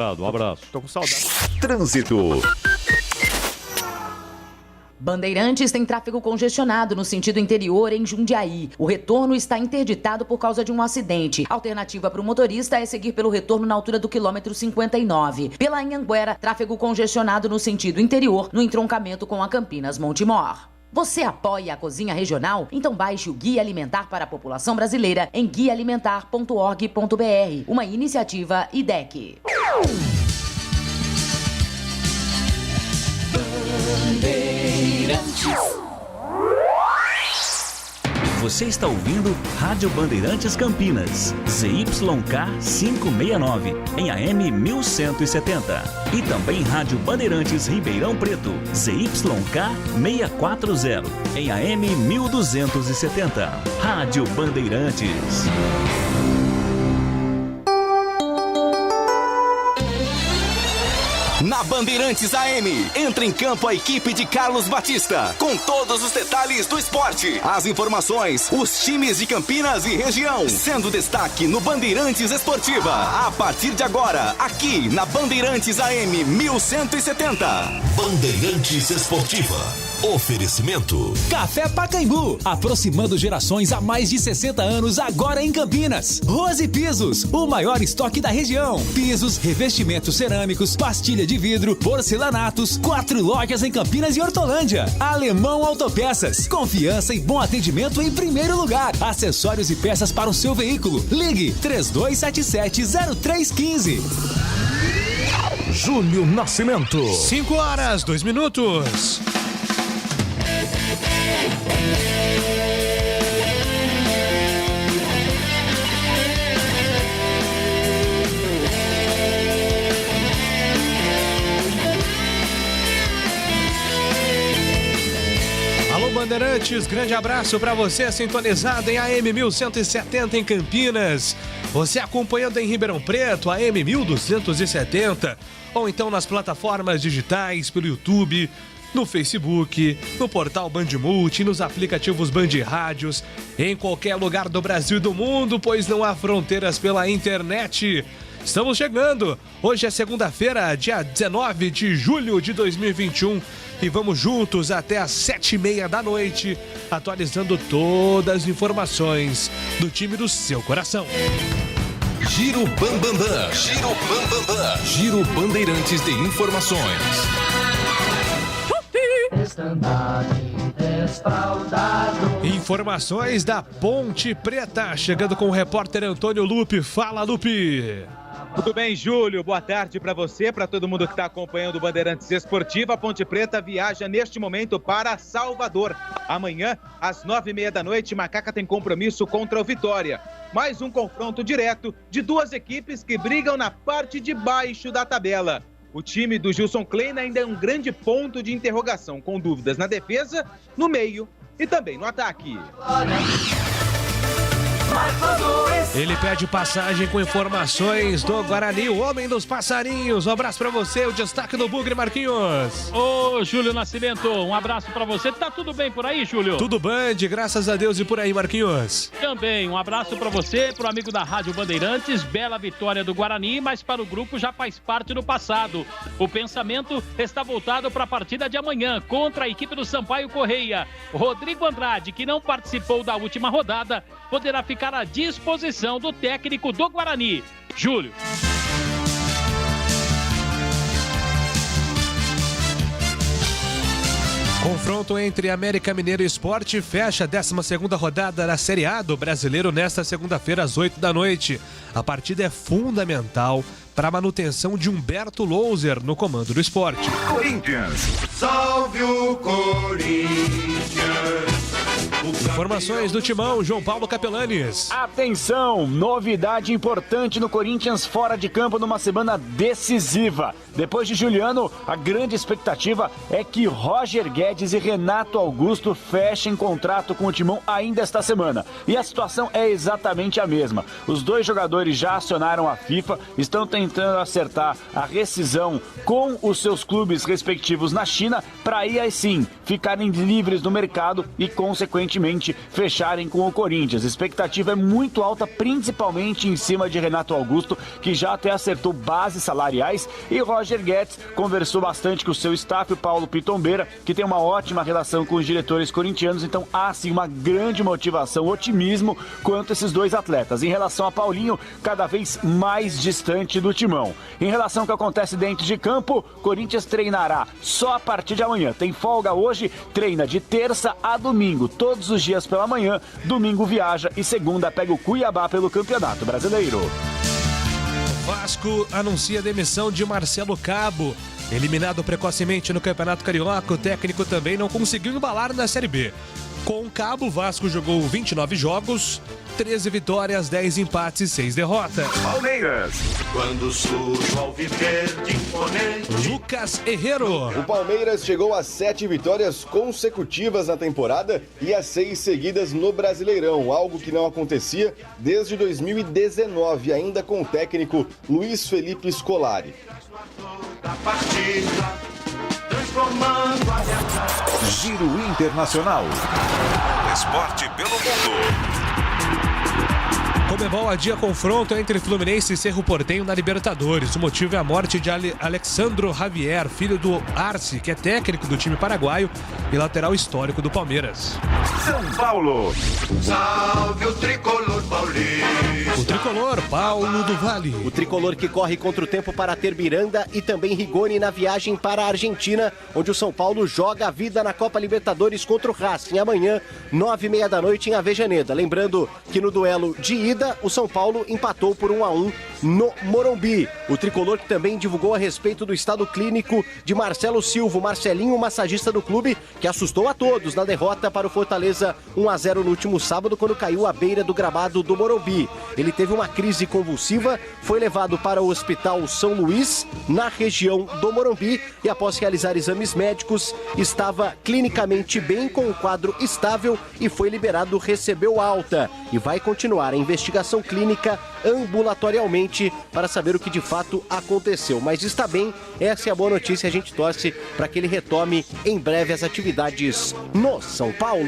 Um abraço. Tô com saudade. Trânsito. Bandeirantes tem tráfego congestionado no sentido interior em Jundiaí. O retorno está interditado por causa de um acidente. A alternativa para o motorista é seguir pelo retorno na altura do quilômetro 59. Pela Anhanguera, tráfego congestionado no sentido interior, no entroncamento com a Campinas Montemor. Você apoia a Cozinha Regional? Então baixe o Guia Alimentar para a População Brasileira em guiaalimentar.org.br, uma iniciativa IDEC. Você está ouvindo Rádio Bandeirantes Campinas, ZYK 569, em AM 1170. E também Rádio Bandeirantes Ribeirão Preto, ZYK 640, em AM 1270. Rádio Bandeirantes. Na Bandeirantes AM, entra em campo a equipe de Carlos Batista, com todos os detalhes do esporte, as informações, os times de Campinas e região, sendo destaque no Bandeirantes Esportiva. A partir de agora, aqui na Bandeirantes AM 1170. Bandeirantes Esportiva. Oferecimento Café Pacaembu, aproximando gerações há mais de 60 anos, agora em Campinas. Rose Pisos, o maior estoque da região. Pisos, revestimentos cerâmicos, pastilha de vidro, porcelanatos, 4 lojas em Campinas e Hortolândia. Alemão Autopeças, confiança e bom atendimento em primeiro lugar. Acessórios e peças para o seu veículo. Ligue 3277-0315. Júlio Nascimento. 5 horas, 2 minutos. Alô Bandeirantes, grande abraço para você sintonizado em AM 1170 em Campinas. Você acompanhando em Ribeirão Preto, AM 1270, ou então nas plataformas digitais, pelo YouTube, no Facebook, no portal Bandmulti, nos aplicativos Band Rádios, em qualquer lugar do Brasil e do mundo, pois não há fronteiras pela internet. Estamos chegando! Hoje é segunda-feira, dia 19 de julho de 2021 e vamos juntos até às 7h30 da noite, atualizando todas as informações do time do seu coração. Giro Bambambam. Giro Bambambam. Giro Bandeirantes de Informações. Informações da Ponte Preta, chegando com o repórter Antônio Lupe. Fala, Lupe! Tudo bem, Júlio? Boa tarde para você, para todo mundo que está acompanhando o Bandeirantes Esportiva. A Ponte Preta viaja neste momento para Salvador. Amanhã, às 9h30 da noite, Macaca tem compromisso contra o Vitória. Mais um confronto direto de duas equipes que brigam na parte de baixo da tabela. O time do Gilson Klein ainda é um grande ponto de interrogação, com dúvidas na defesa, no meio e também no ataque. Ele pede passagem com informações do Guarani, o homem dos passarinhos. Um abraço pra você, o destaque do Bugre, Marquinhos. Ô, Júlio Nascimento, um abraço pra você. Tá tudo bem por aí, Júlio? Tudo bem, graças a Deus, e por aí, Marquinhos? Também, um abraço pra você, pro amigo da Rádio Bandeirantes. Bela vitória do Guarani, mas para o grupo já faz parte do passado. O pensamento está voltado para a partida de amanhã contra a equipe do Sampaio Correia. Rodrigo Andrade, que não participou da última rodada, poderá ficar à disposição do técnico do Guarani. Júlio. Confronto entre América Mineiro e Sport fecha a 12ª rodada da Série A do Brasileiro nesta segunda-feira às 8 da noite. A partida é fundamental para a manutenção de Humberto Louser no comando do Sport. Corinthians. Salve o Corinthians. Informações do Timão, João Paulo Capelanes. Atenção, novidade importante no Corinthians fora de campo numa semana decisiva. Depois de Juliano, a grande expectativa é que Roger Guedes e Renato Augusto fechem contrato com o Timão ainda esta semana. E a situação é exatamente a mesma. Os dois jogadores já acionaram a FIFA, estão tentando acertar a rescisão com os seus clubes respectivos na China, para aí sim ficarem livres do mercado e consequentemente aparentemente fecharem com o Corinthians. A expectativa é muito alta, principalmente em cima de Renato Augusto, que já até acertou bases salariais, e Roger Guedes conversou bastante com o seu staff, o Paulo Pitombeira, que tem uma ótima relação com os diretores corintianos, então há sim uma grande motivação, otimismo quanto a esses dois atletas. Em relação a Paulinho, cada vez mais distante do timão. Em relação ao que acontece dentro de campo, Corinthians treinará só a partir de amanhã. Tem folga hoje, treina de terça a domingo, todos os dias pela manhã, domingo viaja e segunda pega o Cuiabá pelo Campeonato Brasileiro. O Vasco anuncia a demissão de Marcelo Cabo. Eliminado precocemente no Campeonato Carioca, o técnico também não conseguiu embalar na Série B. Com o Cabo, o Vasco jogou 29 jogos, 13 vitórias, 10 empates e 6 derrotas. Palmeiras. Quando surge ao viver de imponente. Lucas Herrero. O Palmeiras chegou a 7 vitórias consecutivas na temporada e a 6 seguidas no Brasileirão, algo que não acontecia desde 2019, ainda com o técnico Luiz Felipe Scolari. Giro Internacional. Esporte pelo mundo. Conmebol adia confronto entre Fluminense e Cerro Porteño na Libertadores. O motivo é a morte de Alexandro Javier, filho do Arce, que é técnico do time paraguaio e lateral histórico do Palmeiras. São Paulo. Salve o tricolor paulista. O tricolor Paulo do Vale. O tricolor que corre contra o tempo para ter Miranda e também Rigoni na viagem para a Argentina, onde o São Paulo joga a vida na Copa Libertadores contra o Racing amanhã, 9h30 da noite em Avejaneda. Lembrando que no duelo de ida, o São Paulo empatou por 1-1 no Morumbi. O tricolor que também divulgou a respeito do estado clínico de Marcelo Silva, o Marcelinho, massagista do clube, que assustou a todos na derrota para o Fortaleza 1-0 no último sábado, quando caiu à beira do gramado do Morumbi. Ele teve uma crise convulsiva, foi levado para o Hospital São Luís, na região do Morumbi, e após realizar exames médicos, estava clinicamente bem, com o quadro estável, e foi liberado, recebeu alta, e vai continuar a investigação clínica ambulatorialmente para saber o que de fato aconteceu. Mas está bem, essa é a boa notícia, a gente torce para que ele retome em breve as atividades no São Paulo.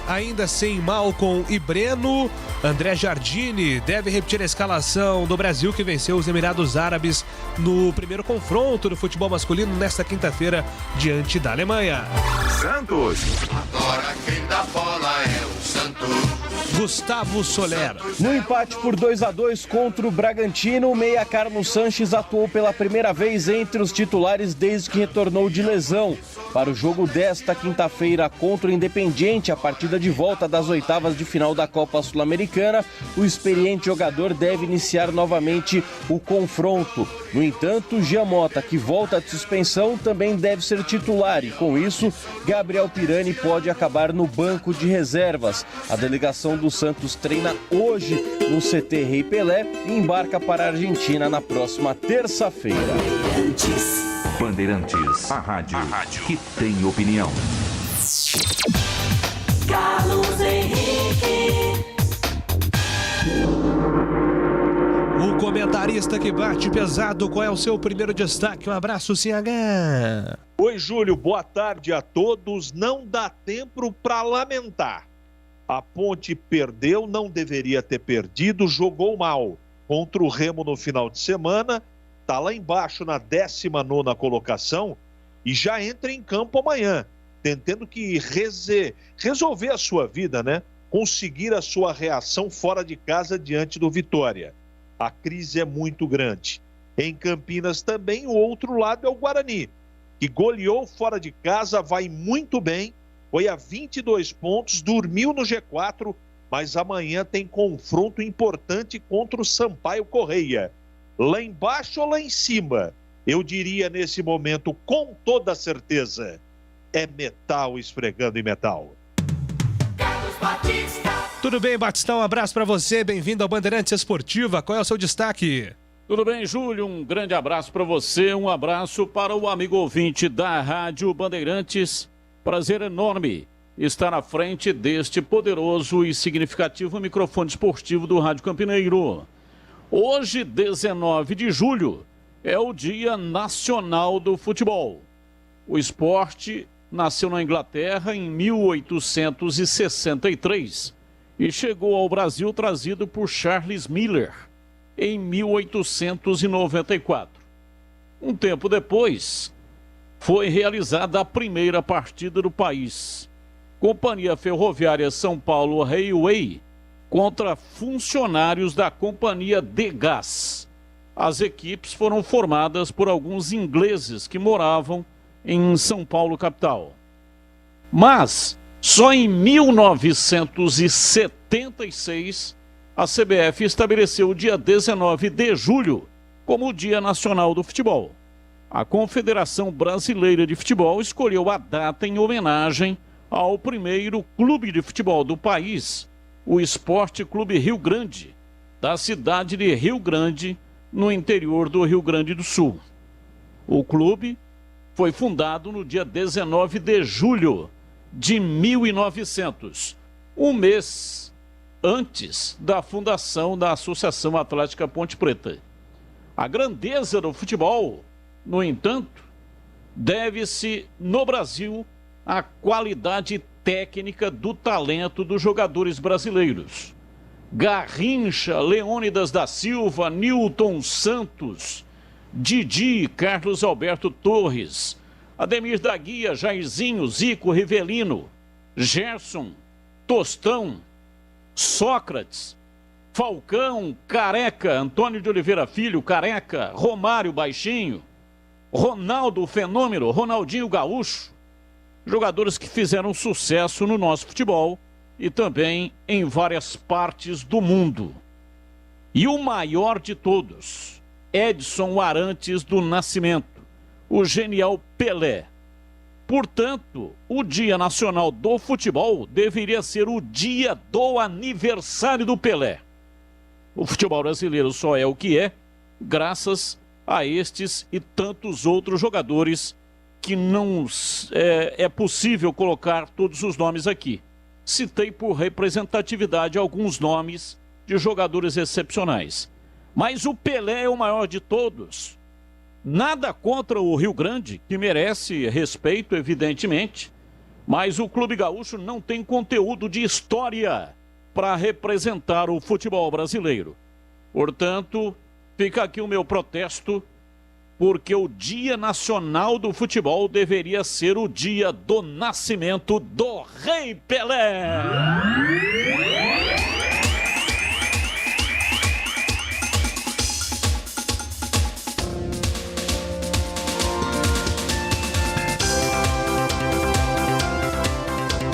Ainda sem Malcom e Breno, André Jardine deve repetir a escalação do Brasil, que venceu os Emirados Árabes no primeiro confronto do futebol masculino nesta quinta-feira diante da Alemanha. Santos. Agora quem dá bola é o Santos. Gustavo Soler. No empate por 2-2 contra o Bragantino, o meia Carlos Sanches atuou pela primeira vez entre os titulares desde que retornou de lesão. Para o jogo desta quinta-feira contra o Independiente, a partida de volta das oitavas de final da Copa Sul-Americana, o experiente jogador deve iniciar novamente o confronto. No entanto, Jean Mota, que volta de suspensão, também deve ser titular e, com isso, Gabriel Pirani pode acabar no banco de reservas. A delegação do Santos treina hoje no CT Rei Pelé e embarca para a Argentina na próxima terça-feira. Bandeirantes, a rádio que tem opinião. Carlos Henrique. O comentarista que bate pesado, qual é o seu primeiro destaque? Um abraço, CH. Oi, Júlio, boa tarde a todos. Não dá tempo para lamentar. A Ponte perdeu, não deveria ter perdido, jogou mal contra o Remo no final de semana, está lá embaixo na 19ª colocação e já entra em campo amanhã, tentando que resolver a sua vida, né? Conseguir a sua reação fora de casa diante do Vitória. A crise é muito grande. Em Campinas também, o outro lado é o Guarani, que goleou fora de casa, vai muito bem, foi a 22 pontos, dormiu no G4, mas amanhã tem confronto importante contra o Sampaio Correia. Lá embaixo ou lá em cima? Eu diria nesse momento, com toda certeza, é metal esfregando em metal. Tudo bem, Batistão? Um abraço para você, bem-vindo ao Bandeirantes Esportiva. Qual é o seu destaque? Tudo bem, Júlio? Um grande abraço para você, um abraço para o amigo ouvinte da Rádio Bandeirantes. Prazer enorme está na frente deste poderoso e significativo microfone esportivo do Rádio Campineiro. Hoje, 19 de julho, é o Dia Nacional do Futebol. O esporte nasceu na Inglaterra em 1863 e chegou ao Brasil trazido por Charles Miller em 1894. Um tempo depois, foi realizada a primeira partida do país. Companhia Ferroviária São Paulo Railway contra funcionários da Companhia de Gás. As equipes foram formadas por alguns ingleses que moravam em São Paulo, capital. Mas, só em 1976, a CBF estabeleceu o dia 19 de julho como o Dia Nacional do Futebol. A Confederação Brasileira de Futebol escolheu a data em homenagem ao primeiro clube de futebol do país, o Esporte Clube Rio Grande, da cidade de Rio Grande, no interior do Rio Grande do Sul. O clube foi fundado no dia 19 de julho de 1900, um mês antes da fundação da Associação Atlética Ponte Preta. A grandeza do futebol, no entanto, deve-se, no Brasil, à qualidade técnica do talento dos jogadores brasileiros. Garrincha, Leônidas da Silva, Nilton Santos, Didi, Carlos Alberto Torres, Ademir da Guia, Jairzinho, Zico, Rivelino, Gerson, Tostão, Sócrates, Falcão, Careca, Antônio de Oliveira Filho, Careca, Romário Baixinho, Ronaldo Fenômeno, Ronaldinho Gaúcho, jogadores que fizeram sucesso no nosso futebol e também em várias partes do mundo. E o maior de todos, Edson Arantes do Nascimento, o genial Pelé. Portanto, o Dia Nacional do Futebol deveria ser o dia do aniversário do Pelé. O futebol brasileiro só é o que é graças a estes e tantos outros jogadores que não é possível colocar todos os nomes aqui. Citei por representatividade alguns nomes de jogadores excepcionais. Mas o Pelé é o maior de todos. Nada contra o Rio Grande, que merece respeito, evidentemente, mas o Clube Gaúcho não tem conteúdo de história para representar o futebol brasileiro. Portanto, fica aqui o meu protesto, porque o Dia Nacional do Futebol deveria ser o dia do nascimento do Rei Pelé.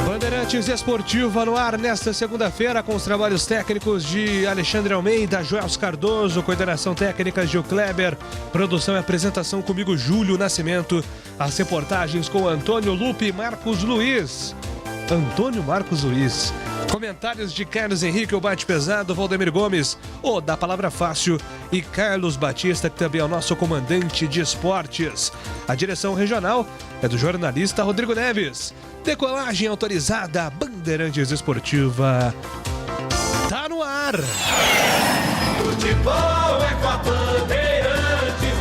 Bandeirantes Esportiva no ar nesta segunda-feira com os trabalhos técnicos de Alexandre Almeida, Joels Cardoso, coordenação técnica Gil Kleber, produção e apresentação comigo Júlio Nascimento, as reportagens com Antônio Lupe e Marcos Luiz. Comentários de Carlos Henrique, o Bate Pesado, Valdemir Gomes, o da Palavra Fácil e Carlos Batista, que também é o nosso comandante de esportes. A direção regional é do jornalista Rodrigo Neves. Decolagem autorizada, Bandeirantes Esportiva. Tá no ar! Futebol é com a Bandeirantes.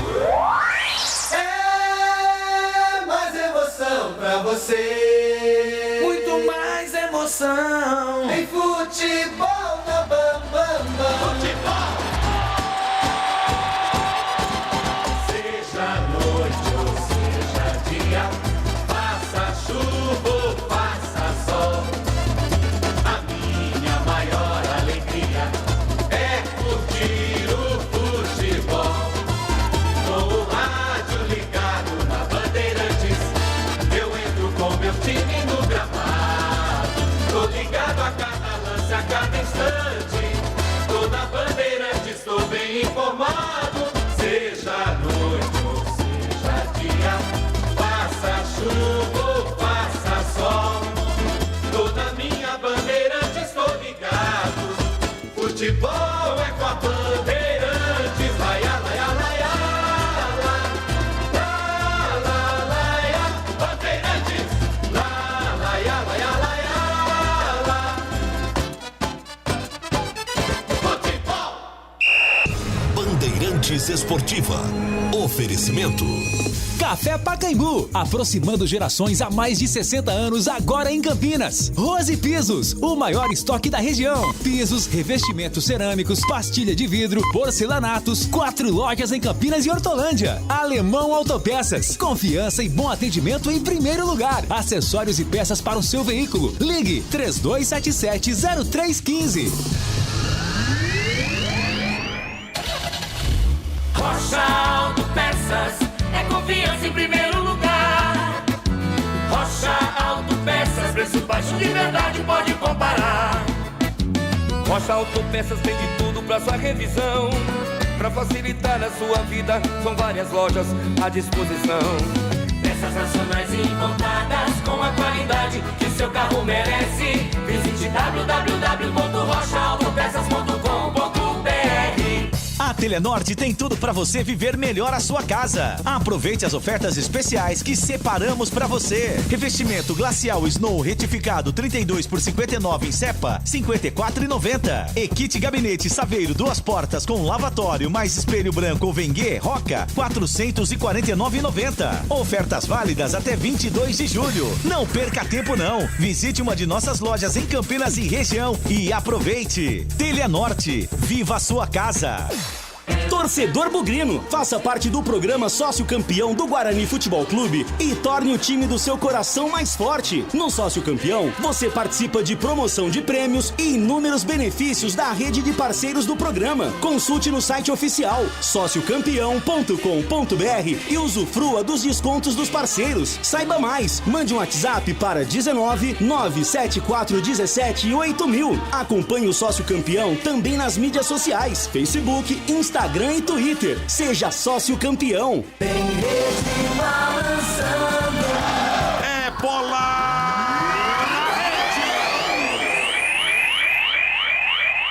É mais emoção pra você. Muito mais emoção. Em futebol na Bambambam. Futebol. Seja noite ou seja dia, faça chuva ou faça sol, a minha maior alegria é curtir o futebol. Com o rádio ligado na Bandeirantes, eu entro com meu time no gramado. Tô ligado Esportiva. Oferecimento. Café Pacaembu, aproximando gerações há mais de 60 anos, agora em Campinas. Rose Pisos, o maior estoque da região. Pisos, revestimentos cerâmicos, pastilha de vidro, porcelanatos, 4 lojas em Campinas e Hortolândia. Alemão Autopeças, confiança e bom atendimento em primeiro lugar. Acessórios e peças para o seu veículo. Ligue 3277-0315. Rocha Autopeças, é confiança em primeiro lugar. Rocha Autopeças, preço baixo de verdade, pode comparar. Rocha Autopeças tem de tudo pra sua revisão. Pra facilitar a sua vida, são várias lojas à disposição. Peças nacionais e importadas com a qualidade que seu carro merece. Visite www.rochaautopeças.com.br. A Telenorte tem tudo para você viver melhor a sua casa. Aproveite as ofertas especiais que separamos para você. Revestimento Glacial Snow retificado 32 por 59 em Cepa, 54,90. E kit gabinete Saveiro 2 portas com lavatório mais espelho branco ou Vengue Roca, 449,90. Ofertas válidas até 22 de julho. Não perca tempo não. Visite uma de nossas lojas em Campinas e região e aproveite. Telenorte, viva a sua casa. Torcedor bugrino, faça parte do programa Sócio Campeão do Guarani Futebol Clube e torne o time do seu coração mais forte. No Sócio Campeão, você participa de promoção de prêmios e inúmeros benefícios da rede de parceiros do programa. Consulte no site oficial sociocampeão.com.br e usufrua dos descontos dos parceiros. Saiba mais, mande um WhatsApp para 19 974 17 8000. Acompanhe o Sócio Campeão também nas mídias sociais, Facebook, Instagram e Twitter. Seja sócio campeão. Tem rede balançando. É bola na rede.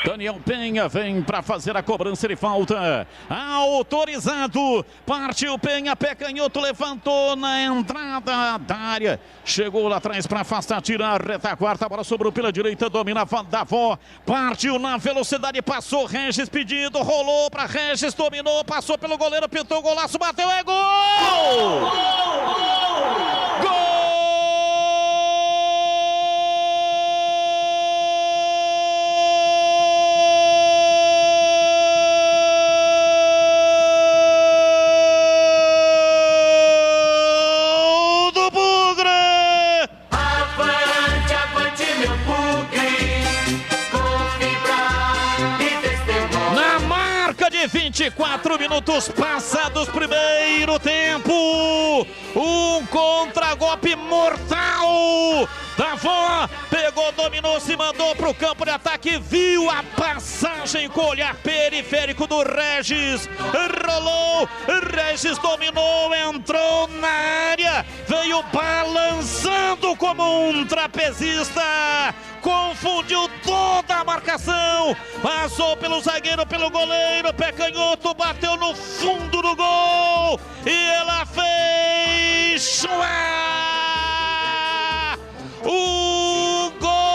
Daniel Penha vem para fazer a cobrança de falta. Autorizado. Partiu Penha, pé canhoto, levantou na entrada da área. Chegou lá atrás para afastar, tirar a retaguarda. A bola sobrou pela direita, domina Davó. Partiu na velocidade, passou Regis pedindo, rolou para Regis, dominou, passou pelo goleiro, pintou o golaço, bateu, é gol! Gol! Na marca de 24 minutos passados, primeiro tempo, um contragolpe mortal. Davó pegou, dominou, se mandou pro campo de ataque, viu a passagem com o olhar periférico do Regis, rolou, Regis dominou, entrou na área, veio balançando como um trapezista, confundiu toda a marcação, passou pelo zagueiro, pelo goleiro, pé canhoto, bateu no fundo do gol e ela fez o golaço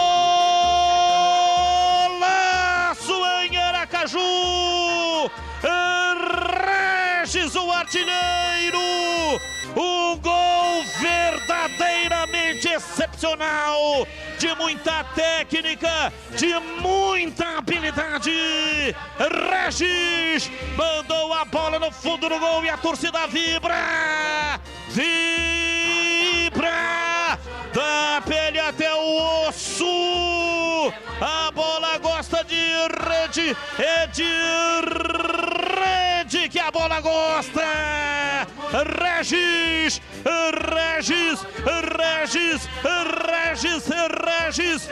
em Aracaju. Regis, o artilheiro, um gol verdadeiramente excepcional, de muita técnica, de muita habilidade. Regis mandou a bola no fundo do gol e a torcida vibra, da pele até o osso. A bola gosta de rede, é de rede que a bola gosta. Regis, Regis, Regis, Regis, Regis,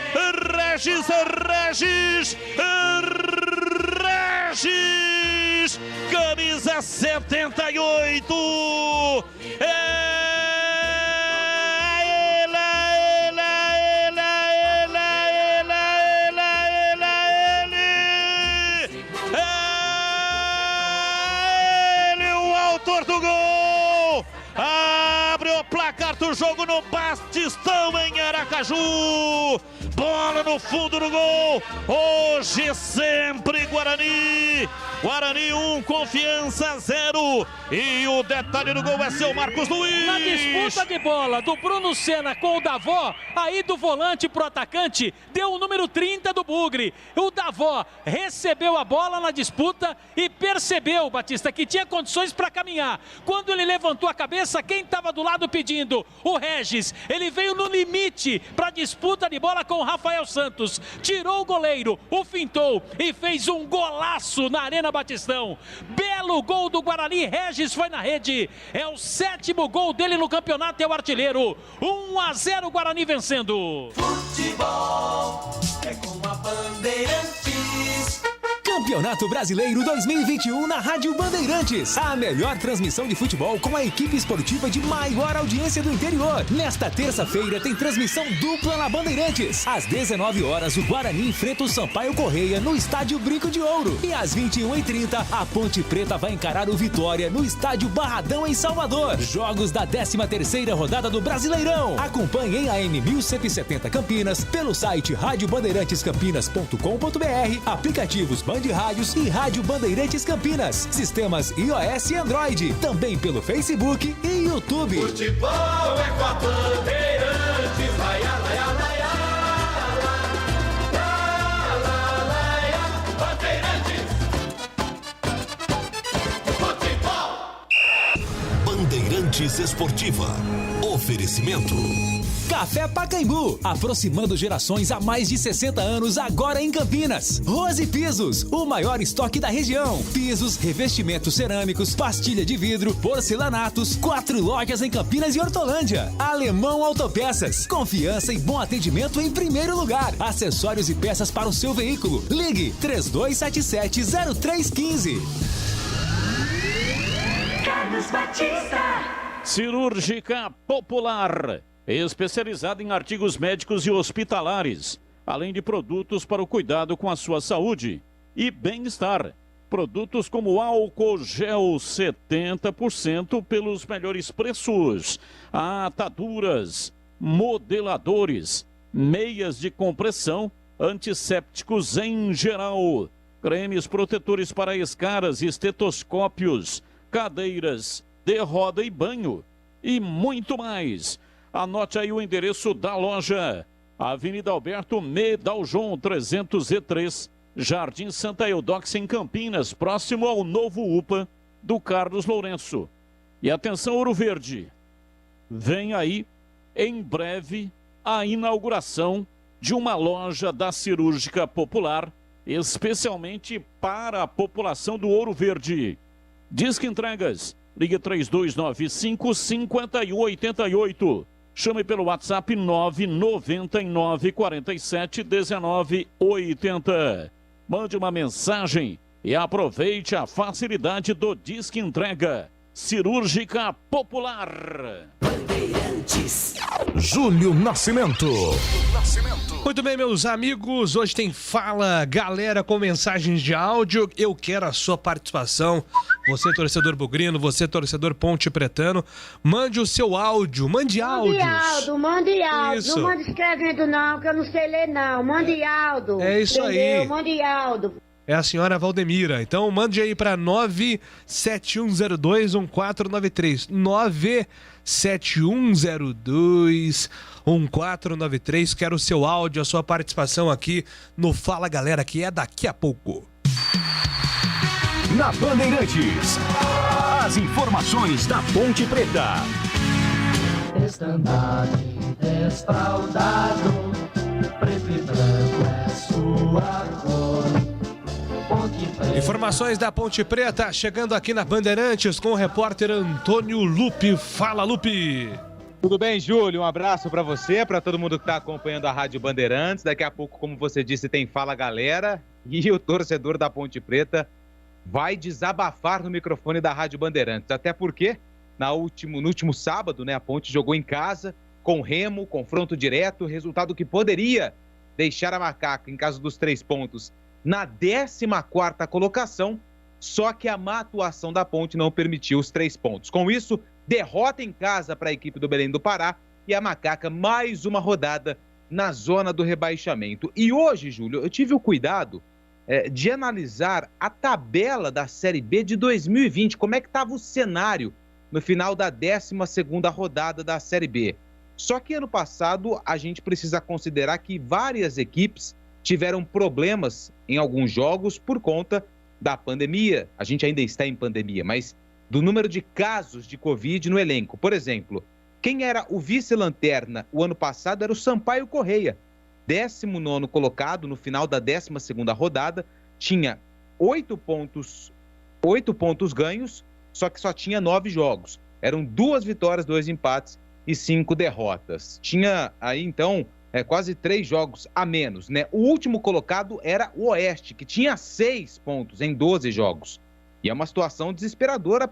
Regis, Regis, Regis, camisa 78. Do gol, abre o placar do jogo no Batistão em Aracaju, bola no fundo do gol. Hoje sempre Guarani. Guarani 1, Confiança 0. E o detalhe do gol é seu Marcos Luiz. Na disputa de bola do Bruno Senna com o Davó, aí do volante pro atacante, deu o número 30 do Bugre. O Davó recebeu a bola na disputa e percebeu, Batista, que tinha condições para caminhar. Quando ele levantou a cabeça, quem estava do lado pedindo? O Regis. Ele veio no limite para a disputa de bola com o Rafael Santos. Tirou o goleiro, o fintou e fez um golaço na Arena Batistão. Belo gol do Guarani, Regis foi na rede. É o 7º gol dele no campeonato, é o artilheiro. 1-0 Guarani vencendo. Futebol é com a Bandeirantes. Campeonato Brasileiro 2021 na Rádio Bandeirantes. A melhor transmissão de futebol com a equipe esportiva de maior audiência do interior. Nesta terça-feira tem transmissão dupla na Bandeirantes. Às 19 horas, o Guarani enfrenta o Sampaio Correia no Estádio Brinco de Ouro. E às 21h30, a Ponte Preta vai encarar o Vitória no Estádio Barradão, em Salvador. Jogos da 13ª rodada do Brasileirão. Acompanhe em AM 1170 Campinas, pelo site radiobandeirantescampinas.com.br, aplicativos Band Rádios e Rádio Bandeirantes Campinas, sistemas iOS e Android, também pelo Facebook e YouTube. Futebol é com a Bandeirantes, vai lá, Bandeirantes. Futebol. Bandeirantes Esportiva. Oferecimento. Café Pacaembu, aproximando gerações há mais de 60 anos, agora em Campinas. Rose Pisos, o maior estoque da região. Pisos, revestimentos cerâmicos, pastilha de vidro, porcelanatos, 4 lojas em Campinas e Hortolândia. Alemão Autopeças, confiança e bom atendimento em primeiro lugar. Acessórios e peças para o seu veículo. Ligue 3277-0315. Carlos Batista. Cirúrgica Popular, especializada em artigos médicos e hospitalares, além de produtos para o cuidado com a sua saúde e bem-estar. Produtos como álcool gel 70% pelos melhores preços, ataduras, modeladores, meias de compressão, antissépticos em geral, cremes protetores para escaras, estetoscópios, cadeiras de roda e banho e muito mais. Anote aí o endereço da loja: Avenida Alberto Medaljon 303, Jardim Santa Eudóxia, em Campinas, próximo ao novo UPA do Carlos Lourenço. E atenção, Ouro Verde, vem aí em breve a inauguração de uma loja da Cirúrgica Popular, especialmente para a população do Ouro Verde. Disque entregas, ligue 3295-5188. Chame pelo WhatsApp 999471980. Mande uma mensagem e aproveite a facilidade do Disque Entrega. Cirúrgica Popular. Júlio Nascimento. Muito bem, meus amigos, hoje tem Fala Galera com mensagens de áudio. Eu quero a sua participação. Você, torcedor bugrino, você, torcedor ponte pretano, mande o seu áudio, mande áudios. Mande áudio, Isso. não mande escrevendo não, que eu não sei ler não, mande áudio. É isso entendeu? aí. Mande áudio. É a senhora Valdemira. Então mande aí para 971021493. 971021493. Quero o seu áudio, a sua participação aqui no Fala Galera, que é daqui a pouco. Na Bandeirantes, as informações da Ponte Preta. Estandarte desfraldado, preto e branco é sua cor. Ponte Preta. Informações da Ponte Preta chegando aqui na Bandeirantes com o repórter Antônio Lupe. Fala, Lupe! Tudo bem, Júlio? Um abraço para você, para todo mundo que está acompanhando a Rádio Bandeirantes. Daqui a pouco, como você disse, tem Fala Galera e o torcedor da Ponte Preta vai desabafar no microfone da Rádio Bandeirantes. Até porque no último sábado, né, a Ponte jogou em casa com Remo, confronto direto, resultado que poderia deixar a Macaca, em caso dos 3 pontos, na 14ª colocação, só que a má atuação da Ponte não permitiu os 3 pontos. Com isso, derrota em casa para a equipe do Belém do Pará e a Macaca, mais uma rodada na zona do rebaixamento. E hoje, Júlio, eu tive o cuidado de analisar a tabela da Série B de 2020, como é que estava o cenário no final da 12ª rodada da Série B. Só que ano passado a gente precisa considerar que várias equipes tiveram problemas em alguns jogos por conta da pandemia. A gente ainda está em pandemia, mas do número de casos de Covid no elenco. Por exemplo, quem era o vice-lanterna o ano passado era o Sampaio Correia, 19º colocado no final da 12ª rodada, tinha 8 pontos ganhos, só que só tinha 9 jogos. Eram 2 vitórias, 2 empates e 5 derrotas. Tinha aí, então, quase 3 jogos a menos, né? O último colocado era o Oeste, que tinha 6 pontos em 12 jogos. E é uma situação desesperadora,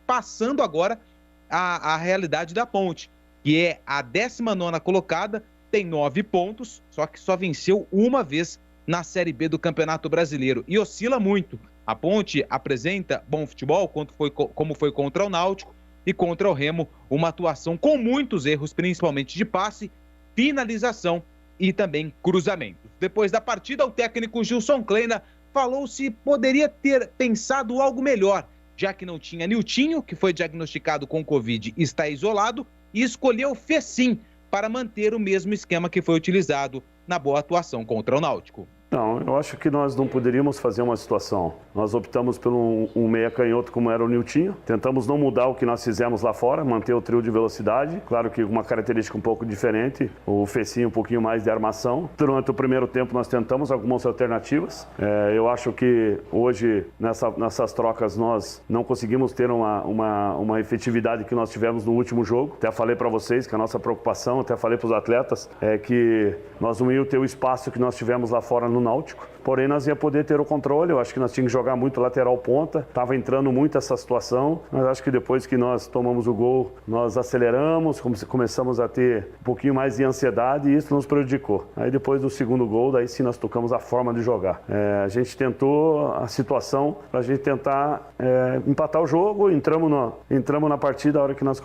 passando agora a realidade da Ponte, que é a 19ª colocada, tem 9 pontos, só que só venceu uma vez na Série B do Campeonato Brasileiro e oscila muito. A Ponte apresenta bom futebol, como foi contra o Náutico, e contra o Remo, uma atuação com muitos erros, principalmente de passe, finalização e também cruzamentos. Depois da partida, o técnico Gilson Kleina falou se poderia ter pensado algo melhor, já que não tinha Niltinho, que foi diagnosticado com Covid e está isolado, e escolheu Fecim para manter o mesmo esquema que foi utilizado na boa atuação contra o Náutico. Não, eu acho que nós não poderíamos fazer uma situação. Nós optamos por um meia canhoto como era o Niltinho. Tentamos não mudar o que nós fizemos lá fora, manter o trio de velocidade. Claro que uma característica um pouco diferente, o Fecinho um pouquinho mais de armação. Durante o primeiro tempo nós tentamos algumas alternativas. Eu acho que hoje nessas trocas nós não conseguimos ter uma efetividade que nós tivemos no último jogo. Até falei para vocês que a nossa preocupação, até falei para os atletas, é que nós não íamos ter o espaço que nós tivemos lá fora no Náutico, porém nós ia poder ter o controle. Eu acho que nós tínhamos que jogar muito lateral ponta, estava entrando muito essa situação, mas acho que depois que nós tomamos o gol, nós aceleramos, começamos a ter um pouquinho mais de ansiedade e isso nos prejudicou. Aí depois do segundo gol, daí sim nós tocamos a forma de jogar. A gente tentou a situação para a gente tentar empatar o jogo, entramos na partida a hora que nós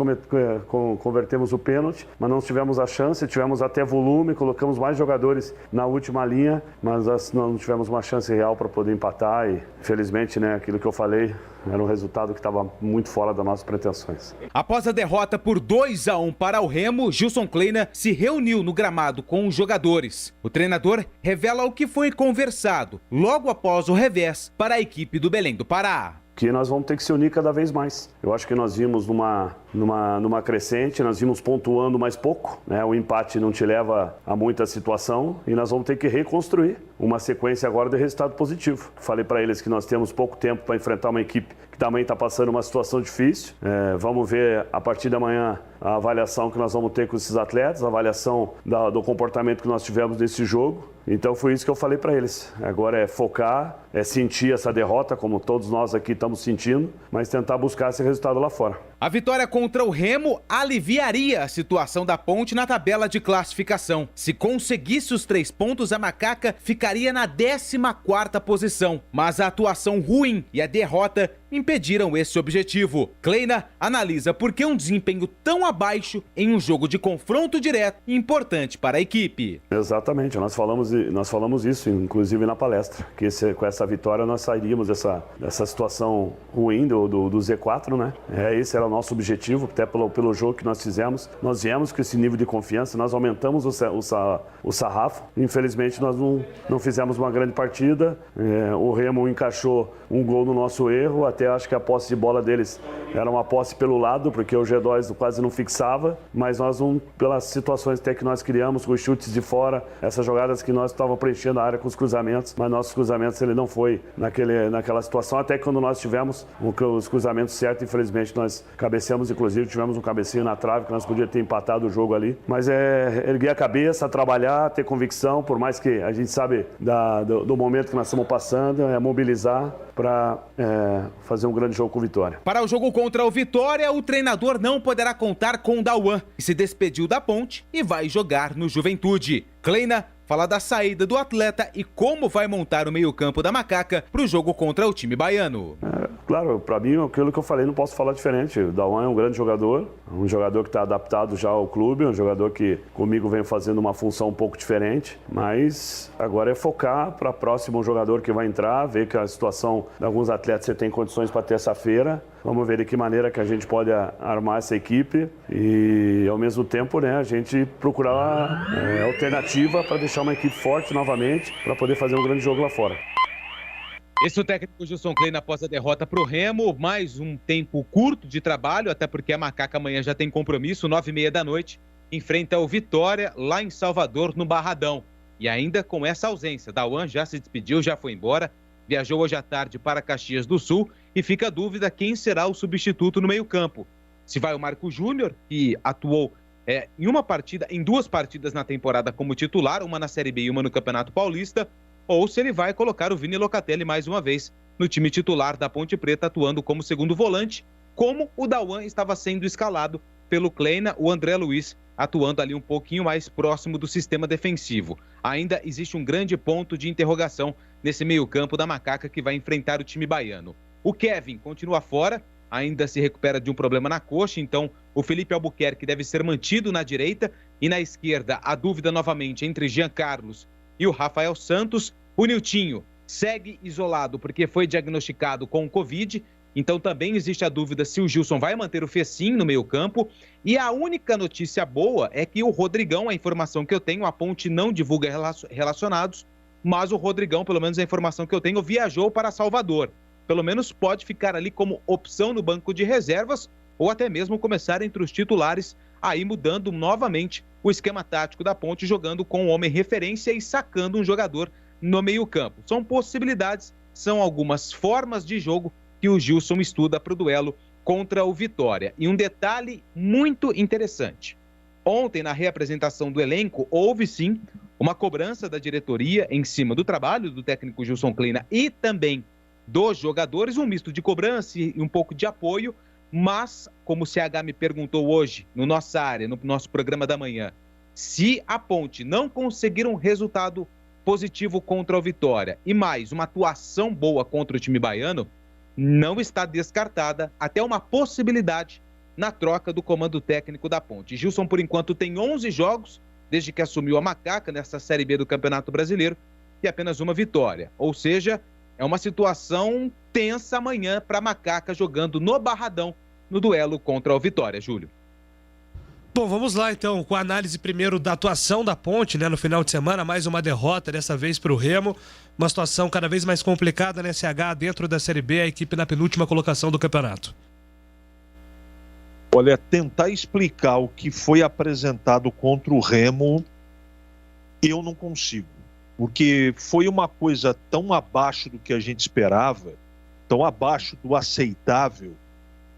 convertemos o pênalti, mas não tivemos a chance, tivemos até volume, colocamos mais jogadores na última linha, mas nós não tivemos uma chance real para poder empatar e, infelizmente, né, aquilo que eu falei era um resultado que estava muito fora das nossas pretensões. Após a derrota por 2-1 para o Remo, Gilson Kleina se reuniu no gramado com os jogadores. O treinador revela o que foi conversado logo após o revés para a equipe do Belém do Pará. Que nós vamos ter que se unir cada vez mais. Eu acho que nós vimos numa crescente, nós vimos pontuando mais pouco, né? O empate não te leva a muita situação e nós vamos ter que reconstruir uma sequência agora de resultado positivo. Falei para eles que nós temos pouco tempo para enfrentar uma equipe que também está passando uma situação difícil. Vamos ver a partir da manhã a avaliação que nós vamos ter com esses atletas, a avaliação do comportamento que nós tivemos nesse jogo. Então foi isso que eu falei para eles. Agora é focar, é sentir essa derrota, como todos nós aqui estamos sentindo, mas tentar buscar esse resultado lá fora. A vitória contra o Remo aliviaria a situação da Ponte na tabela de classificação. Se conseguisse os 3 pontos, a Macaca ficaria na 14ª posição. Mas a atuação ruim e a derrota impediram esse objetivo. Kleina analisa por que um desempenho tão abaixo em um jogo de confronto direto e importante para a equipe. Exatamente, nós falamos isso, inclusive na palestra, que com essa vitória nós sairíamos dessa situação ruim do Z4, né? Esse era o nosso objetivo, até pelo jogo que nós fizemos. Nós viemos com esse nível de confiança, nós aumentamos o sarrafo. Infelizmente nós não fizemos uma grande partida. O Remo encaixou um gol no nosso erro, até acho que a posse de bola deles era uma posse pelo lado, porque o G2 quase não fixava, mas nós pelas situações até que nós criamos, com os chutes de fora, essas jogadas que nós estávamos preenchendo a área com os cruzamentos, mas nossos cruzamentos ele não foi naquela situação, até quando nós tivemos os cruzamentos certos, infelizmente nós cabeceamos, inclusive tivemos um cabeceio na trave, que nós podíamos ter empatado o jogo ali, mas erguer a cabeça, trabalhar, ter convicção, por mais que a gente sabe do momento que nós estamos passando, mobilizar para fazer um grande jogo com Vitória. Para o jogo contra o Vitória, o treinador não poderá contar com o Dauan, que se despediu da Ponte e vai jogar no Juventude. Kleina fala da saída do atleta e como vai montar o meio-campo da Macaca para o jogo contra o time baiano. Claro, para mim, aquilo que eu falei, não posso falar diferente. O Dauan é um grande jogador, um jogador que está adaptado já ao clube, um jogador que comigo vem fazendo uma função um pouco diferente, mas agora é focar para próximo jogador que vai entrar, ver que a situação de alguns atletas você tem condições para terça-feira. Vamos ver de que maneira que a gente pode armar essa equipe e, ao mesmo tempo, né, a gente procurar alternativa para deixar uma equipe forte novamente, para poder fazer um grande jogo lá fora. Esse é o técnico Gilson Kleina após a derrota para o Remo, mais um tempo curto de trabalho, até porque a Macaca amanhã já tem compromisso, 9h30 da noite, enfrenta o Vitória lá em Salvador, no Barradão. E ainda com essa ausência, Dauan já se despediu, já foi embora, viajou hoje à tarde para Caxias do Sul e fica a dúvida quem será o substituto no meio-campo. Se vai o Marco Júnior, que atuou em duas partidas na temporada como titular, uma na Série B e uma no Campeonato Paulista, ou se ele vai colocar o Vini Locatelli mais uma vez no time titular da Ponte Preta, atuando como segundo volante, como o Dauan estava sendo escalado pelo Kleina, o André Luiz atuando ali um pouquinho mais próximo do sistema defensivo. Ainda existe um grande ponto de interrogação nesse meio-campo da Macaca que vai enfrentar o time baiano. O Kevin continua fora, ainda se recupera de um problema na coxa, então o Felipe Albuquerque deve ser mantido na direita e na esquerda a dúvida novamente entre Jean Carlos e o Rafael Santos. O Niltinho segue isolado porque foi diagnosticado com Covid, então também existe a dúvida se o Gilson vai manter o Fecim no meio-campo. E a única notícia boa é que o Rodrigão, a informação que eu tenho, a Ponte não divulga relacionados, mas o Rodrigão, pelo menos a informação que eu tenho, viajou para Salvador. Pelo menos pode ficar ali como opção no banco de reservas ou até mesmo começar entre os titulares, aí mudando novamente o esquema tático da Ponte, jogando com um homem referência e sacando um jogador no meio-campo. São possibilidades, são algumas formas de jogo que o Gilson estuda para o duelo contra o Vitória. E um detalhe muito interessante. Ontem, na reapresentação do elenco, houve sim uma cobrança da diretoria em cima do trabalho do técnico Gilson Kleina e também dos jogadores, um misto de cobrança e um pouco de apoio, mas, como o CH me perguntou hoje, no nossa área, no nosso programa da manhã, se a Ponte não conseguir um resultado positivo contra o Vitória e mais uma atuação boa contra o time baiano, não está descartada até uma possibilidade na troca do comando técnico da Ponte. Gilson, por enquanto, tem 11 jogos desde que assumiu a Macaca nessa Série B do Campeonato Brasileiro e apenas uma vitória. Ou seja, é uma situação tensa amanhã para a Macaca jogando no Barradão no duelo contra o Vitória, Júlio. Bom, vamos lá então com a análise primeiro da atuação da Ponte, né, no final de semana, mais uma derrota, dessa vez para o Remo, uma situação cada vez mais complicada na SH dentro da Série B, a equipe na penúltima colocação do campeonato. Olha, tentar explicar o que foi apresentado contra o Remo, eu não consigo, porque foi uma coisa tão abaixo do que a gente esperava, tão abaixo do aceitável,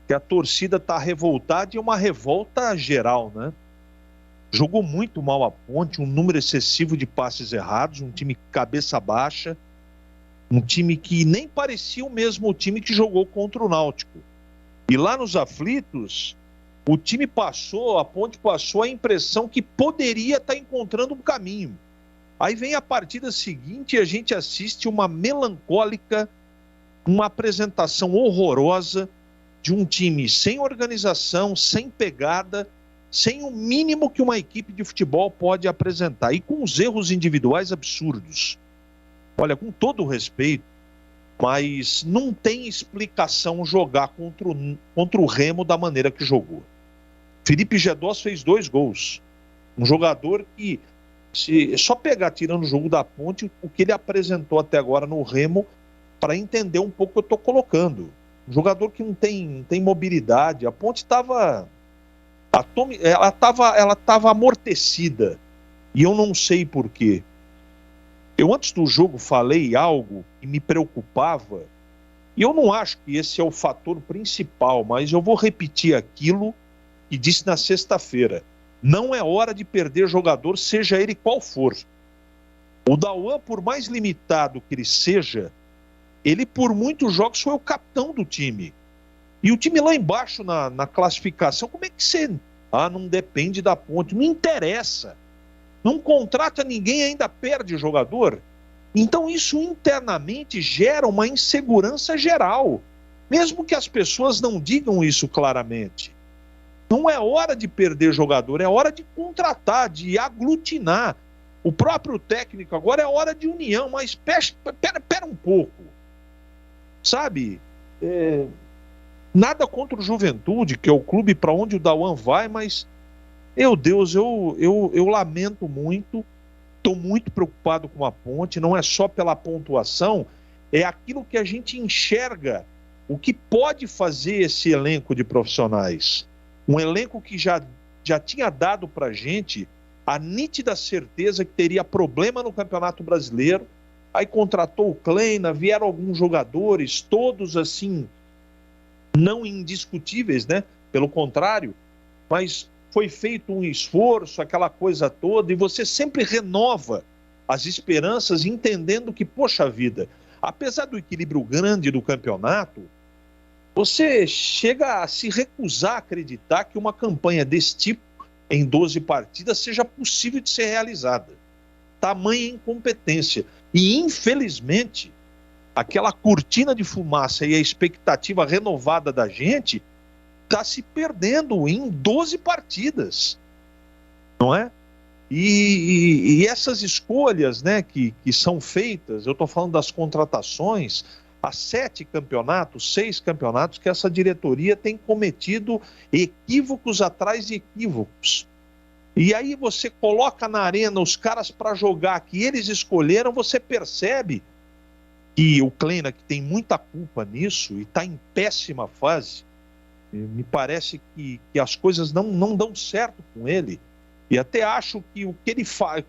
que a torcida está revoltada e uma revolta geral, né? Jogou muito mal a Ponte, um número excessivo de passes errados, um time cabeça baixa, um time que nem parecia o mesmo time que jogou contra o Náutico. E lá nos aflitos, o time a Ponte passou a impressão que poderia estar encontrando um caminho. Aí vem a partida seguinte e a gente assiste uma melancólica, uma apresentação horrorosa de um time sem organização, sem pegada, sem o mínimo que uma equipe de futebol pode apresentar e com os erros individuais absurdos. Olha, com todo o respeito, mas não tem explicação jogar contra o Remo da maneira que jogou. Felipe Gedós fez 2 gols. Um jogador que, se só pegar tirando o jogo da Ponte, o que ele apresentou até agora no Remo, para entender um pouco o que eu estou colocando. Um jogador que não tem mobilidade. A Ponte estava amortecida. E eu não sei por quê. Eu antes do jogo falei algo que me preocupava. E eu não acho que esse é o fator principal, mas eu vou repetir aquilo que disse na sexta-feira. Não é hora de perder jogador, seja ele qual for. O Dauan, por mais limitado que ele seja, ele por muitos jogos foi o capitão do time. E o time lá embaixo na classificação, como é que você... não depende da Ponte, não interessa. Não contrata ninguém, ainda perde jogador. Então isso internamente gera uma insegurança geral. Mesmo que as pessoas não digam isso claramente. Não é hora de perder jogador, é hora de contratar, de aglutinar. O próprio técnico agora é hora de união, mas pera um pouco. Sabe? Nada contra o Juventude, que é o clube para onde o Dauan vai, mas, meu Deus, eu lamento muito, estou muito preocupado com a Ponte, não é só pela pontuação, é aquilo que a gente enxerga, o que pode fazer esse elenco de profissionais. Um elenco que já tinha dado para a gente a nítida certeza que teria problema no Campeonato Brasileiro, aí contratou o Kleina, vieram alguns jogadores, todos assim, não indiscutíveis, né? Pelo contrário, mas foi feito um esforço, aquela coisa toda, e você sempre renova as esperanças, entendendo que, poxa vida, apesar do equilíbrio grande do campeonato, você chega a se recusar a acreditar que uma campanha desse tipo, em 12 partidas, seja possível de ser realizada. Tamanha incompetência. E, infelizmente, aquela cortina de fumaça e a expectativa renovada da gente está se perdendo em 12 partidas. Não é? E essas escolhas, né, que são feitas, eu estou falando das contratações, há 7 campeonatos, 6 campeonatos que essa diretoria tem cometido equívocos atrás de equívocos. E aí você coloca na arena os caras para jogar que eles escolheram, você percebe que o Kleina, que tem muita culpa nisso e está em péssima fase, me parece que as coisas não dão certo com ele. E até acho que o que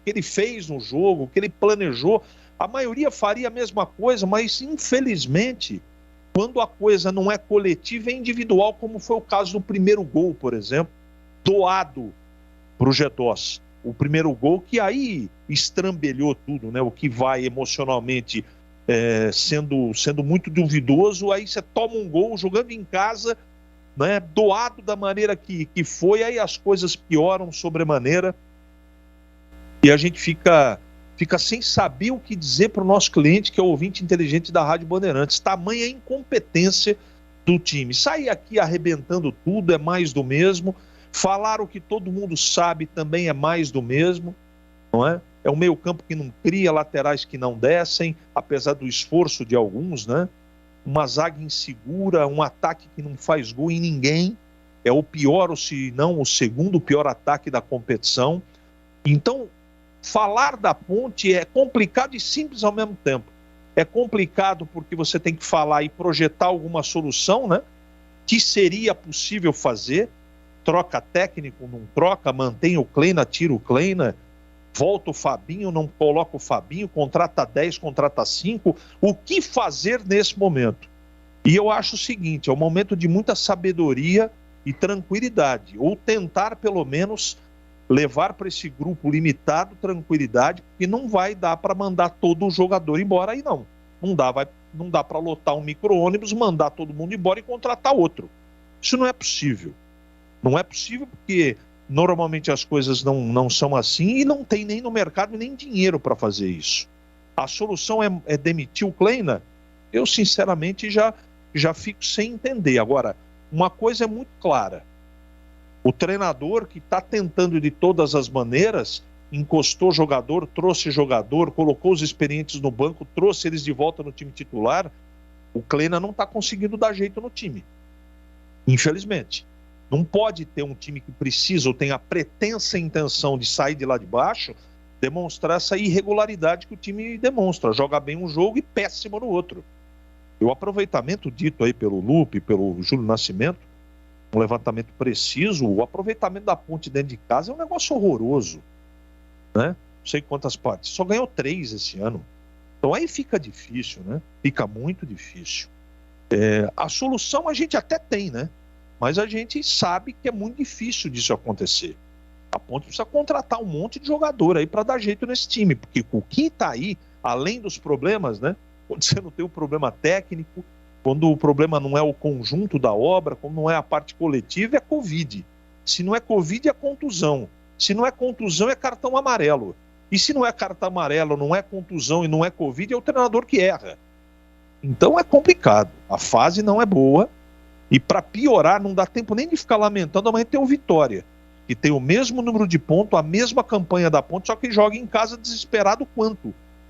ele fez no jogo, o que ele planejou, a maioria faria a mesma coisa, mas infelizmente, quando a coisa não é coletiva, é individual, como foi o caso do primeiro gol, por exemplo, doado para o Gedós. O primeiro gol que aí estrambelhou tudo, né? O que vai emocionalmente sendo muito duvidoso, aí você toma um gol jogando em casa, né? Doado da maneira que foi, aí as coisas pioram sobremaneira e a gente fica sem saber o que dizer para o nosso cliente, que é o ouvinte inteligente da Rádio Bandeirantes. Tamanha incompetência do time. Sair aqui arrebentando tudo é mais do mesmo. Falar o que todo mundo sabe também é mais do mesmo, não é? É um meio-campo que não cria, laterais que não descem, apesar do esforço de alguns, né? Uma zaga insegura, um ataque que não faz gol em ninguém. É o pior, ou se não o segundo pior ataque da competição. Então, falar da Ponte é complicado e simples ao mesmo tempo. É complicado porque você tem que falar e projetar alguma solução, né? Que seria possível fazer. Troca técnico, não troca, mantém o Kleina, tira o Kleina, volta o Fabinho, não coloca o Fabinho, contrata 10, contrata 5. O que fazer nesse momento? E eu acho o seguinte, é um momento de muita sabedoria e tranquilidade, ou tentar pelo menos levar para esse grupo limitado tranquilidade, porque não vai dar para mandar todo o jogador embora aí não. Não dá para lotar um micro-ônibus, mandar todo mundo embora e contratar outro. Isso não é possível. Não é possível porque normalmente as coisas não são assim e não tem nem no mercado nem dinheiro para fazer isso. A solução é demitir o Kleina? Eu sinceramente já fico sem entender. Agora, uma coisa é muito clara. O treinador que está tentando de todas as maneiras, encostou jogador, trouxe jogador, colocou os experientes no banco, trouxe eles de volta no time titular, o Kleina não está conseguindo dar jeito no time. Infelizmente. Não pode ter um time que precisa ou tem a pretensa intenção de sair de lá de baixo, demonstrar essa irregularidade que o time demonstra. Joga bem um jogo e péssimo no outro. E o aproveitamento dito aí pelo Lupe, pelo Júlio Nascimento, um levantamento preciso, o aproveitamento da Ponte dentro de casa é um negócio horroroso, né? Não sei quantas partes, só ganhou 3 esse ano. Então aí fica difícil, né? Fica muito difícil. A solução a gente até tem, né? Mas a gente sabe que é muito difícil disso acontecer. A Ponte precisa contratar um monte de jogador aí para dar jeito nesse time, porque o que está aí, além dos problemas, né? Quando você não tem um problema técnico, quando o problema não é o conjunto da obra, quando não é a parte coletiva, é Covid. Se não é Covid, é contusão. Se não é contusão, é cartão amarelo. E se não é cartão amarelo, não é contusão e não é Covid, é o treinador que erra. Então é complicado. A fase não é boa. E para piorar, não dá tempo nem de ficar lamentando, amanhã tem o Vitória, que tem o mesmo número de pontos, a mesma campanha da Ponte, só que joga em casa desesperado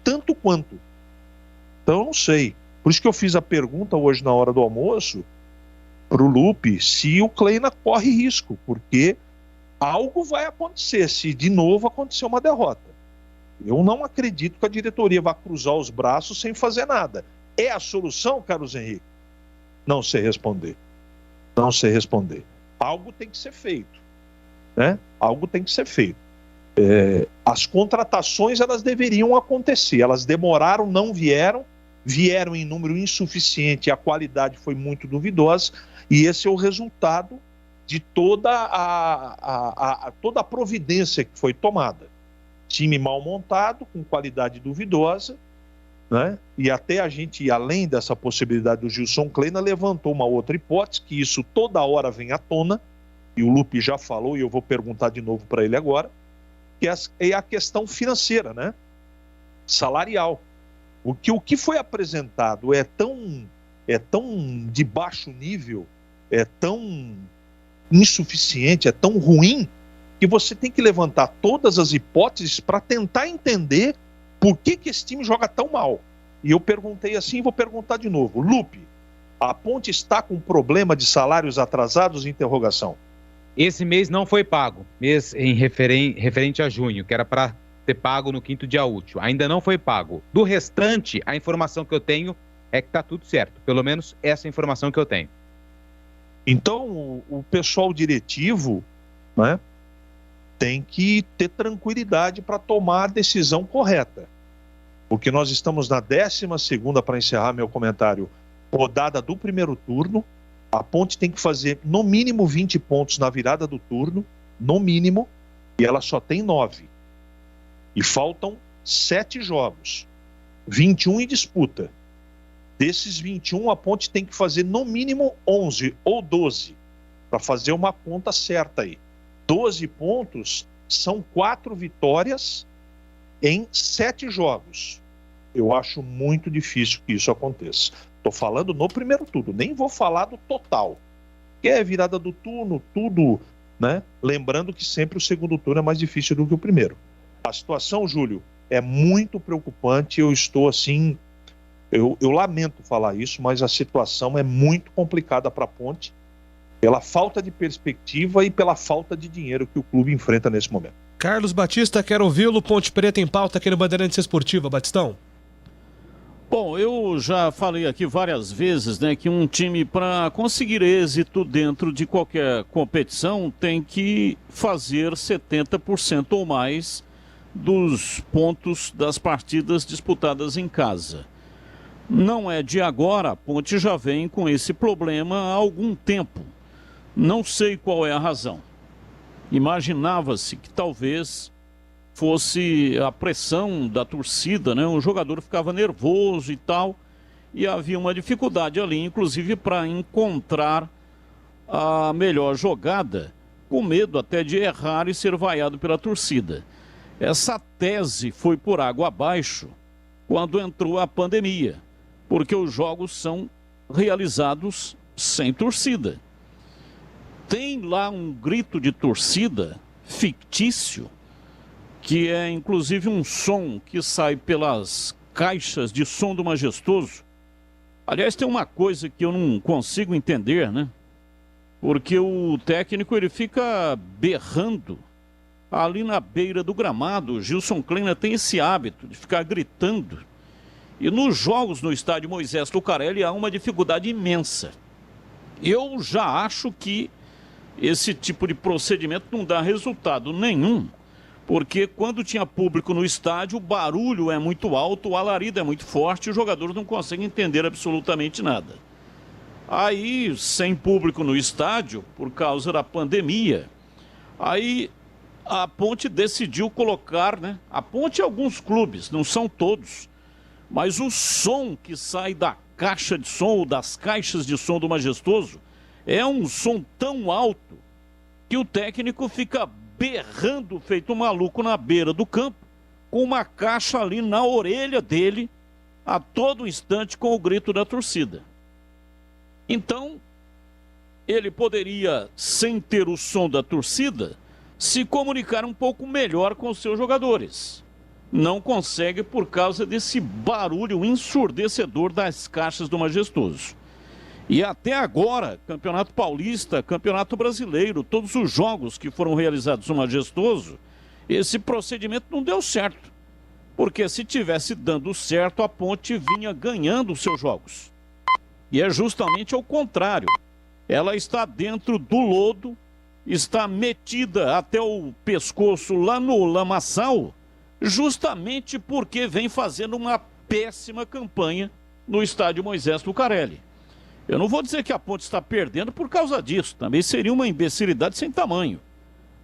tanto quanto. Então eu não sei. Por isso que eu fiz a pergunta hoje na hora do almoço pro Lupe se o Kleina corre risco, porque algo vai acontecer se de novo acontecer uma derrota. Eu não acredito que a diretoria vá cruzar os braços sem fazer nada. É a solução, Carlos Henrique? Não sei responder. Não sei responder. Algo tem que ser feito, né? Algo tem que ser feito. As contratações, elas deveriam acontecer. Elas demoraram, não vieram. Vieram em número insuficiente e a qualidade foi muito duvidosa. E esse é o resultado de toda a providência que foi tomada. Time mal montado, com qualidade duvidosa, né? E até a gente, além dessa possibilidade do Gilson Kleina, levantou uma outra hipótese, que isso toda hora vem à tona, e o Lupe já falou, e eu vou perguntar de novo para ele agora, que é a questão financeira, né? Salarial. O que foi apresentado é tão de baixo nível, é tão insuficiente, é tão ruim, que você tem que levantar todas as hipóteses para tentar entender por que esse time joga tão mal. E eu perguntei assim e vou perguntar de novo. Lupe, a Ponte está com problema de salários atrasados? Interrogação. Esse mês não foi pago, mês referente a junho, que era para ser pago no 5º dia útil. Ainda não foi pago. Do restante, a informação que eu tenho é que está tudo certo. Pelo menos essa informação que eu tenho. Então, o pessoal diretivo, né, tem que ter tranquilidade para tomar a decisão correta. Porque nós estamos na 12ª, para encerrar meu comentário, rodada do primeiro turno. A Ponte tem que fazer no mínimo 20 pontos na virada do turno, no mínimo, e ela só tem 9. E faltam 7 jogos, 21 em disputa. Desses 21, a Ponte tem que fazer no mínimo 11 ou 12, para fazer uma conta certa aí. 12 pontos são 4 vitórias em 7 jogos. Eu acho muito difícil que isso aconteça. Estou falando no primeiro turno, nem vou falar do total. Que é virada do turno, tudo, né? Lembrando que sempre o segundo turno é mais difícil do que o primeiro. A situação, Júlio, é muito preocupante. Eu estou assim, eu lamento falar isso, mas a situação é muito complicada para a Ponte, pela falta de perspectiva e pela falta de dinheiro que o clube enfrenta nesse momento. Carlos Batista, quero ouvi-lo. Ponte Preta em pauta aqui no Bandeirantes Esportiva. Batistão. Bom, eu já falei aqui várias vezes, né, que um time, para conseguir êxito dentro de qualquer competição, tem que fazer 70% ou mais dos pontos das partidas disputadas em casa. Não é de agora, a Ponte já vem com esse problema há algum tempo. Não sei qual é a razão. Imaginava-se que talvez fosse a pressão da torcida, né? O jogador ficava nervoso e tal, e havia uma dificuldade ali, inclusive para encontrar a melhor jogada, com medo até de errar e ser vaiado pela torcida. Essa tese foi por água abaixo quando entrou a pandemia, porque os jogos são realizados sem torcida. Tem lá um grito de torcida fictício, que é inclusive um som que sai pelas caixas de som do Majestoso. Aliás, tem uma coisa que eu não consigo entender, né? Porque o técnico, ele fica berrando ali na beira do gramado. O Gilson Kleina tem esse hábito de ficar gritando. E nos jogos no estádio Moisés Lucarelli há uma dificuldade imensa. Eu já acho que esse tipo de procedimento não dá resultado nenhum, porque quando tinha público no estádio, o barulho é muito alto, o alarido é muito forte, os jogadores não conseguem entender absolutamente nada. Aí, sem público no estádio, por causa da pandemia, aí a Ponte decidiu colocar, né? A Ponte e alguns clubes, não são todos, mas o som que sai da caixa de som ou das caixas de som do Majestoso é um som tão alto que o técnico fica berrando feito um maluco na beira do campo, com uma caixa ali na orelha dele, a todo instante com o grito da torcida. Então, ele poderia, sem ter o som da torcida, se comunicar um pouco melhor com os seus jogadores. Não consegue por causa desse barulho ensurdecedor das caixas do Majestoso. E até agora, Campeonato Paulista, Campeonato Brasileiro, todos os jogos que foram realizados no Majestoso, esse procedimento não deu certo. Porque se tivesse dando certo, a Ponte vinha ganhando os seus jogos. E é justamente ao contrário. Ela está dentro do lodo, está metida até o pescoço lá no lamaçal, justamente porque vem fazendo uma péssima campanha no estádio Moisés Lucarelli. Eu não vou dizer que a Ponte está perdendo por causa disso, também seria uma imbecilidade sem tamanho.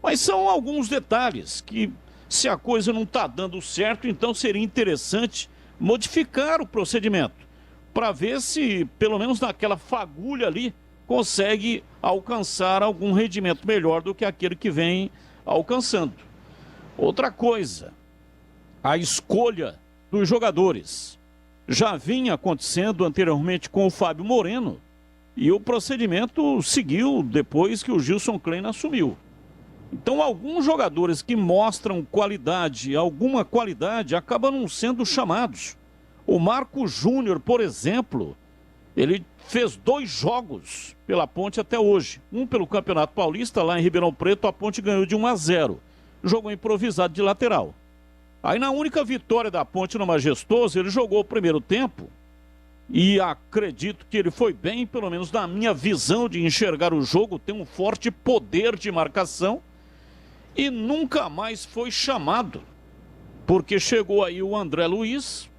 Mas são alguns detalhes que, se a coisa não está dando certo, então seria interessante modificar o procedimento, para ver se, pelo menos naquela fagulha ali, consegue alcançar algum rendimento melhor do que aquele que vem alcançando. Outra coisa, a escolha dos jogadores. Já vinha acontecendo anteriormente com o Fábio Moreno e o procedimento seguiu depois que o Gilson Kleina assumiu. Então, alguns jogadores que mostram qualidade, alguma qualidade, acabam não sendo chamados. O Marco Júnior, por exemplo, ele fez 2 jogos pela Ponte até hoje. Um pelo Campeonato Paulista, lá em Ribeirão Preto, a Ponte ganhou de 1-0. Jogou improvisado de lateral. Aí na única vitória da Ponte no Majestoso, ele jogou o primeiro tempo e acredito que ele foi bem, pelo menos na minha visão de enxergar o jogo, tem um forte poder de marcação e nunca mais foi chamado. Porque chegou aí o André Luiz,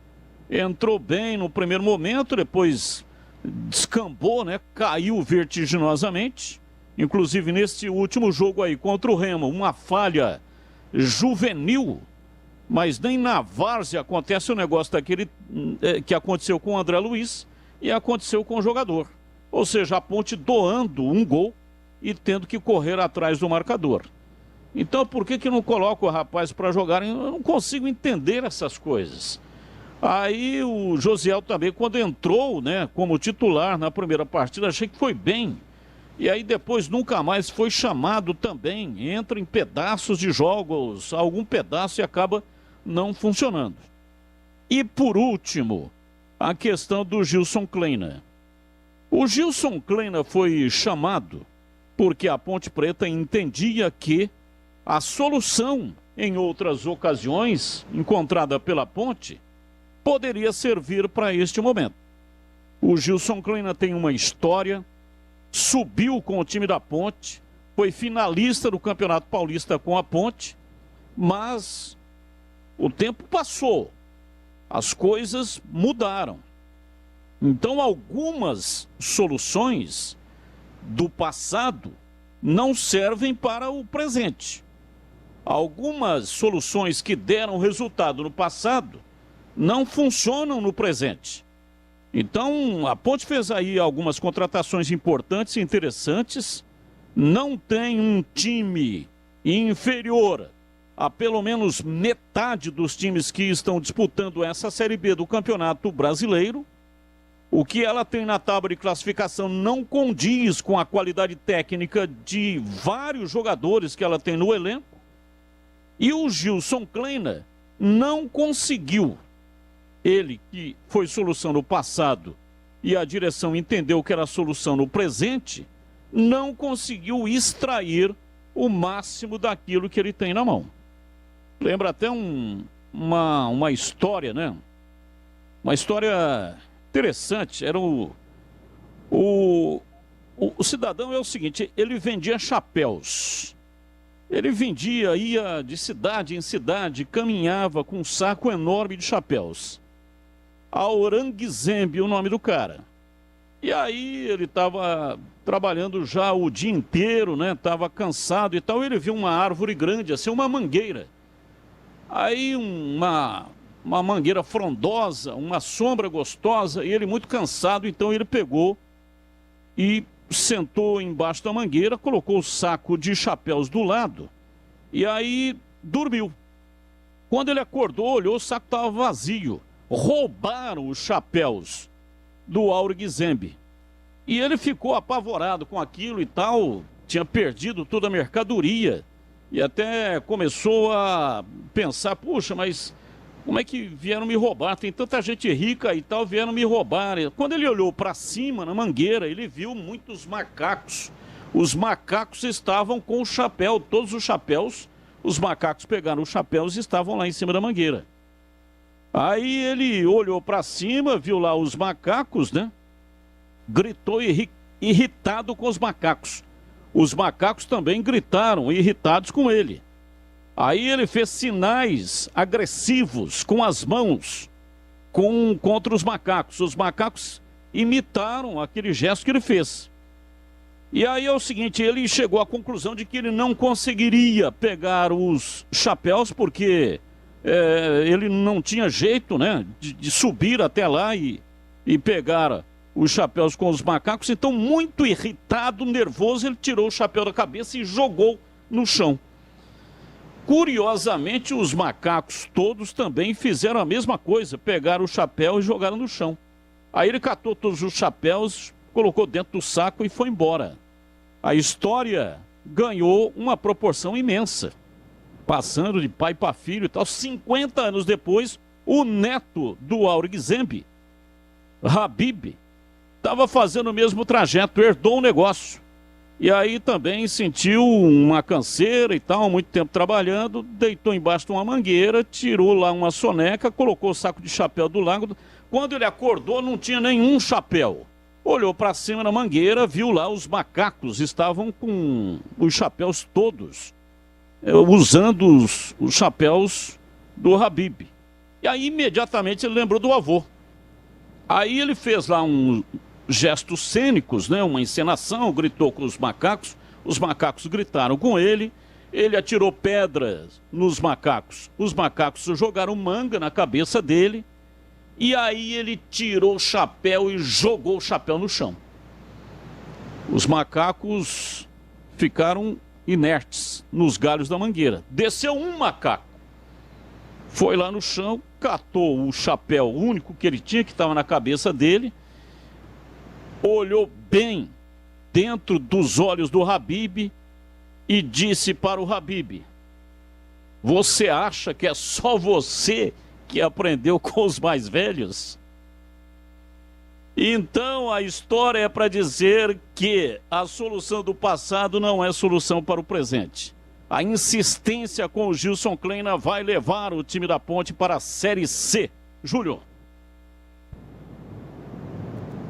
entrou bem no primeiro momento, depois descambou, né? Caiu vertiginosamente. Inclusive nesse último jogo aí contra o Remo, uma falha juvenil, mas nem na várzea acontece o negócio daquele que aconteceu com o André Luiz e aconteceu com o jogador. Ou seja, a Ponte doando um gol e tendo que correr atrás do marcador. Então por que não coloca o rapaz para jogar? Eu não consigo entender essas coisas. Aí o Josiel também, quando entrou, né, como titular na primeira partida, achei que foi bem. E aí depois nunca mais foi chamado também. Entra em pedaços de jogos, algum pedaço e acaba não funcionando. E por último, a questão do Gilson Kleina. O Gilson Kleina foi chamado porque a Ponte Preta entendia que a solução, em outras ocasiões, encontrada pela Ponte, poderia servir para este momento. O Gilson Kleina tem uma história, subiu com o time da Ponte, foi finalista do Campeonato Paulista com a Ponte, mas o tempo passou, as coisas mudaram. Então algumas soluções do passado não servem para o presente. Algumas soluções que deram resultado no passado não funcionam no presente. Então, a Ponte fez aí algumas contratações importantes e interessantes, não tem um time inferior a pelo menos metade dos times que estão disputando essa Série B do Campeonato Brasileiro. O que ela tem na tábua de classificação não condiz com a qualidade técnica de vários jogadores que ela tem no elenco. E o Gilson Kleina não conseguiu. Ele, que foi solução no passado e a direção entendeu que era solução no presente, não conseguiu extrair o máximo daquilo que ele tem na mão. Lembra até uma história, né? Uma história interessante. Era o cidadão é o seguinte, ele vendia chapéus. Ele vendia, ia de cidade em cidade, caminhava com um saco enorme de chapéus. Aurangzeb, o nome do cara. E aí ele estava trabalhando já o dia inteiro, né? Estava cansado e tal. Ele viu uma árvore grande, assim, uma mangueira. Aí uma mangueira frondosa, uma sombra gostosa, e ele muito cansado, então ele pegou e sentou embaixo da mangueira, colocou o saco de chapéus do lado e aí dormiu. Quando ele acordou, olhou, o saco estava vazio. roubaram os chapéus do Aurigzembe. E ele ficou apavorado com aquilo e tal, tinha perdido toda a mercadoria. E até começou a pensar, puxa, mas como é que vieram me roubar? Tem tanta gente rica e tal, vieram me roubar. Quando ele olhou para cima, na mangueira, ele viu muitos macacos. Os macacos estavam com o chapéu, todos os chapéus. Os macacos pegaram os chapéus e estavam lá em cima da mangueira. Aí ele olhou para cima, viu lá os macacos, né? Gritou irritado com os macacos. Os macacos também gritaram, irritados com ele. Aí ele fez sinais agressivos com as mãos contra os macacos. Os macacos imitaram aquele gesto que ele fez. E aí é o seguinte, ele chegou à conclusão de que ele não conseguiria pegar os chapéus, porque ele não tinha jeito, né, de subir até lá e pegar os chapéus com os macacos. Então, muito irritado, nervoso, ele tirou o chapéu da cabeça e jogou no chão. Curiosamente, os macacos todos também fizeram a mesma coisa, pegaram o chapéu e jogaram no chão. Aí ele catou todos os chapéus, colocou dentro do saco e foi embora. A história ganhou uma proporção imensa, passando de pai para filho e tal. 50 anos depois, o neto do Aurigzembe, Habib, estava fazendo o mesmo trajeto, herdou um negócio. E aí também sentiu uma canseira e tal, muito tempo trabalhando, deitou embaixo de uma mangueira, tirou lá uma soneca, colocou o saco de chapéu do lado. Quando ele acordou, não tinha nenhum chapéu. Olhou para cima na mangueira, viu lá os macacos, estavam com os chapéus todos, usando os chapéus do Habib. E aí imediatamente ele lembrou do avô. Aí ele fez lá gestos cênicos, né, uma encenação, gritou com os macacos gritaram com ele atirou pedras nos macacos, os macacos jogaram manga na cabeça dele, e aí ele tirou o chapéu e jogou o chapéu no chão. Os macacos ficaram inertes nos galhos da mangueira. Desceu um macaco, foi lá no chão, catou o chapéu único que ele tinha, que estava na cabeça dele, olhou bem dentro dos olhos do Habib e disse para o Habib: você acha que é só você que aprendeu com os mais velhos? Então a história é para dizer que a solução do passado não é solução para o presente. A insistência com o Gilson Kleina vai levar o time da Ponte para a Série C. Júlio.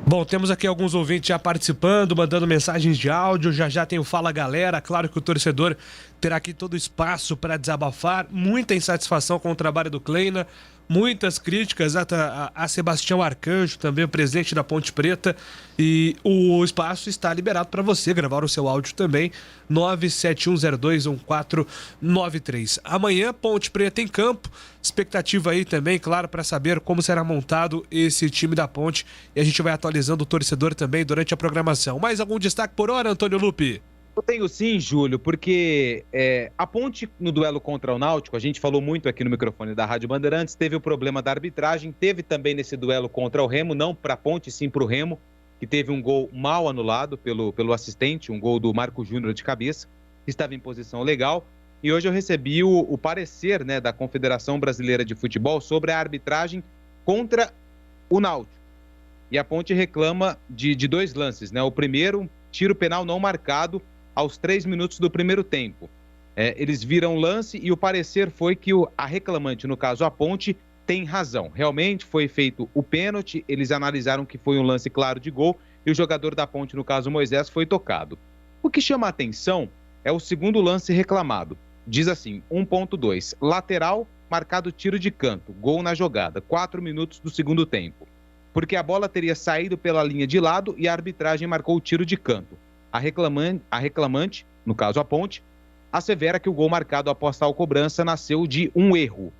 Bom, temos aqui alguns ouvintes já participando, mandando mensagens de áudio, já tem o Fala Galera. Claro que o torcedor terá aqui todo o espaço para desabafar, muita insatisfação com o trabalho do Kleina, muitas críticas a Sebastião Arcanjo, também o presidente da Ponte Preta, e o espaço está liberado para você gravar o seu áudio também, 971021493. Amanhã, Ponte Preta em campo, expectativa aí também, claro, para saber como será montado esse time da Ponte, e a gente vai atualizando o torcedor também durante a programação. Mais algum destaque por hora, Antônio Lupi? Eu tenho sim, Júlio, porque a Ponte no duelo contra o Náutico, a gente falou muito aqui no microfone da Rádio Bandeirantes, teve o problema da arbitragem, teve também nesse duelo contra o Remo, não para a Ponte, sim para o Remo, que teve um gol mal anulado pelo assistente, um gol do Marco Júnior de cabeça, que estava em posição legal. E hoje eu recebi o parecer, né, da Confederação Brasileira de Futebol sobre a arbitragem contra o Náutico. E a Ponte reclama de dois lances, né? O primeiro, tiro penal não marcado aos 3 minutos do primeiro tempo. Eles viram o lance e o parecer foi que a reclamante, no caso a Ponte, tem razão. Realmente foi feito o pênalti, eles analisaram que foi um lance claro de gol e o jogador da Ponte, no caso Moisés, foi tocado. O que chama a atenção é o segundo lance reclamado. Diz assim, 1.2, lateral, marcado tiro de canto, gol na jogada, 4 minutos do segundo tempo. Porque a bola teria saído pela linha de lado e a arbitragem marcou o tiro de canto. A reclamante, no caso a Ponte, assevera que o gol marcado após tal cobrança nasceu de um erro.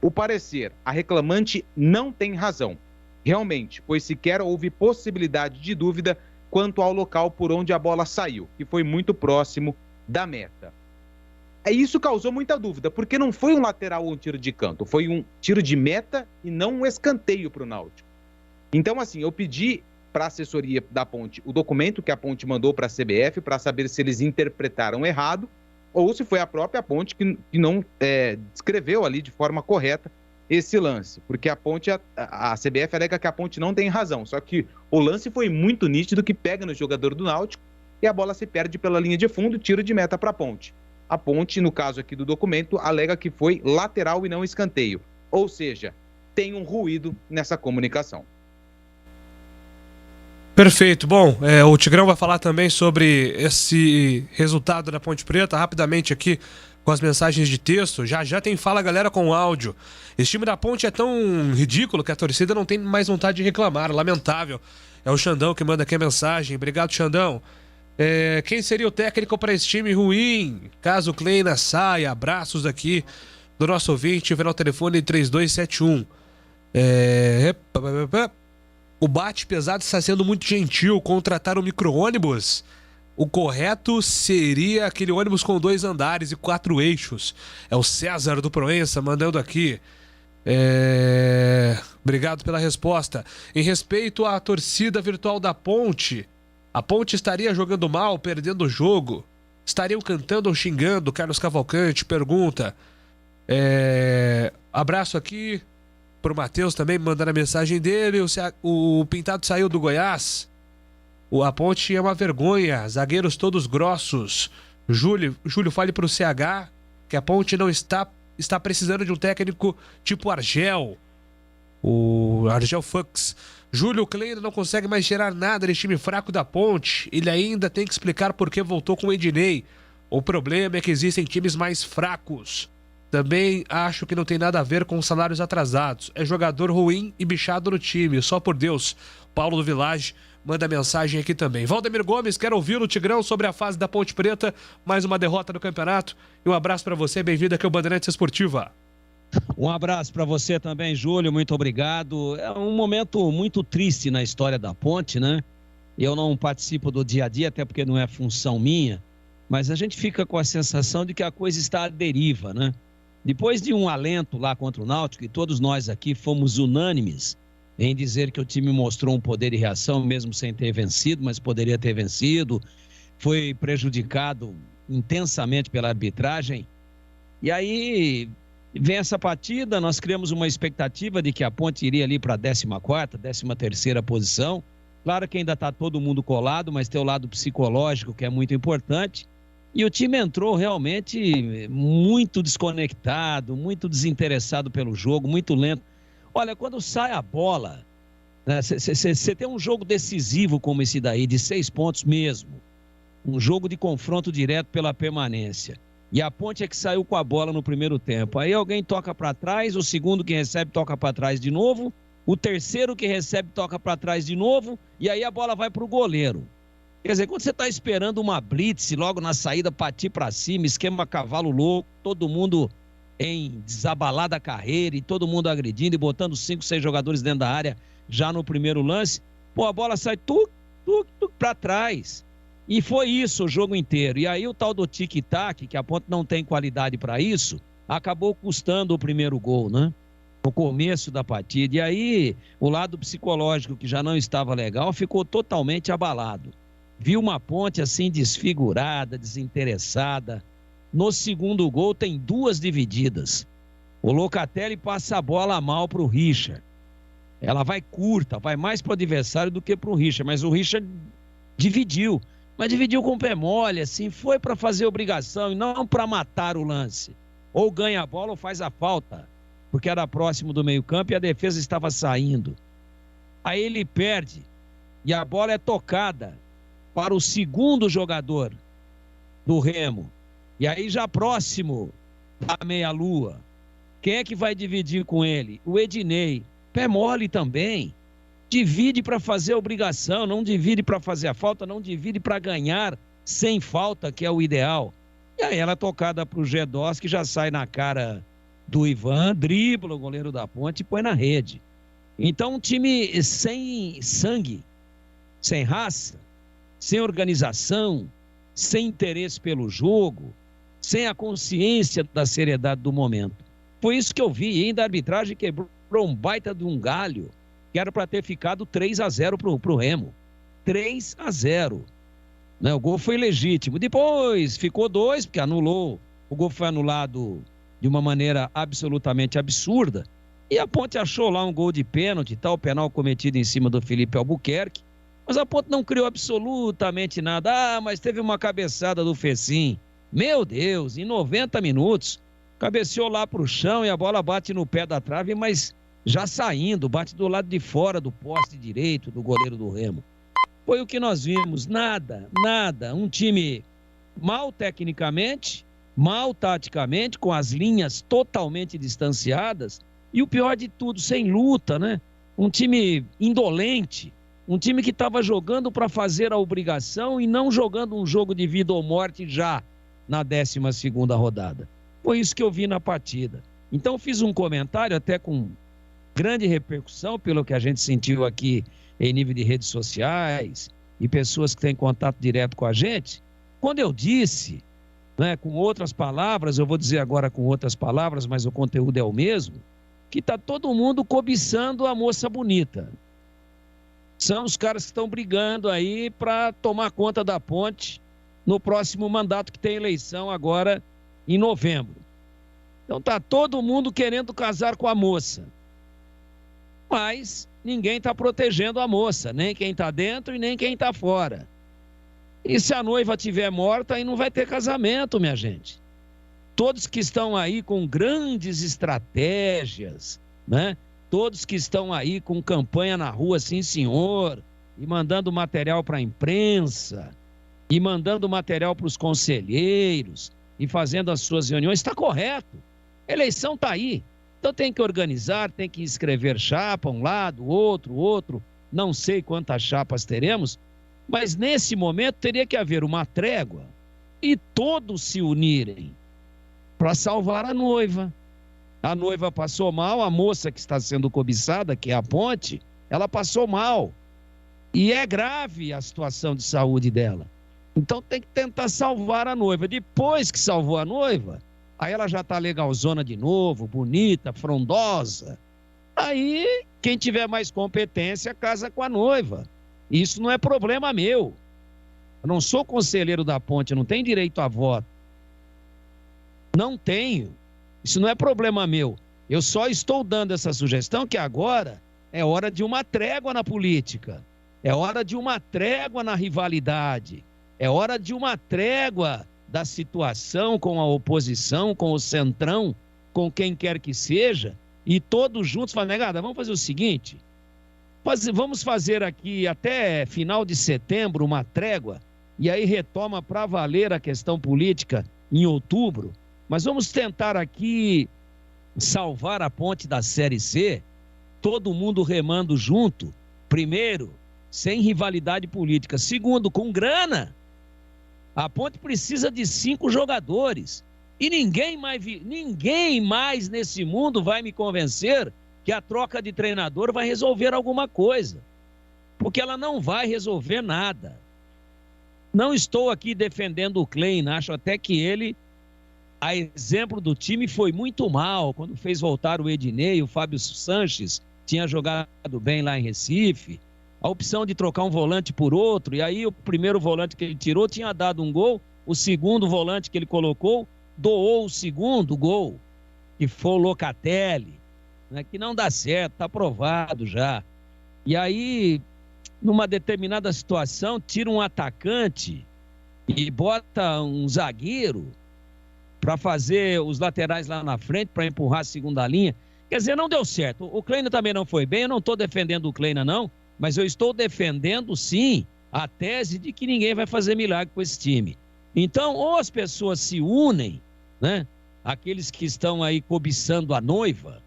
O parecer, a reclamante não tem razão, realmente, pois sequer houve possibilidade de dúvida quanto ao local por onde a bola saiu, que foi muito próximo da meta. Isso causou muita dúvida, porque não foi um lateral ou um tiro de canto, foi um tiro de meta e não um escanteio para o Náutico. Então, assim, eu pedi para a assessoria da Ponte o documento que a Ponte mandou para a CBF para saber se eles interpretaram errado ou se foi a própria Ponte que não descreveu ali de forma correta esse lance. Porque a Ponte, a CBF alega que a Ponte não tem razão, só que o lance foi muito nítido, que pega no jogador do Náutico e a bola se perde pela linha de fundo, tiro de meta para a Ponte. A Ponte, no caso aqui do documento, alega que foi lateral e não escanteio. Ou seja, tem um ruído nessa comunicação. Perfeito. Bom, o Tigrão vai falar também sobre esse resultado da Ponte Preta, rapidamente aqui com as mensagens de texto. Já tem fala, galera, com áudio. Esse time da Ponte é tão ridículo que a torcida não tem mais vontade de reclamar. Lamentável. É o Xandão que manda aqui a mensagem. Obrigado, Xandão. Quem seria o técnico para esse time ruim? Caso o Kleina saia. Abraços aqui do nosso ouvinte, final telefone 3271. O bate pesado está sendo muito gentil. Contratar um micro-ônibus? O correto seria aquele ônibus com 2 andares e 4 eixos. É o César do Proença mandando aqui. Obrigado pela resposta. Em respeito à torcida virtual da Ponte, a Ponte estaria jogando mal, perdendo o jogo? Estariam cantando ou xingando? Carlos Cavalcante pergunta. Abraço aqui pro Matheus também, mandando a mensagem dele. O Pintado saiu do Goiás. A Ponte é uma vergonha. Zagueiros todos grossos. Júlio, fale pro CH que a Ponte não está precisando de um técnico tipo Argel. O Argel Fux. Júlio Kleina não consegue mais tirar nada desse time fraco da Ponte. Ele ainda tem que explicar por que voltou com o Ednei. O problema é que existem times mais fracos. Também acho que não tem nada a ver com salários atrasados. É jogador ruim e bichado no time. Só por Deus. Paulo do Village manda mensagem aqui também. Valdemir Gomes, quero ouvi-lo, Tigrão, sobre a fase da Ponte Preta. Mais uma derrota no campeonato. E um abraço para você. Bem-vindo aqui ao Bandeirantes Esportiva. Um abraço para você também, Júlio, muito obrigado. É um momento muito triste na história da Ponte, né? Eu não participo do dia a dia, até porque não é função minha, mas a gente fica com a sensação de que a coisa está à deriva, né? Depois de um alento lá contra o Náutico, e todos nós aqui fomos unânimes em dizer que o time mostrou um poder de reação, mesmo sem ter vencido, mas poderia ter vencido, foi prejudicado intensamente pela arbitragem, e aí vem essa partida, nós criamos uma expectativa de que a Ponte iria ali para a 14ª, 13ª posição. Claro que ainda está todo mundo colado, mas tem o lado psicológico que é muito importante. E o time entrou realmente muito desconectado, muito desinteressado pelo jogo, muito lento. Olha, quando sai a bola, você tem um jogo decisivo como esse daí, de 6 pontos mesmo. Um jogo de confronto direto pela permanência. E a Ponte é que saiu com a bola no primeiro tempo. Aí alguém toca para trás, o segundo que recebe toca para trás de novo, o terceiro que recebe toca para trás de novo, e aí a bola vai para o goleiro. Quer dizer, quando você está esperando uma blitz, logo na saída, partir para cima, esquema cavalo louco, todo mundo em desabalada carreira, e todo mundo agredindo e botando 5, 6 jogadores dentro da área já no primeiro lance, a bola sai para trás. E foi isso o jogo inteiro. E aí o tal do tic-tac, que a Ponte não tem qualidade para isso, acabou custando o primeiro gol, né? No começo da partida. E aí o lado psicológico, que já não estava legal, ficou totalmente abalado. Viu uma Ponte assim desfigurada, desinteressada. No segundo gol tem 2 divididas. O Locatelli passa a bola mal para o Richard. Ela vai curta, vai mais para o adversário do que para o Richard. Mas o Richard dividiu. Mas dividiu com o pé mole, assim, foi para fazer obrigação e não para matar o lance. Ou ganha a bola ou faz a falta, porque era próximo do meio-campo e a defesa estava saindo. Aí ele perde e a bola é tocada para o segundo jogador do Remo. E aí já próximo da meia-lua, quem é que vai dividir com ele? O Ednei. Pé mole também. Divide para fazer a obrigação, não divide para fazer a falta, não divide para ganhar sem falta, que é o ideal. E aí ela é tocada para o Gedós, que já sai na cara do Ivan, dribla o goleiro da Ponte e põe na rede. Então um time sem sangue, sem raça, sem organização, sem interesse pelo jogo, sem a consciência da seriedade do momento. Foi isso que eu vi, e ainda a arbitragem quebrou um baita de um galho, que era para ter ficado 3-0 pro Remo. 3-0. Né? O gol foi legítimo. Depois ficou 2, porque anulou. O gol foi anulado de uma maneira absolutamente absurda. E a Ponte achou lá um gol de pênalti, tal, penal cometido em cima do Felipe Albuquerque. Mas a Ponte não criou absolutamente nada. Ah, mas teve uma cabeçada do Fecim. Meu Deus, em 90 minutos, cabeceou lá pro chão e a bola bate no pé da trave, mas já saindo, bate do lado de fora do poste direito do goleiro do Remo. Foi o que nós vimos, nada. Um time mal tecnicamente, mal taticamente, com as linhas totalmente distanciadas e o pior de tudo, sem luta, né? Um time indolente, um time que estava jogando para fazer a obrigação e não jogando um jogo de vida ou morte já na 12ª rodada. Foi isso que eu vi na partida. Então fiz um comentário até com grande repercussão pelo que a gente sentiu aqui em nível de redes sociais e pessoas que têm contato direto com a gente. Quando eu disse, né, com outras palavras, eu vou dizer agora com outras palavras, mas o conteúdo é o mesmo, que está todo mundo cobiçando a moça bonita. São os caras que estão brigando aí para tomar conta da Ponte no próximo mandato, que tem eleição agora em novembro. Então está todo mundo querendo casar com a moça. Mas ninguém está protegendo a moça, nem quem está dentro e nem quem está fora. E se a noiva estiver morta, aí não vai ter casamento, minha gente. Todos que estão aí com grandes estratégias, né? Todos que estão aí com campanha na rua, sim senhor, e mandando material para a imprensa, e mandando material para os conselheiros, e fazendo as suas reuniões, está correto. A eleição está aí. Então tem que organizar, tem que escrever chapa, um lado, outro, não sei quantas chapas teremos, mas nesse momento teria que haver uma trégua e todos se unirem para salvar a noiva. A noiva passou mal, a moça que está sendo cobiçada, que é a Ponte, ela passou mal. E é grave a situação de saúde dela. Então tem que tentar salvar a noiva. Depois que salvou a noiva, aí ela já está legalzona de novo, bonita, frondosa. Aí, quem tiver mais competência, casa com a noiva. Isso não é problema meu. Eu não sou conselheiro da Ponte, eu não tenho direito a voto. Não tenho. Isso não é problema meu. Eu só estou dando essa sugestão que agora é hora de uma trégua na política. É hora de uma trégua na rivalidade. É hora de uma trégua da situação com a oposição, com o centrão, com quem quer que seja, e todos juntos falam, negada, vamos fazer o seguinte, vamos fazer aqui até final de setembro uma trégua, e aí retoma para valer a questão política em outubro, mas vamos tentar aqui salvar a Ponte da Série C, todo mundo remando junto, primeiro, sem rivalidade política, segundo, com grana. A Ponte precisa de 5 jogadores. E ninguém mais nesse mundo vai me convencer que a troca de treinador vai resolver alguma coisa. Porque ela não vai resolver nada. Não estou aqui defendendo o Klein, acho até que ele, a exemplo do time, foi muito mal. Quando fez voltar o Ednei, o Fábio Sanches tinha jogado bem lá em Recife. A opção de trocar um volante por outro, e aí o primeiro volante que ele tirou tinha dado um gol, o segundo volante que ele colocou doou o segundo gol, que foi o Locatelli, né, que não dá certo, está provado já. E aí, numa determinada situação, tira um atacante e bota um zagueiro para fazer os laterais lá na frente, para empurrar a segunda linha. Quer dizer, não deu certo. O Kleina também não foi bem, eu não estou defendendo o Kleina não, mas eu estou defendendo, sim, a tese de que ninguém vai fazer milagre com esse time. Então, ou as pessoas se unem, né? Aqueles que estão aí cobiçando a noiva,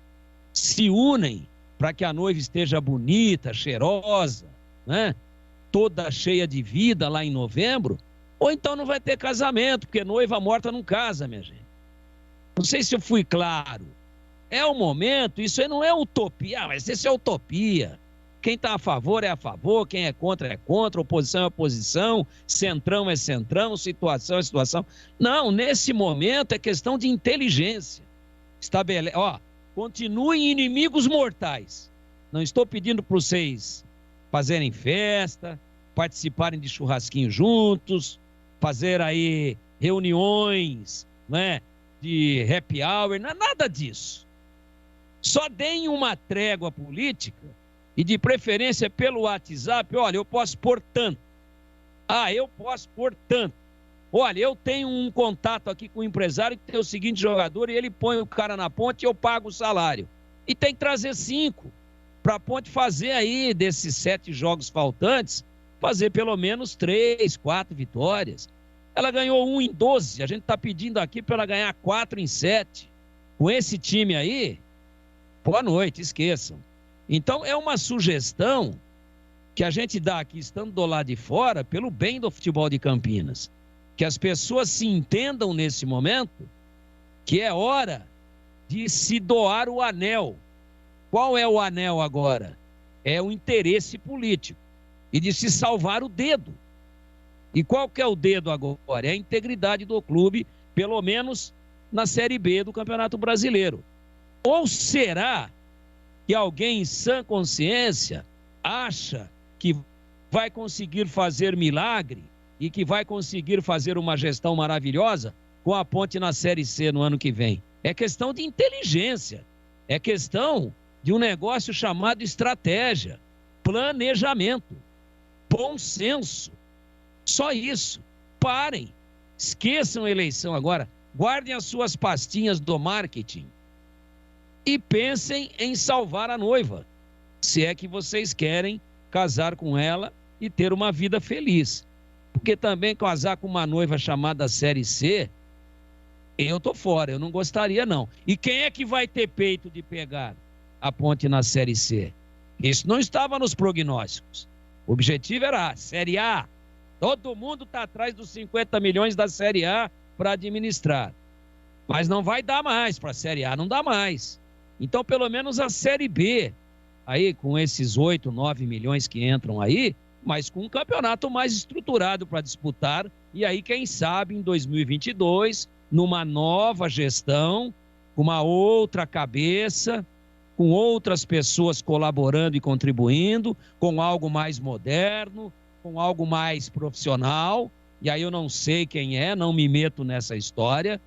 se unem para que a noiva esteja bonita, cheirosa, né? Toda cheia de vida lá em novembro, ou então não vai ter casamento, porque noiva morta não casa, minha gente. Não sei se eu fui claro. É o momento, isso aí não é utopia, mas isso é utopia. quem está a favor é a favor, quem é contra, oposição é oposição, centrão é centrão, situação é situação. Não, nesse momento é questão de inteligência. Continuem inimigos mortais. Não estou pedindo para vocês fazerem festa, participarem de churrasquinho juntos, fazer aí reuniões, né, de happy hour, nada disso. Só deem uma trégua política e de preferência pelo WhatsApp. Olha, eu posso pôr tanto. Eu posso pôr tanto. Olha, eu tenho um contato aqui com o empresário que tem o seguinte jogador e ele põe o cara na ponte e eu pago o salário. E tem que trazer 5 para a ponte fazer aí desses 7 jogos faltantes, fazer pelo menos 3, 4 vitórias. Ela ganhou 1 em 12, a gente está pedindo aqui para ela ganhar 4 em 7. Com esse time aí, boa noite, esqueçam. Então é uma sugestão que a gente dá aqui, estando do lado de fora, pelo bem do futebol de Campinas. Que as pessoas se entendam nesse momento que é hora de se doar o anel. Qual é o anel agora? É o interesse político e de se salvar o dedo. E qual que é o dedo agora? É a integridade do clube, pelo menos na Série B do Campeonato Brasileiro. Ou será que alguém em sã consciência acha que vai conseguir fazer milagre e que vai conseguir fazer uma gestão maravilhosa com a ponte na Série C no ano que vem? É questão de inteligência, é questão de um negócio chamado estratégia, planejamento, bom senso. Só isso. Parem, esqueçam a eleição agora, guardem as suas pastinhas do marketing e pensem em salvar a noiva, se é que vocês querem casar com ela e ter uma vida feliz. Porque também casar com uma noiva chamada Série C, eu tô fora, eu não gostaria não. E quem é que vai ter peito de pegar a ponte na Série C? Isso não estava nos prognósticos. O objetivo era a Série A. Todo mundo está atrás dos 50 milhões da Série A para administrar. Mas não vai dar mais para a Série A, não dá mais. Então, pelo menos a Série B, aí com esses 8, 9 milhões que entram aí, mas com um campeonato mais estruturado para disputar. E aí, quem sabe, em 2022, numa nova gestão, com uma outra cabeça, com outras pessoas colaborando e contribuindo, com algo mais moderno, com algo mais profissional. E aí eu não sei quem é, não me meto nessa história,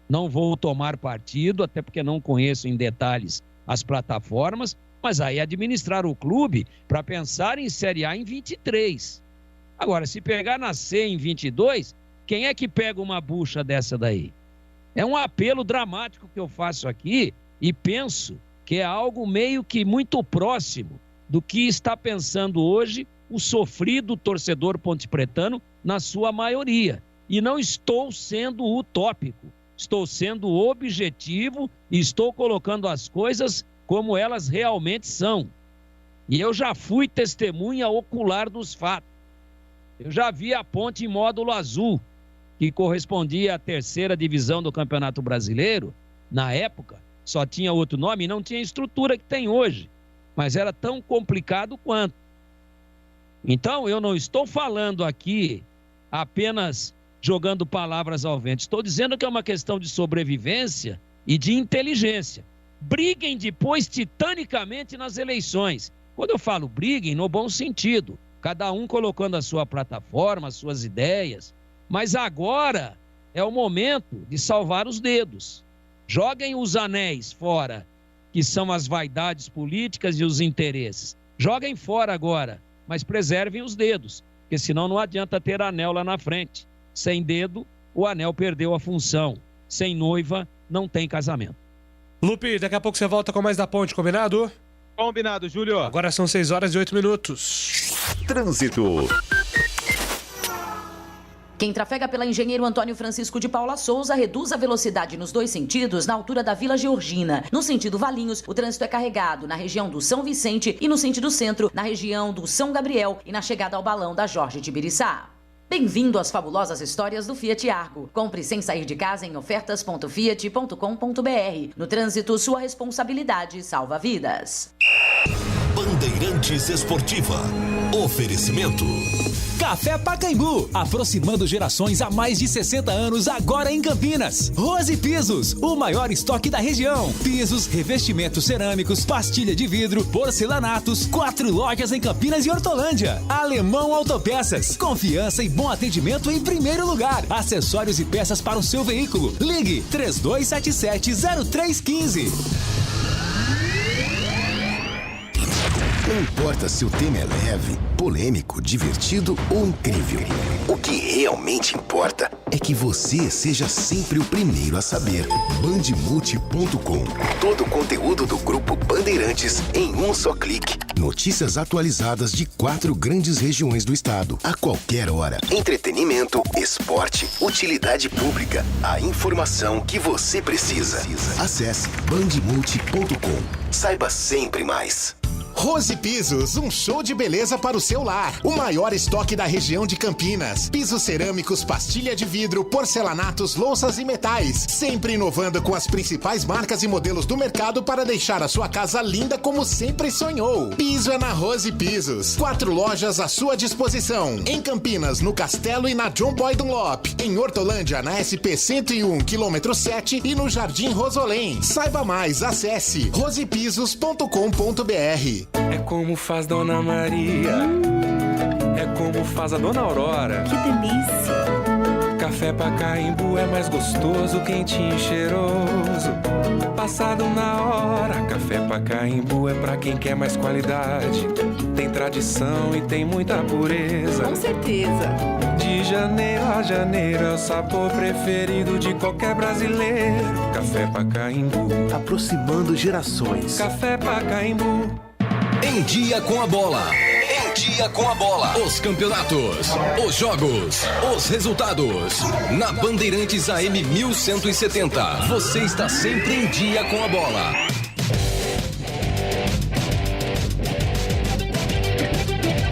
não vou tomar partido, até porque não conheço em detalhes as plataformas, mas aí administrar o clube para pensar em Série A em 23. Agora, se pegar na C em 22, quem é que pega uma bucha dessa daí? É um apelo dramático que eu faço aqui e penso que é algo meio que muito próximo do que está pensando hoje o sofrido torcedor pontepretano na sua maioria. E não estou sendo utópico, estou sendo objetivo e estou colocando as coisas como elas realmente são. E eu já fui testemunha ocular dos fatos. Eu já vi a ponte em módulo azul, que correspondia à 3ª divisão do Campeonato Brasileiro. Na época, só tinha outro nome e não tinha a estrutura que tem hoje. Mas era tão complicado quanto. Então, eu não estou falando aqui apenas jogando palavras ao vento. Estou dizendo que é uma questão de sobrevivência e de inteligência. Briguem depois titanicamente nas eleições. Quando eu falo briguem, no bom sentido. Cada um colocando a sua plataforma, as suas ideias. Mas agora é o momento de salvar os dedos. Joguem os anéis fora, que são as vaidades políticas e os interesses. Joguem fora agora, mas preservem os dedos, porque senão não adianta ter anel lá na frente. Sem dedo, o anel perdeu a função. Sem noiva, não tem casamento. Lupe, daqui a pouco você volta com mais da ponte, combinado? Combinado, Júlio. Agora são 6 horas e 8 minutos. Trânsito. Quem trafega pela Engenheiro Antônio Francisco de Paula Souza reduz a velocidade nos 2 sentidos na altura da Vila Georgina. No sentido Valinhos, o trânsito é carregado na região do São Vicente e no sentido centro, na região do São Gabriel e na chegada ao balão da Jorge Tibiriçá. Bem-vindo às fabulosas histórias do Fiat Argo. Compre sem sair de casa em ofertas.fiat.com.br. No trânsito, sua responsabilidade salva vidas. Bandeirantes Esportiva. Oferecimento. Café Pacaembu, aproximando gerações há mais de 60 anos, agora em Campinas. Rose Pisos, o maior estoque da região. Pisos, revestimentos cerâmicos, pastilha de vidro, porcelanatos, 4 lojas em Campinas e Hortolândia. Alemão Autopeças, confiança e bom atendimento em primeiro lugar. Acessórios e peças para o seu veículo. Ligue 3277-0315. Não importa se o tema é leve, polêmico, divertido ou incrível. O que realmente importa é que você seja sempre o primeiro a saber. Bandemulti.com. Todo o conteúdo do Grupo Bandeirantes em um só clique. Notícias atualizadas de 4 grandes regiões do estado, a qualquer hora. Entretenimento, esporte, utilidade pública. A informação que você precisa. Acesse bandemulti.com. Saiba sempre mais. Rose Pisos, um show de beleza para o seu lar. O maior estoque da região de Campinas. Pisos cerâmicos, pastilha de vidro, porcelanatos, louças e metais. Sempre inovando com as principais marcas e modelos do mercado para deixar a sua casa linda como sempre sonhou. Piso é na Rose Pisos. 4 lojas à sua disposição. Em Campinas, no Castelo e na John Boy Dunlop. Em Hortolândia, na SP 101, quilômetro 7 e no Jardim Rosolém. Saiba mais, acesse rosepisos.com.br. É como faz Dona Maria, é como faz a Dona Aurora. Que delícia! Café Pacaembu é mais gostoso, quentinho e cheiroso. Passado na hora, Café Pacaembu é pra quem quer mais qualidade. Tem tradição e tem muita pureza. Com certeza! De janeiro a janeiro é o sabor preferido de qualquer brasileiro. Café Pacaembu, aproximando gerações. Café Pacaembu. Em dia com a bola. Em dia com a bola. Os campeonatos, os jogos, os resultados. Na Bandeirantes AM 1170. Você está sempre em dia com a bola.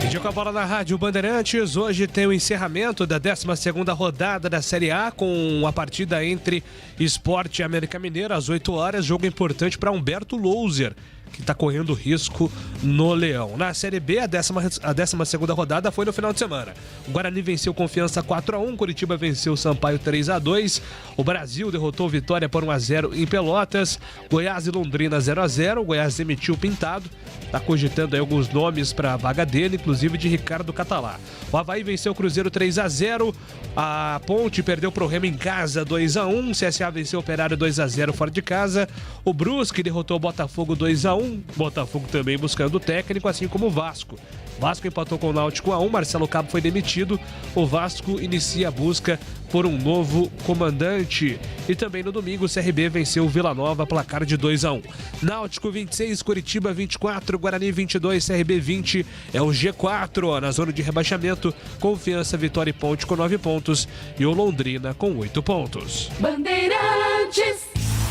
Em dia com a bola na Rádio Bandeirantes. Hoje tem o encerramento da 12ª rodada da Série A com a partida entre Sport e América Mineira às 8 horas. Jogo importante para Humberto Louser, que está correndo risco no Leão. Na Série B, a 12ª rodada foi no final de semana. O Guarani venceu Confiança 4-1, Curitiba venceu Sampaio 3-2, o Brasil derrotou Vitória por 1-0 em Pelotas, Goiás e Londrina 0-0, o Goiás demitiu o Pintado, está cogitando aí alguns nomes para a vaga dele, inclusive de Ricardo Catalá. O Avaí venceu o Cruzeiro 3-0, a Ponte perdeu para o Remo em casa 2-1, o CSA venceu o Operário 2-0 fora de casa, o Brusque derrotou o Botafogo 2-1, Botafogo também buscando o técnico, assim como o Vasco. Vasco empatou com o Náutico 1-1, Marcelo Cabo foi demitido, o Vasco inicia a busca por um novo comandante. E também no domingo o CRB venceu o Vila Nova, placar de 2-1. Náutico 26, Curitiba 24, Guarani 22, CRB 20, é o G4 na zona de rebaixamento, Confiança, Vitória e Ponte com 9 pontos e o Londrina com 8 pontos. Bandeirantes.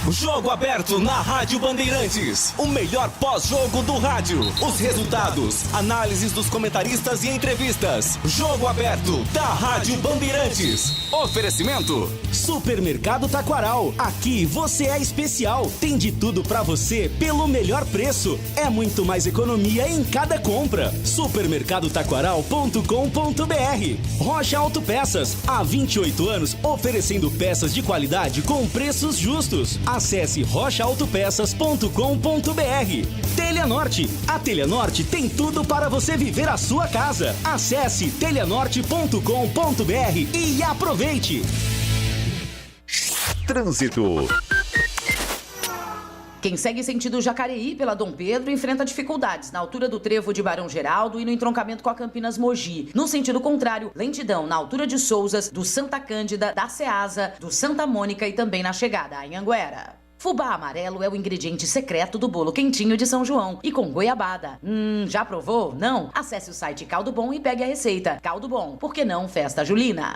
Jogo aberto na Rádio Bandeirantes. O melhor pós-jogo do rádio. Os resultados, análises dos comentaristas e entrevistas. Jogo aberto da Rádio Bandeirantes. Oferecimento: Supermercado Taquaral. Aqui você é especial. Tem de tudo pra você pelo melhor preço. É muito mais economia em cada compra. Supermercadotaquaral.com.br. Rocha Autopeças. Há 28 anos oferecendo peças de qualidade com preços justos. Acesse rochaautopeças.com.br. Telhanorte. A Telhanorte tem tudo para você viver a sua casa. Acesse telhanorte.com.br e aproveite. Trânsito. Quem segue sentido Jacareí pela Dom Pedro enfrenta dificuldades na altura do trevo de Barão Geraldo e no entroncamento com a Campinas Mogi. No sentido contrário, lentidão na altura de Souzas, do Santa Cândida, da Ceasa, do Santa Mônica e também na chegada a Anhanguera. Fubá amarelo é o ingrediente secreto do bolo quentinho de São João e com goiabada. Já provou? Não? Acesse o site Caldo Bom e pegue a receita. Caldo Bom, por que não festa julina?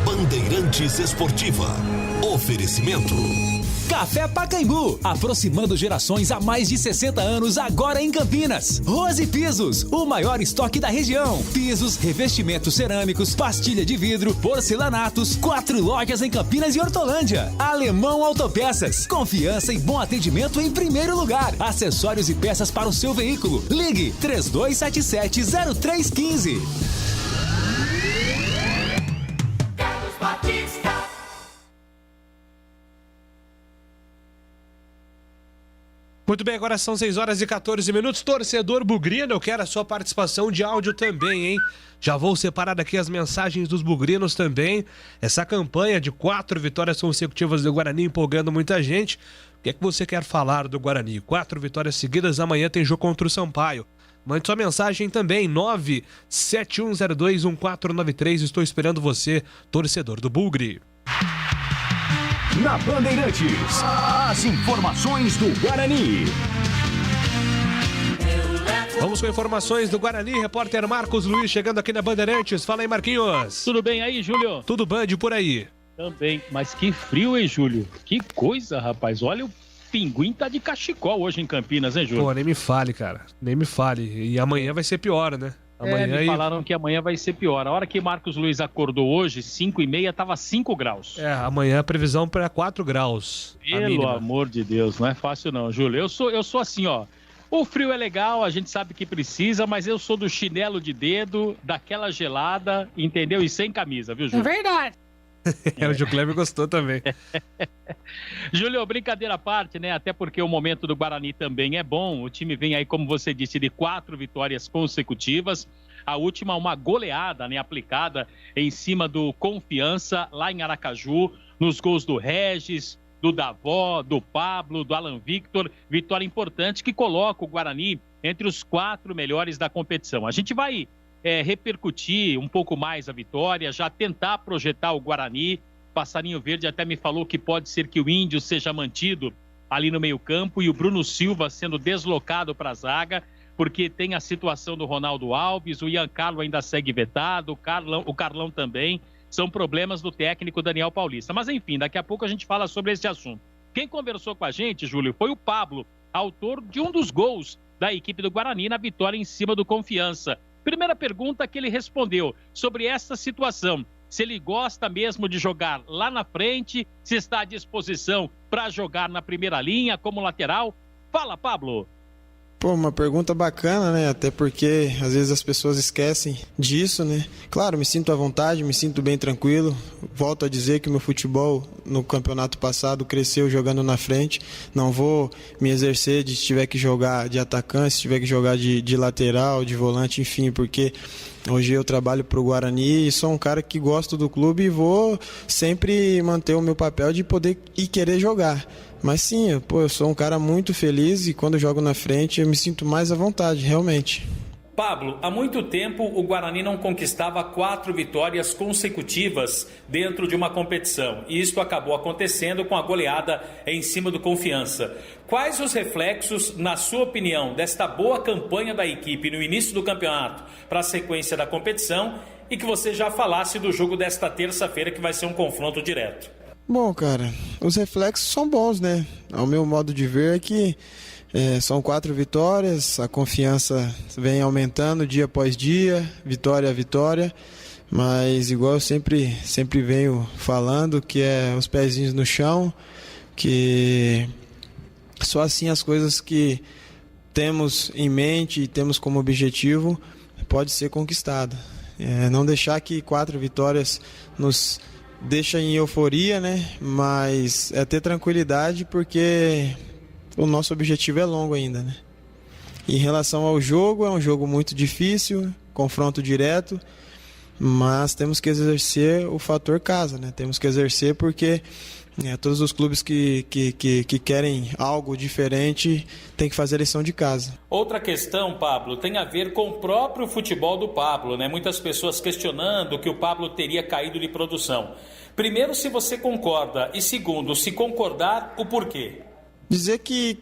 Bandeirantes Esportiva. Oferecimento. Café Pacaembu, aproximando gerações há mais de 60 anos, agora em Campinas. Rose Pisos, o maior estoque da região. Pisos, revestimentos cerâmicos, pastilha de vidro, porcelanatos, 4 lojas em Campinas e Hortolândia. Alemão Autopeças, confiança e bom atendimento em primeiro lugar. Acessórios e peças para o seu veículo. Ligue 3277-0315. Carlos Batista. Muito bem, agora são 6 horas e 14 minutos. Torcedor Bugrino, eu quero a sua participação de áudio também, hein? Já vou separar aqui as mensagens dos bugrinos também. Essa campanha de 4 vitórias consecutivas do Guarani empolgando muita gente. O que é que você quer falar do Guarani? 4 vitórias seguidas, amanhã tem jogo contra o Sampaio. Mande sua mensagem também, 971021493. Estou esperando você, torcedor do Bugre. Na Bandeirantes, as informações do Guarani. Vamos com informações do Guarani, repórter Marcos Luiz chegando aqui na Bandeirantes. Fala aí, Marquinhos. Tudo bem aí, Júlio? Tudo band por aí. Também, mas que frio, hein, Júlio? Que coisa, rapaz. Olha, o pinguim tá de cachecol hoje em Campinas, hein, Júlio? Pô, nem me fale, cara. Nem me fale. E amanhã vai ser pior, né? Amanhã me falaram que amanhã vai ser pior. A hora que Marcos Luiz acordou hoje, 5h30, tava 5 graus. Amanhã a previsão para 4 graus. Pelo amor de Deus, não é fácil não, Júlio. Eu sou assim, ó. O frio é legal, a gente sabe que precisa, mas eu sou do chinelo de dedo, daquela gelada, entendeu? E sem camisa, viu, Júlio? É verdade. O Gil Cleber gostou também. Júlio, brincadeira à parte, né? Até porque o momento do Guarani também é bom. O time vem aí, como você disse, de 4 vitórias consecutivas. A última, uma goleada, né? Aplicada em cima do Confiança, lá em Aracaju, nos gols do Regis, do Davó, do Pablo, do Alan Victor. Vitória importante que coloca o Guarani entre os 4 melhores da competição. A gente vai repercutir um pouco mais a vitória, já tentar projetar o Guarani. Passarinho Verde até me falou que pode ser que o Índio seja mantido ali no meio-campo e o Bruno Silva sendo deslocado para a zaga, porque tem a situação do Ronaldo Alves, o Ian Carlo ainda segue vetado, o Carlão também. São problemas do técnico Daniel Paulista. Mas enfim, daqui a pouco a gente fala sobre esse assunto. Quem conversou com a gente, Júlio, foi o Pablo, autor de um dos gols da equipe do Guarani na vitória em cima do Confiança. Primeira pergunta que ele respondeu sobre essa situação. Se ele gosta mesmo de jogar lá na frente, se está à disposição para jogar na primeira linha como lateral. Fala, Pablo. Pô, uma pergunta bacana, né? Até porque às vezes as pessoas esquecem disso, né? Claro, me sinto à vontade, me sinto bem tranquilo. Volto a dizer que o meu futebol no campeonato passado cresceu jogando na frente. Não vou me exercer de se tiver que jogar de atacante, se tiver que jogar de lateral, de volante, enfim, porque hoje eu trabalho para o Guarani e sou um cara que gosto do clube e vou sempre manter o meu papel de poder e querer jogar. Mas sim, eu sou um cara muito feliz e quando eu jogo na frente eu me sinto mais à vontade, realmente. Pablo, há muito tempo o Guarani não conquistava 4 vitórias consecutivas dentro de uma competição. E isso acabou acontecendo com a goleada em cima do Confiança. Quais os reflexos, na sua opinião, desta boa campanha da equipe no início do campeonato para a sequência da competição e que você já falasse do jogo desta terça-feira que vai ser um confronto direto? Bom, cara, os reflexos são bons, né? Ao meu modo de ver é que são 4 vitórias, a confiança vem aumentando dia após dia, vitória a vitória, mas igual eu sempre venho falando, que é os pezinhos no chão, que só assim as coisas que temos em mente e temos como objetivo pode ser conquistada. Não deixar que 4 vitórias nos deixa em euforia, né? Mas é ter tranquilidade porque o nosso objetivo é longo ainda, né? Em relação ao jogo, é um jogo muito difícil, confronto direto, mas temos que exercer o fator casa, né? Temos que exercer porque todos os clubes que querem algo diferente têm que fazer a lição de casa. Outra questão, Pablo, tem a ver com o próprio futebol do Pablo, né? Muitas pessoas questionando que o Pablo teria caído de produção. Primeiro, se você concorda, e segundo, se concordar, o porquê? Dizer que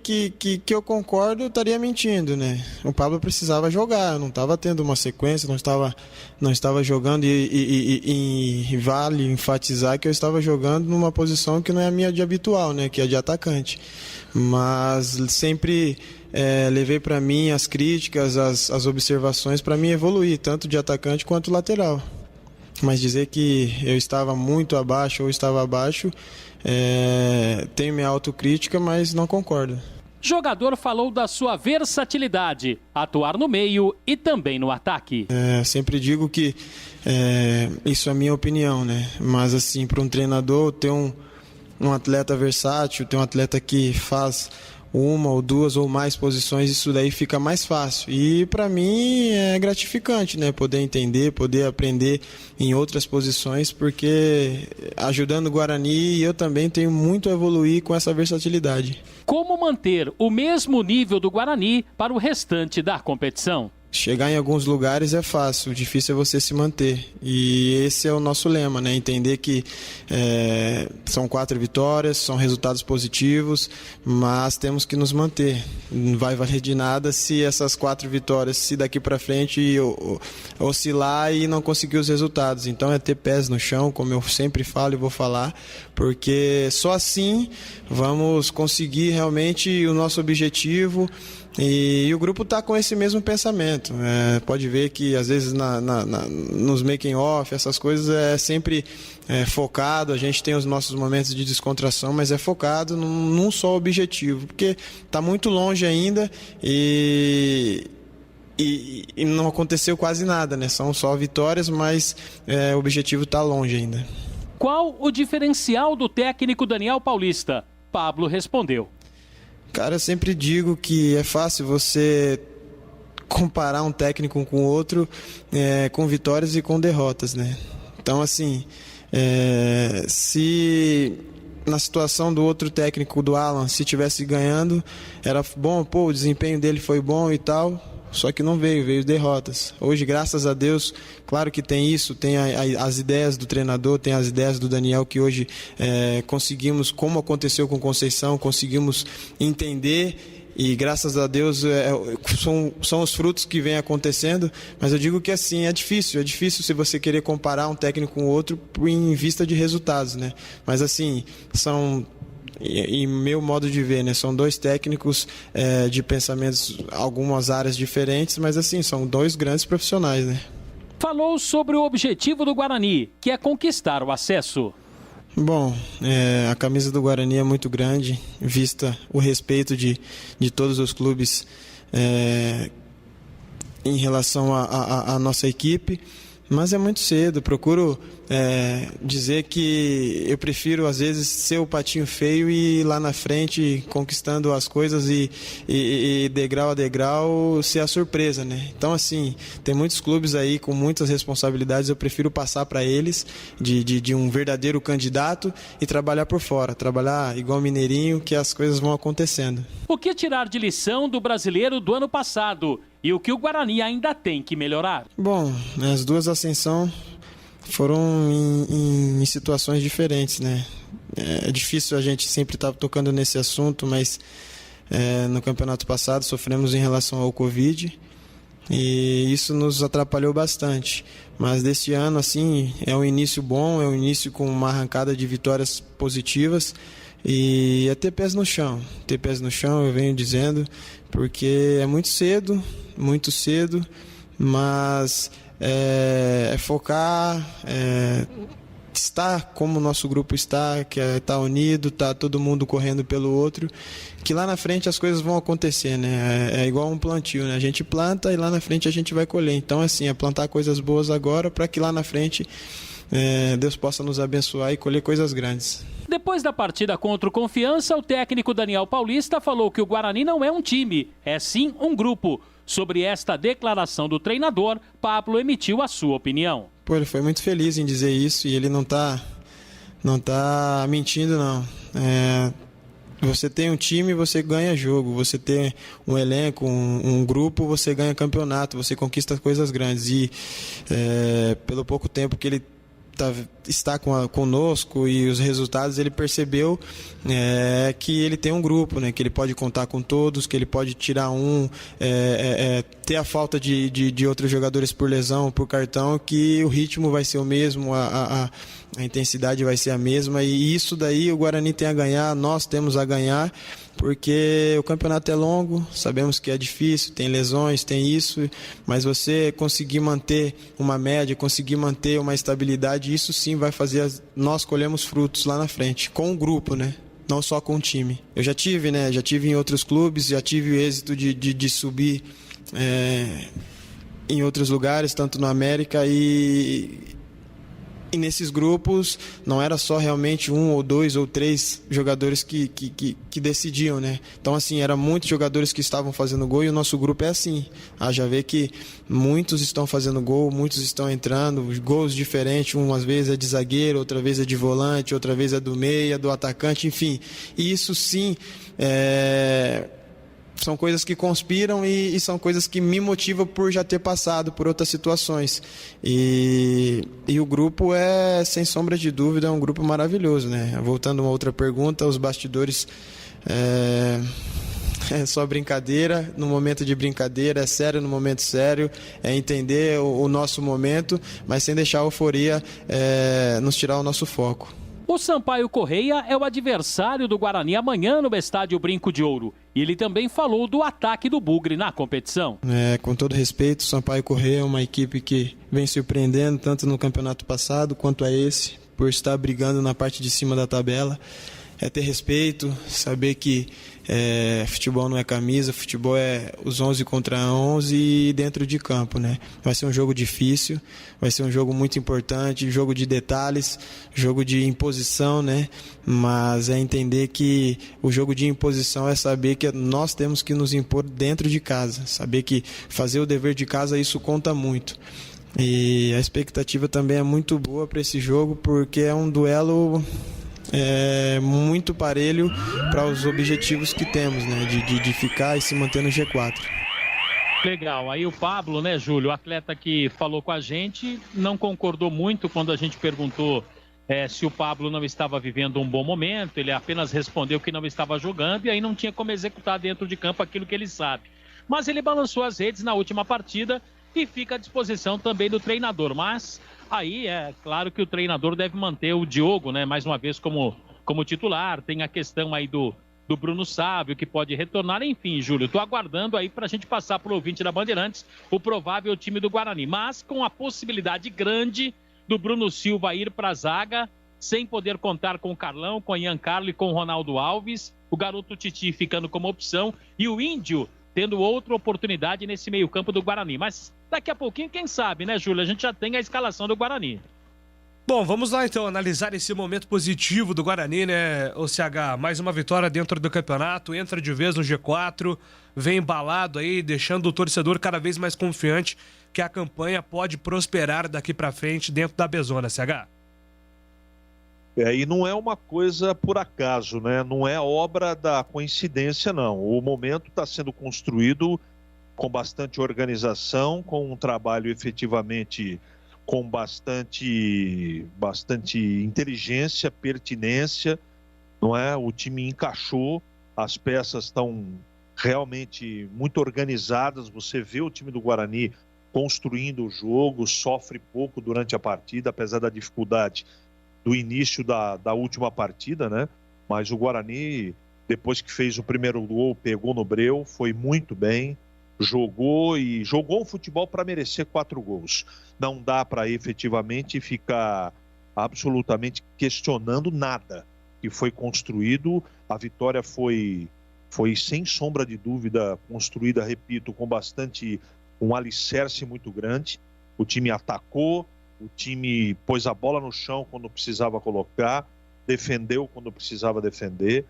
eu concordo, eu estaria mentindo, né? O Pablo precisava jogar, não estava tendo uma sequência, não estava jogando e vale enfatizar que eu estava jogando numa posição que não é a minha de habitual, né? Que é de atacante. Mas sempre levei para mim as críticas, as observações para mim evoluir, tanto de atacante quanto lateral. Mas dizer que eu estava muito abaixo ou estava abaixo, tenho minha autocrítica, mas não concordo. Jogador falou da sua versatilidade, atuar no meio e também no ataque. Sempre digo que isso é a minha opinião, né? Mas assim, para um treinador ter um atleta versátil, ter um atleta que faz uma ou duas ou mais posições, isso daí fica mais fácil. E para mim é gratificante, né? Poder entender, poder aprender em outras posições, porque ajudando o Guarani eu também tenho muito a evoluir com essa versatilidade. Como manter o mesmo nível do Guarani para o restante da competição? Chegar em alguns lugares é fácil, o difícil é você se manter. E esse é o nosso lema, né? Entender que são 4 vitórias, são resultados positivos, mas temos que nos manter. Não vai valer de nada se essas 4 vitórias, se daqui para frente oscilar e não conseguir os resultados. Então é ter pés no chão, como eu sempre falo e vou falar, porque só assim vamos conseguir realmente o nosso objetivo. E o grupo está com esse mesmo pensamento. Pode ver que às vezes nos making off, essas coisas é sempre focado. A gente tem os nossos momentos de descontração, mas é focado num só objetivo, porque está muito longe ainda e não aconteceu quase nada, né? São só vitórias, mas o objetivo está longe ainda. Qual o diferencial do técnico Daniel Paulista? Pablo respondeu. Cara, eu sempre digo que é fácil você comparar um técnico com o outro com vitórias e com derrotas, né? Então, assim, se na situação do outro técnico, do Alan, se tivesse ganhando, era bom, o desempenho dele foi bom e tal, só que não veio derrotas. Hoje, graças a Deus, claro que tem isso, tem as ideias do treinador, tem as ideias do Daniel, que hoje conseguimos, como aconteceu com Conceição, conseguimos entender e graças a Deus são os frutos que vêm acontecendo, mas eu digo que assim, é difícil se você querer comparar um técnico com o outro em vista de resultados, né? Mas assim, em meu modo de ver, né? São 2 técnicos de pensamentos, algumas áreas diferentes, mas assim, são 2 grandes profissionais, né? Falou sobre o objetivo do Guarani, que é conquistar o acesso. Bom, a camisa do Guarani é muito grande, vista o respeito de todos os clubes em relação à nossa equipe. Mas é muito cedo, procuro dizer que eu prefiro às vezes ser o patinho feio e ir lá na frente conquistando as coisas e degrau a degrau ser a surpresa, né? Então assim, tem muitos clubes aí com muitas responsabilidades, eu prefiro passar para eles de um verdadeiro candidato e trabalhar por fora, trabalhar igual mineirinho, que as coisas vão acontecendo. O que tirar de lição do brasileiro do ano passado? E o que o Guarani ainda tem que melhorar? Bom, as 2 ascensões foram em situações diferentes, né? É difícil a gente sempre estar tocando nesse assunto, mas no campeonato passado sofremos em relação ao Covid e isso nos atrapalhou bastante. Mas deste ano, assim, é um início bom, é um início com uma arrancada de vitórias positivas. E é ter pés no chão, eu venho dizendo, porque é muito cedo, mas é focar, estar como o nosso grupo está, que é estar unido, está todo mundo correndo pelo outro, que lá na frente as coisas vão acontecer, né? É igual um plantio, né? A gente planta e lá na frente a gente vai colher. Então, assim, é plantar coisas boas agora para que lá na frente Deus possa nos abençoar e colher coisas grandes. Depois da partida contra o Confiança, o técnico Daniel Paulista falou que o Guarani não é um time, é sim um grupo. Sobre esta declaração do treinador, Pablo emitiu a sua opinião. Ele foi muito feliz em dizer isso e ele não tá mentindo, não. Você tem um time, você ganha jogo. Você tem um elenco, um grupo, você ganha campeonato, você conquista coisas grandes. E pelo pouco tempo que ele está conosco e os resultados, ele percebeu que ele tem um grupo, né? Que ele pode contar com todos, que ele pode tirar ter a falta de outros jogadores por lesão, por cartão, que o ritmo vai ser o mesmo, a intensidade vai ser a mesma, e isso daí o Guarani tem a ganhar, nós temos a ganhar, porque o campeonato é longo, sabemos que é difícil, tem lesões, tem isso, mas você conseguir manter uma média, conseguir manter uma estabilidade, isso sim vai fazer nós colhemos frutos lá na frente, com o grupo, né? Não só com o time. Eu já tive em outros clubes, já tive o êxito de subir em outros lugares, tanto no América e nesses grupos não era só realmente 1 ou 2 ou 3 jogadores que decidiam, né? Então, assim, eram muitos jogadores que estavam fazendo gol e o nosso grupo é assim. Já vê que muitos estão fazendo gol, muitos estão entrando, gols diferentes, umas vezes é de zagueiro, outra vez é de volante, outra vez é do meia, do atacante, enfim. E isso sim são coisas que conspiram e são coisas que me motivam por já ter passado por outras situações. E o grupo sem sombra de dúvida, é um grupo maravilhoso, né? Voltando a uma outra pergunta, os bastidores é só brincadeira, no momento de brincadeira, é sério no momento sério, é entender o nosso momento, mas sem deixar a euforia nos tirar o nosso foco. O Sampaio Correia é o adversário do Guarani amanhã no Estádio Brinco de Ouro. E ele também falou do ataque do Bugre na competição. Com todo respeito, o Sampaio Correia é uma equipe que vem surpreendendo tanto no campeonato passado quanto a esse, por estar brigando na parte de cima da tabela. É ter respeito, saber que futebol não é camisa, futebol é os 11 contra 11 dentro de campo, né? Vai ser um jogo difícil, vai ser um jogo muito importante, jogo de detalhes, jogo de imposição, né? Mas é entender que o jogo de imposição é saber que nós temos que nos impor dentro de casa, saber que fazer o dever de casa, isso conta muito. E a expectativa também é muito boa para esse jogo, porque é um duelo muito parelho para os objetivos que temos, né? De ficar e se manter no G4. Legal, aí o Pablo, né, Júlio, o atleta que falou com a gente, não concordou muito quando a gente perguntou se o Pablo não estava vivendo um bom momento. Ele apenas respondeu que não estava jogando e aí não tinha como executar dentro de campo aquilo que ele sabe. Mas ele balançou as redes na última partida e fica à disposição também do treinador, mas aí é claro que o treinador deve manter o Diogo, né, mais uma vez como titular. Tem a questão aí do Bruno Sávio, que pode retornar. Enfim, Júlio, estou aguardando aí para a gente passar para o ouvinte da Bandeirantes o provável time do Guarani, mas com a possibilidade grande do Bruno Silva ir para a zaga, sem poder contar com o Carlão, com o Ian Carlo e com o Ronaldo Alves, o garoto Titi ficando como opção e o Índio tendo outra oportunidade nesse meio-campo do Guarani. Mas daqui a pouquinho, quem sabe, né, Júlio? A gente já tem a escalação do Guarani. Bom, vamos lá então analisar esse momento positivo do Guarani, né, OCH? Mais uma vitória dentro do campeonato, entra de vez no G4, vem embalado aí, deixando o torcedor cada vez mais confiante que a campanha pode prosperar daqui pra frente dentro da Bezona, CH. E não é uma coisa por acaso, né? Não é obra da coincidência, não. O momento está sendo construído com bastante organização, com um trabalho efetivamente com bastante inteligência, pertinência, não é? O time encaixou, as peças estão realmente muito organizadas. Você vê o time do Guarani construindo o jogo, sofre pouco durante a partida, apesar da dificuldade do início da última partida, né? Mas o Guarani, depois que fez o primeiro gol, pegou no breu, foi muito bem, jogou um futebol para merecer 4 gols. Não dá para efetivamente ficar absolutamente questionando nada que foi construído. A vitória foi sem sombra de dúvida construída, repito, com um alicerce muito grande. O time atacou, o time pôs a bola no chão quando precisava colocar, defendeu quando precisava defender,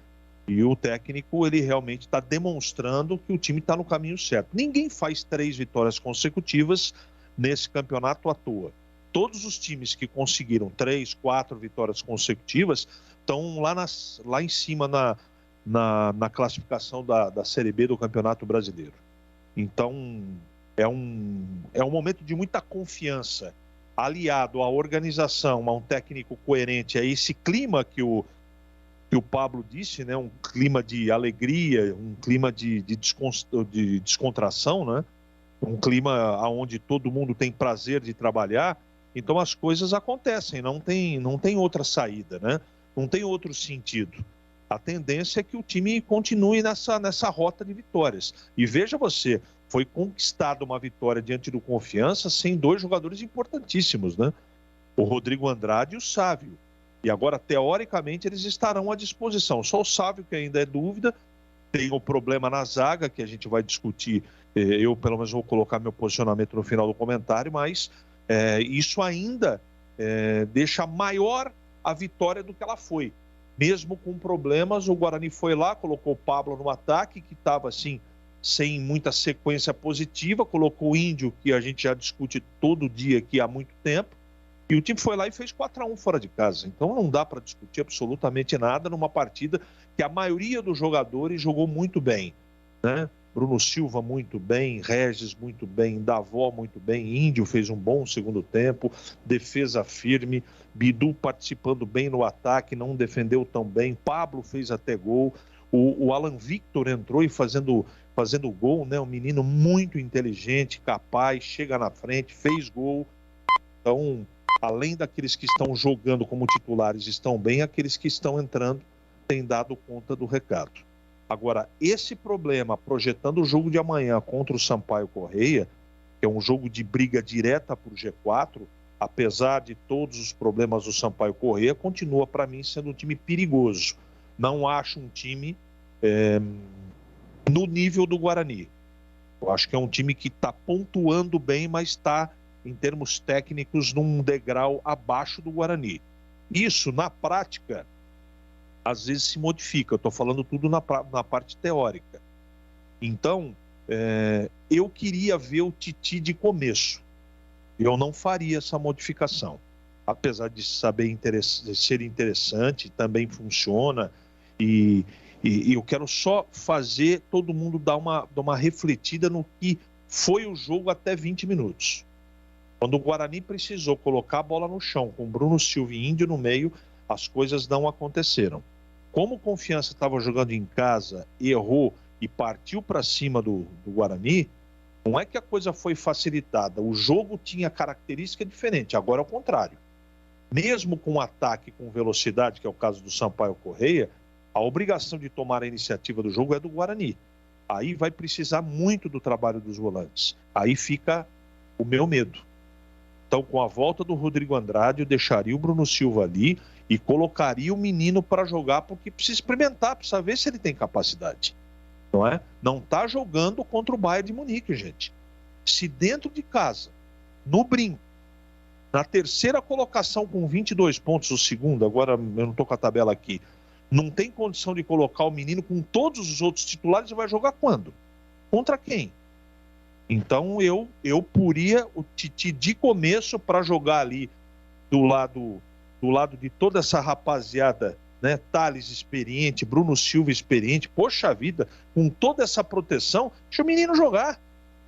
e o técnico, ele realmente está demonstrando que o time está no caminho certo. Ninguém faz 3 vitórias consecutivas nesse campeonato à toa. Todos os times que conseguiram 3, 4 vitórias consecutivas estão lá em cima na classificação da Série B do Campeonato Brasileiro. Então, é um momento de muita confiança. aliado à organização, a um técnico coerente, a esse clima que o Pablo disse, né? Um clima de alegria, um clima de descontração, né? Um clima onde todo mundo tem prazer de trabalhar, então as coisas acontecem, não tem outra saída, né? Não tem outro sentido. A tendência é que o time continue nessa rota de vitórias. E veja você, foi conquistada uma vitória diante do Confiança sem 2 jogadores importantíssimos, né? O Rodrigo Andrade e o Sávio. E agora, teoricamente, eles estarão à disposição. Só o Sávio, que ainda é dúvida, tem o problema na zaga, que a gente vai discutir. Eu, pelo menos, vou colocar meu posicionamento no final do comentário, mas isso ainda deixa maior a vitória do que ela foi. Mesmo com problemas, o Guarani foi lá, colocou o Pablo no ataque, que estava assim, sem muita sequência positiva, colocou o Índio, que a gente já discute todo dia aqui há muito tempo, e o time foi lá e fez 4-1 fora de casa. Então não dá para discutir absolutamente nada numa partida que a maioria dos jogadores jogou muito bem, né? Bruno Silva muito bem, Regis muito bem, Davó muito bem, Índio fez um bom segundo tempo, defesa firme, Bidu participando bem no ataque, não defendeu tão bem, Pablo fez até gol, o Alan Victor entrou e fazendo gol, né? Um menino muito inteligente, capaz, chega na frente, fez gol. Então, além daqueles que estão jogando como titulares estão bem, aqueles que estão entrando têm dado conta do recado. Agora, esse problema, projetando o jogo de amanhã contra o Sampaio Correia, que é um jogo de briga direta por G4, apesar de todos os problemas do Sampaio Correia, continua para mim sendo um time perigoso. Não acho um time no nível do Guarani. Eu acho que é um time que está pontuando bem, mas está, em termos técnicos, num degrau abaixo do Guarani. Isso, na prática, às vezes se modifica. Eu estou falando tudo na parte teórica. Então, eu queria ver o Titi de começo. Eu não faria essa modificação. Apesar de de ser interessante, também funciona. E eu quero só fazer todo mundo dar uma refletida no que foi o jogo até 20 minutos. Quando o Guarani precisou colocar a bola no chão com Bruno Silva e Índio no meio, as coisas não aconteceram. Como o Confiança estava jogando em casa, errou e partiu para cima do Guarani, não é que a coisa foi facilitada. O jogo tinha característica diferente, agora é o contrário. Mesmo com ataque com velocidade, que é o caso do Sampaio Correia, a obrigação de tomar a iniciativa do jogo é do Guarani. Aí vai precisar muito do trabalho dos volantes. Aí fica o meu medo. Então, com a volta do Rodrigo Andrade, eu deixaria o Bruno Silva ali e colocaria o menino para jogar, porque precisa experimentar, precisa ver se ele tem capacidade. Não é? Não está jogando contra o Bayern de Munique, gente. Se dentro de casa, no brinco, na terceira colocação com 22 pontos, o segundo, agora eu não estou com a tabela aqui, não tem condição de colocar o menino com todos os outros titulares, vai jogar quando? Contra quem? Então eu puria o Titi de começo para jogar ali do lado de toda essa rapaziada, né? Thales experiente, Bruno Silva experiente, poxa vida, com toda essa proteção, deixa o menino jogar.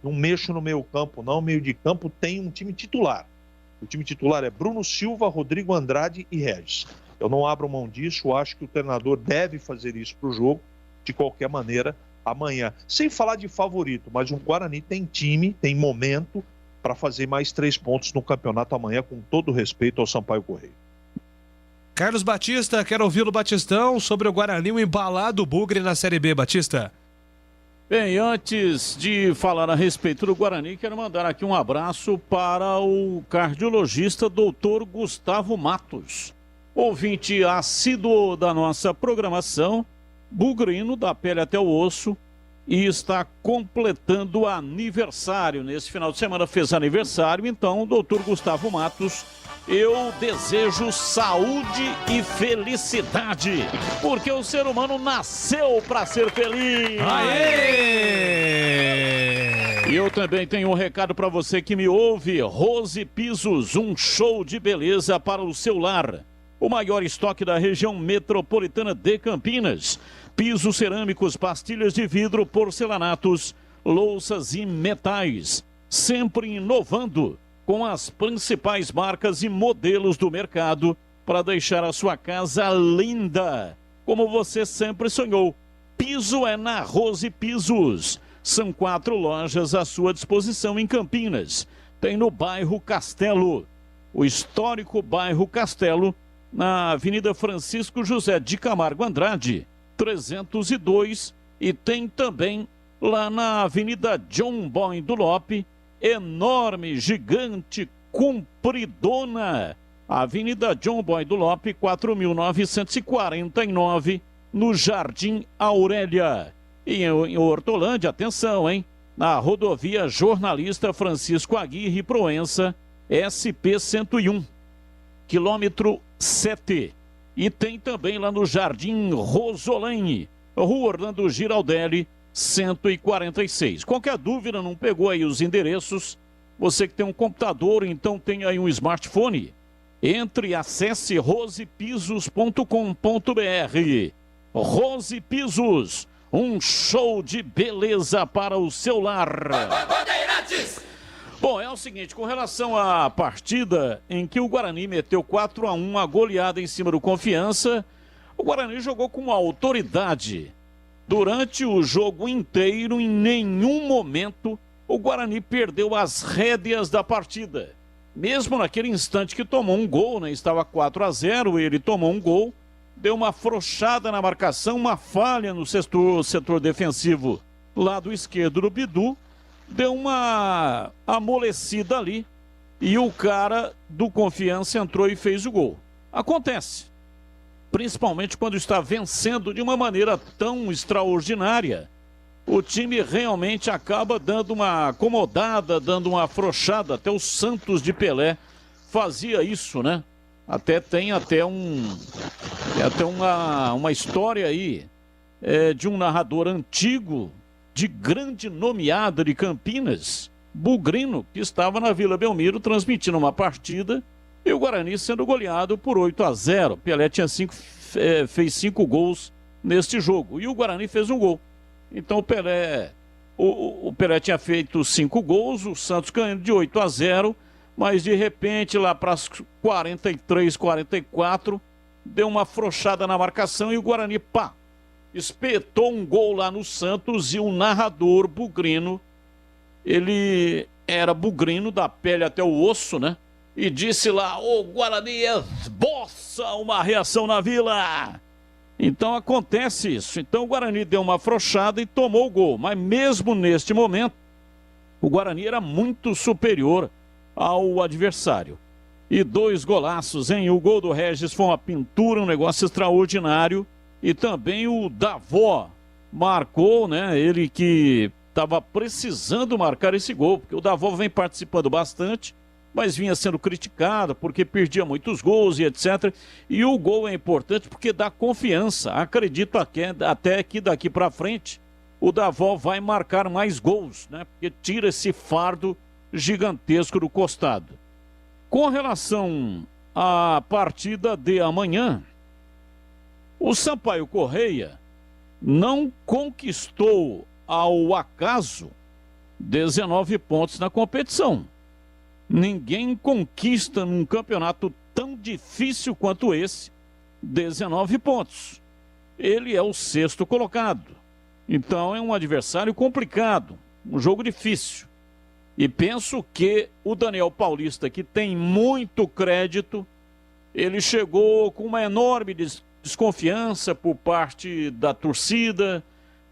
Não mexo no meio campo não, meio de campo tem um time titular. O time titular é Bruno Silva, Rodrigo Andrade e Regis. Eu não abro mão disso, acho que o treinador deve fazer isso para o jogo, de qualquer maneira, amanhã. Sem falar de favorito, mas o Guarani tem time, tem momento para fazer mais 3 pontos no campeonato amanhã, com todo respeito ao Sampaio Correia. Carlos Batista, quero ouvi-lo, Batistão, sobre o Guarani, o embalado bugre na Série B, Batista. Bem, antes de falar a respeito do Guarani, quero mandar aqui um abraço para o cardiologista Dr. Gustavo Matos, ouvinte assíduo da nossa programação, bugrino da pele até o osso, e está completando aniversário. Nesse final de semana fez aniversário, então, doutor Gustavo Matos, eu desejo saúde e felicidade, porque o ser humano nasceu para ser feliz. Aê! E eu também tenho um recado para você que me ouve. Rose Pisos, um show de beleza para o seu lar. O maior estoque da região metropolitana de Campinas. Pisos cerâmicos, pastilhas de vidro, porcelanatos, louças e metais. Sempre inovando. com as principais marcas e modelos do mercado para deixar a sua casa linda, como você sempre sonhou. Piso é na Rose Pisos. São 4 lojas à sua disposição em Campinas. Tem no bairro Castelo, o histórico bairro Castelo, na Avenida Francisco José de Camargo Andrade, 302, e tem também lá na Avenida John Boy do Lope, enorme, gigante, compridona, Avenida John Boy do Lope, 4.949, no Jardim Aurélia. E em Hortolândia, atenção, hein? Na rodovia Jornalista Francisco Aguirre Proença, SP-101, quilômetro 7. E tem também lá no Jardim Rosolene, Rua Orlando Giraldelli, 146. Qualquer dúvida, não pegou aí os endereços? Você que tem um computador, então tem aí um smartphone. Entre e acesse rosepisos.com.br. Rose Pisos, um show de beleza para o seu lar. Bom, é o seguinte, com relação à partida em que o Guarani meteu 4-1, a goleada em cima do Confiança, o Guarani jogou com autoridade. Durante o jogo inteiro, em nenhum momento, o Guarani perdeu as rédeas da partida. Mesmo naquele instante que tomou um gol, né? Estava 4-0, ele tomou um gol, deu uma afrouxada na marcação, uma falha no setor defensivo lado esquerdo do Bidu, deu uma amolecida ali e o cara do Confiança entrou e fez o gol. Acontece, principalmente quando está vencendo de uma maneira tão extraordinária. O time realmente acaba dando uma acomodada, dando uma afrouxada. Até o Santos de Pelé fazia isso, né? Tem uma história aí de um narrador antigo, de grande nomeada de Campinas, Bugrino, que estava na Vila Belmiro transmitindo uma partida e o Guarani sendo goleado por 8-0. Pelé fez 5 gols neste jogo e o Guarani fez um gol. Então o Pelé tinha feito 5 gols, o Santos ganhando de 8-0, mas de repente lá para as 43, 44, deu uma afrouxada na marcação e o Guarani, espetou um gol lá no Santos e o narrador Bugrino, ele era bugrino da pele até o osso, né? E disse lá, o Guarani esboça uma reação na Vila. Então acontece isso. Então o Guarani deu uma afrouxada e tomou o gol. Mas mesmo neste momento, o Guarani era muito superior ao adversário. E 2 golaços, hein? O gol do Regis foi uma pintura, um negócio extraordinário. E também o Davó marcou, né? Ele que estava precisando marcar esse gol, porque o Davó vem participando bastante, mas vinha sendo criticado porque perdia muitos gols e etc. E o gol é importante porque dá confiança. Acredito até que daqui para frente o Davó vai marcar mais gols, né? Porque tira esse fardo gigantesco do costado. Com relação à partida de amanhã, o Sampaio Correia não conquistou ao acaso 19 pontos na competição. Ninguém conquista num campeonato tão difícil quanto esse 19 pontos. Ele é o 6º colocado. Então é um adversário complicado, um jogo difícil. E penso que o Daniel Paulista, que tem muito crédito, ele chegou com uma enorme desconfiança por parte da torcida,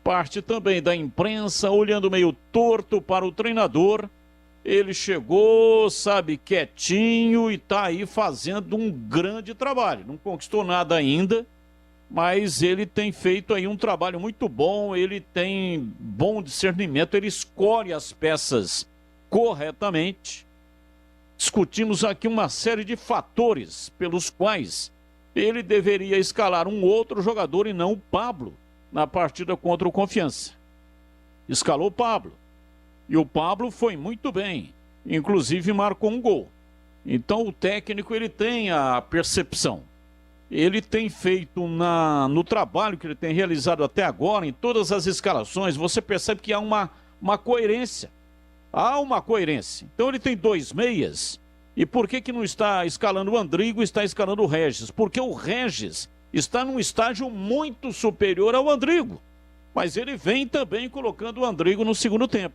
parte também da imprensa, olhando meio torto para o treinador. Ele chegou, quietinho e está aí fazendo um grande trabalho. Não conquistou nada ainda, mas ele tem feito aí um trabalho muito bom, ele tem bom discernimento, ele escolhe as peças corretamente. Discutimos aqui uma série de fatores pelos quais ele deveria escalar um outro jogador e não o Pablo na partida contra o Confiança. Escalou o Pablo. E o Pablo foi muito bem, inclusive marcou um gol. Então o técnico ele tem a percepção. Ele tem feito no trabalho que ele tem realizado até agora, em todas as escalações, você percebe que há uma coerência. Há uma coerência. Então ele tem 2 meias. E por que não está escalando o Andrigo e está escalando o Regis? Porque o Regis está num estágio muito superior ao Andrigo. Mas ele vem também colocando o Andrigo no segundo tempo.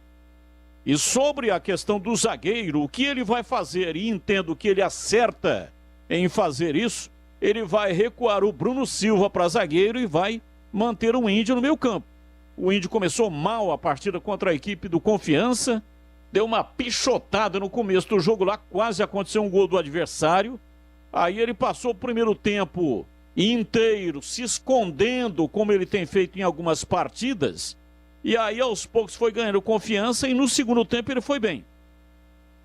E sobre a questão do zagueiro, o que ele vai fazer, e entendo que ele acerta em fazer isso, ele vai recuar o Bruno Silva para zagueiro e vai manter o Índio no meio campo. O Índio começou mal a partida contra a equipe do Confiança, deu uma pichotada no começo do jogo lá, quase aconteceu um gol do adversário. Aí ele passou o primeiro tempo inteiro se escondendo, como ele tem feito em algumas partidas, e aí aos poucos foi ganhando confiança e no segundo tempo ele foi bem,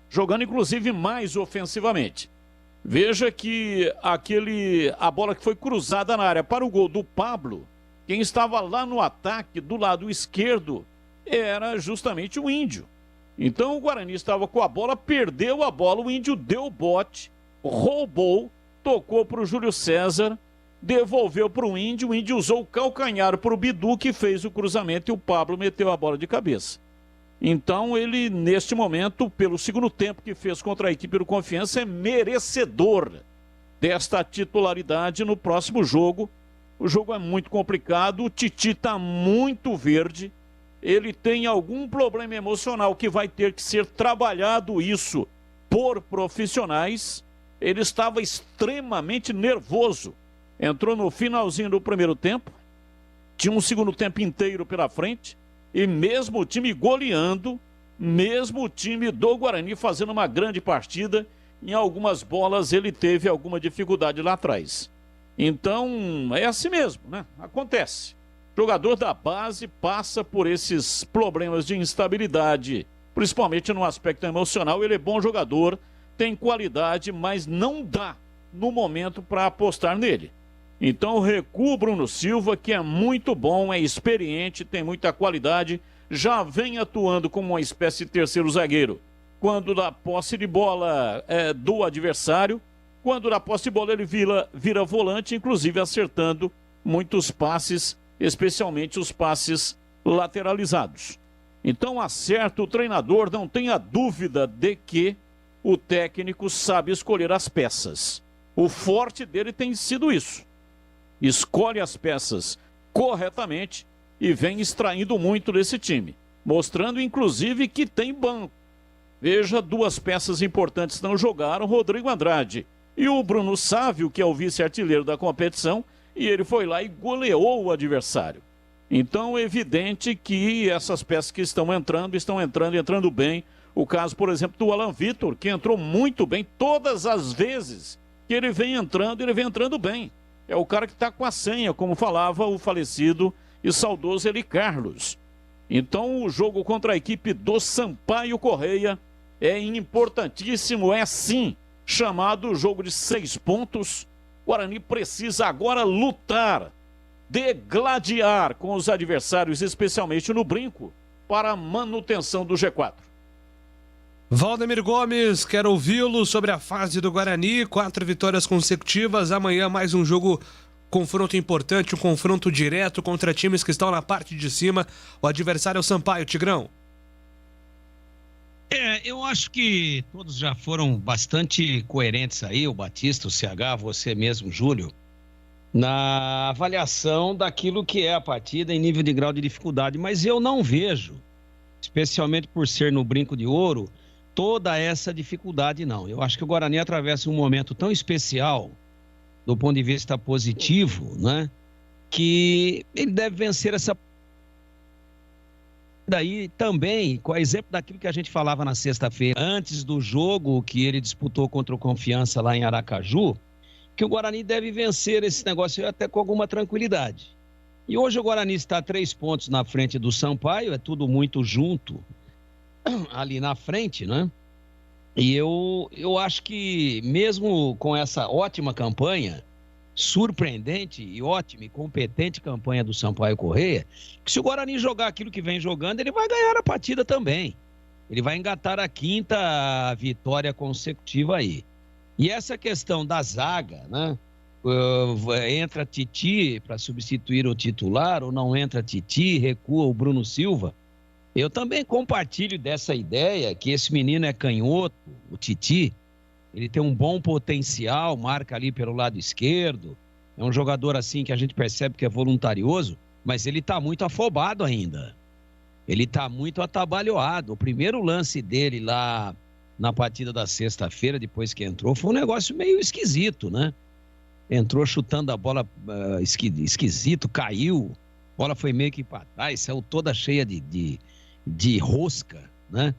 jogando inclusive mais ofensivamente. Veja que a bola que foi cruzada na área para o gol do Pablo, quem estava lá no ataque do lado esquerdo era justamente o Índio. Então o Guarani estava com a bola, perdeu a bola, o Índio deu o bote, roubou, tocou para o Júlio César, devolveu para o Índio usou o calcanhar para o Bidu, que fez o cruzamento e o Pablo meteu a bola de cabeça. Então ele, neste momento, pelo segundo tempo que fez contra a equipe do Confiança, é merecedor desta titularidade no próximo jogo. O jogo é muito complicado, o Titi está muito verde, ele tem algum problema emocional que vai ter que ser trabalhado isso por profissionais. Ele estava extremamente nervoso. Entrou no finalzinho do primeiro tempo, tinha um segundo tempo inteiro pela frente, e mesmo o time goleando, mesmo o time do Guarani fazendo uma grande partida, em algumas bolas ele teve alguma dificuldade lá atrás. Então, é assim mesmo, né? Acontece. O jogador da base passa por esses problemas de instabilidade, principalmente no aspecto emocional. Ele é bom jogador, tem qualidade, mas não dá no momento para apostar nele. Então recua o Bruno Silva, que é muito bom, é experiente, tem muita qualidade, já vem atuando como uma espécie de terceiro zagueiro. Quando dá posse de bola do adversário, quando dá posse de bola ele vira volante, inclusive acertando muitos passes, especialmente os passes lateralizados. Então acerta o treinador, não tenha dúvida de que o técnico sabe escolher as peças. O forte dele tem sido isso. Escolhe as peças corretamente e vem extraindo muito desse time, mostrando inclusive que tem banco. Veja, 2 peças importantes não jogaram, Rodrigo Andrade e o Bruno Sávio, que é o vice-artilheiro da competição, e ele foi lá e goleou o adversário. Então é evidente que essas peças que estão entrando bem. O caso, por exemplo, do Alan Vitor, que entrou muito bem todas as vezes que ele vem entrando bem. É o cara que está com a senha, como falava o falecido e saudoso Eli Carlos. Então o jogo contra a equipe do Sampaio Correia é importantíssimo, é sim chamado jogo de 6 pontos. O Guarani precisa agora lutar, degladiar com os adversários, especialmente no brinco, para a manutenção do G4. Valdemir Gomes, quero ouvi-lo sobre a fase do Guarani, 4 vitórias consecutivas, amanhã mais um jogo, confronto importante, um confronto direto contra times que estão na parte de cima, o adversário é o Sampaio, Tigrão. Eu acho que todos já foram bastante coerentes aí, o Batista, o CH, você mesmo, Júlio, na avaliação daquilo que é a partida em nível de grau de dificuldade, mas eu não vejo, especialmente por ser no brinco de ouro, toda essa dificuldade, não. Eu acho que o Guarani atravessa um momento tão especial, do ponto de vista positivo, né, que ele deve vencer essa. Daí também, com o exemplo daquilo que a gente falava na sexta-feira, antes do jogo que ele disputou contra o Confiança lá em Aracaju, que o Guarani deve vencer esse negócio até com alguma tranquilidade. E hoje o Guarani está 3 pontos na frente do Sampaio, é tudo muito junto ali na frente, né? E eu acho que mesmo com essa ótima campanha, surpreendente e ótima e competente campanha do Sampaio Correia, que se o Guarani jogar aquilo que vem jogando, ele vai ganhar a partida também. Ele vai engatar a 5ª vitória consecutiva aí. E essa questão da zaga, né? Entra Titi para substituir o titular ou não entra Titi, recua o Bruno Silva. Eu também compartilho dessa ideia que esse menino é canhoto, o Titi. Ele tem um bom potencial, marca ali pelo lado esquerdo. É um jogador assim que a gente percebe que é voluntarioso, mas ele está muito afobado ainda. Ele está muito atabalhoado. O primeiro lance dele lá na partida da sexta-feira, depois que entrou, foi um negócio meio esquisito, né? Entrou chutando a bola esquisito, caiu. A bola foi meio que para trás, saiu toda cheia de rosca, né?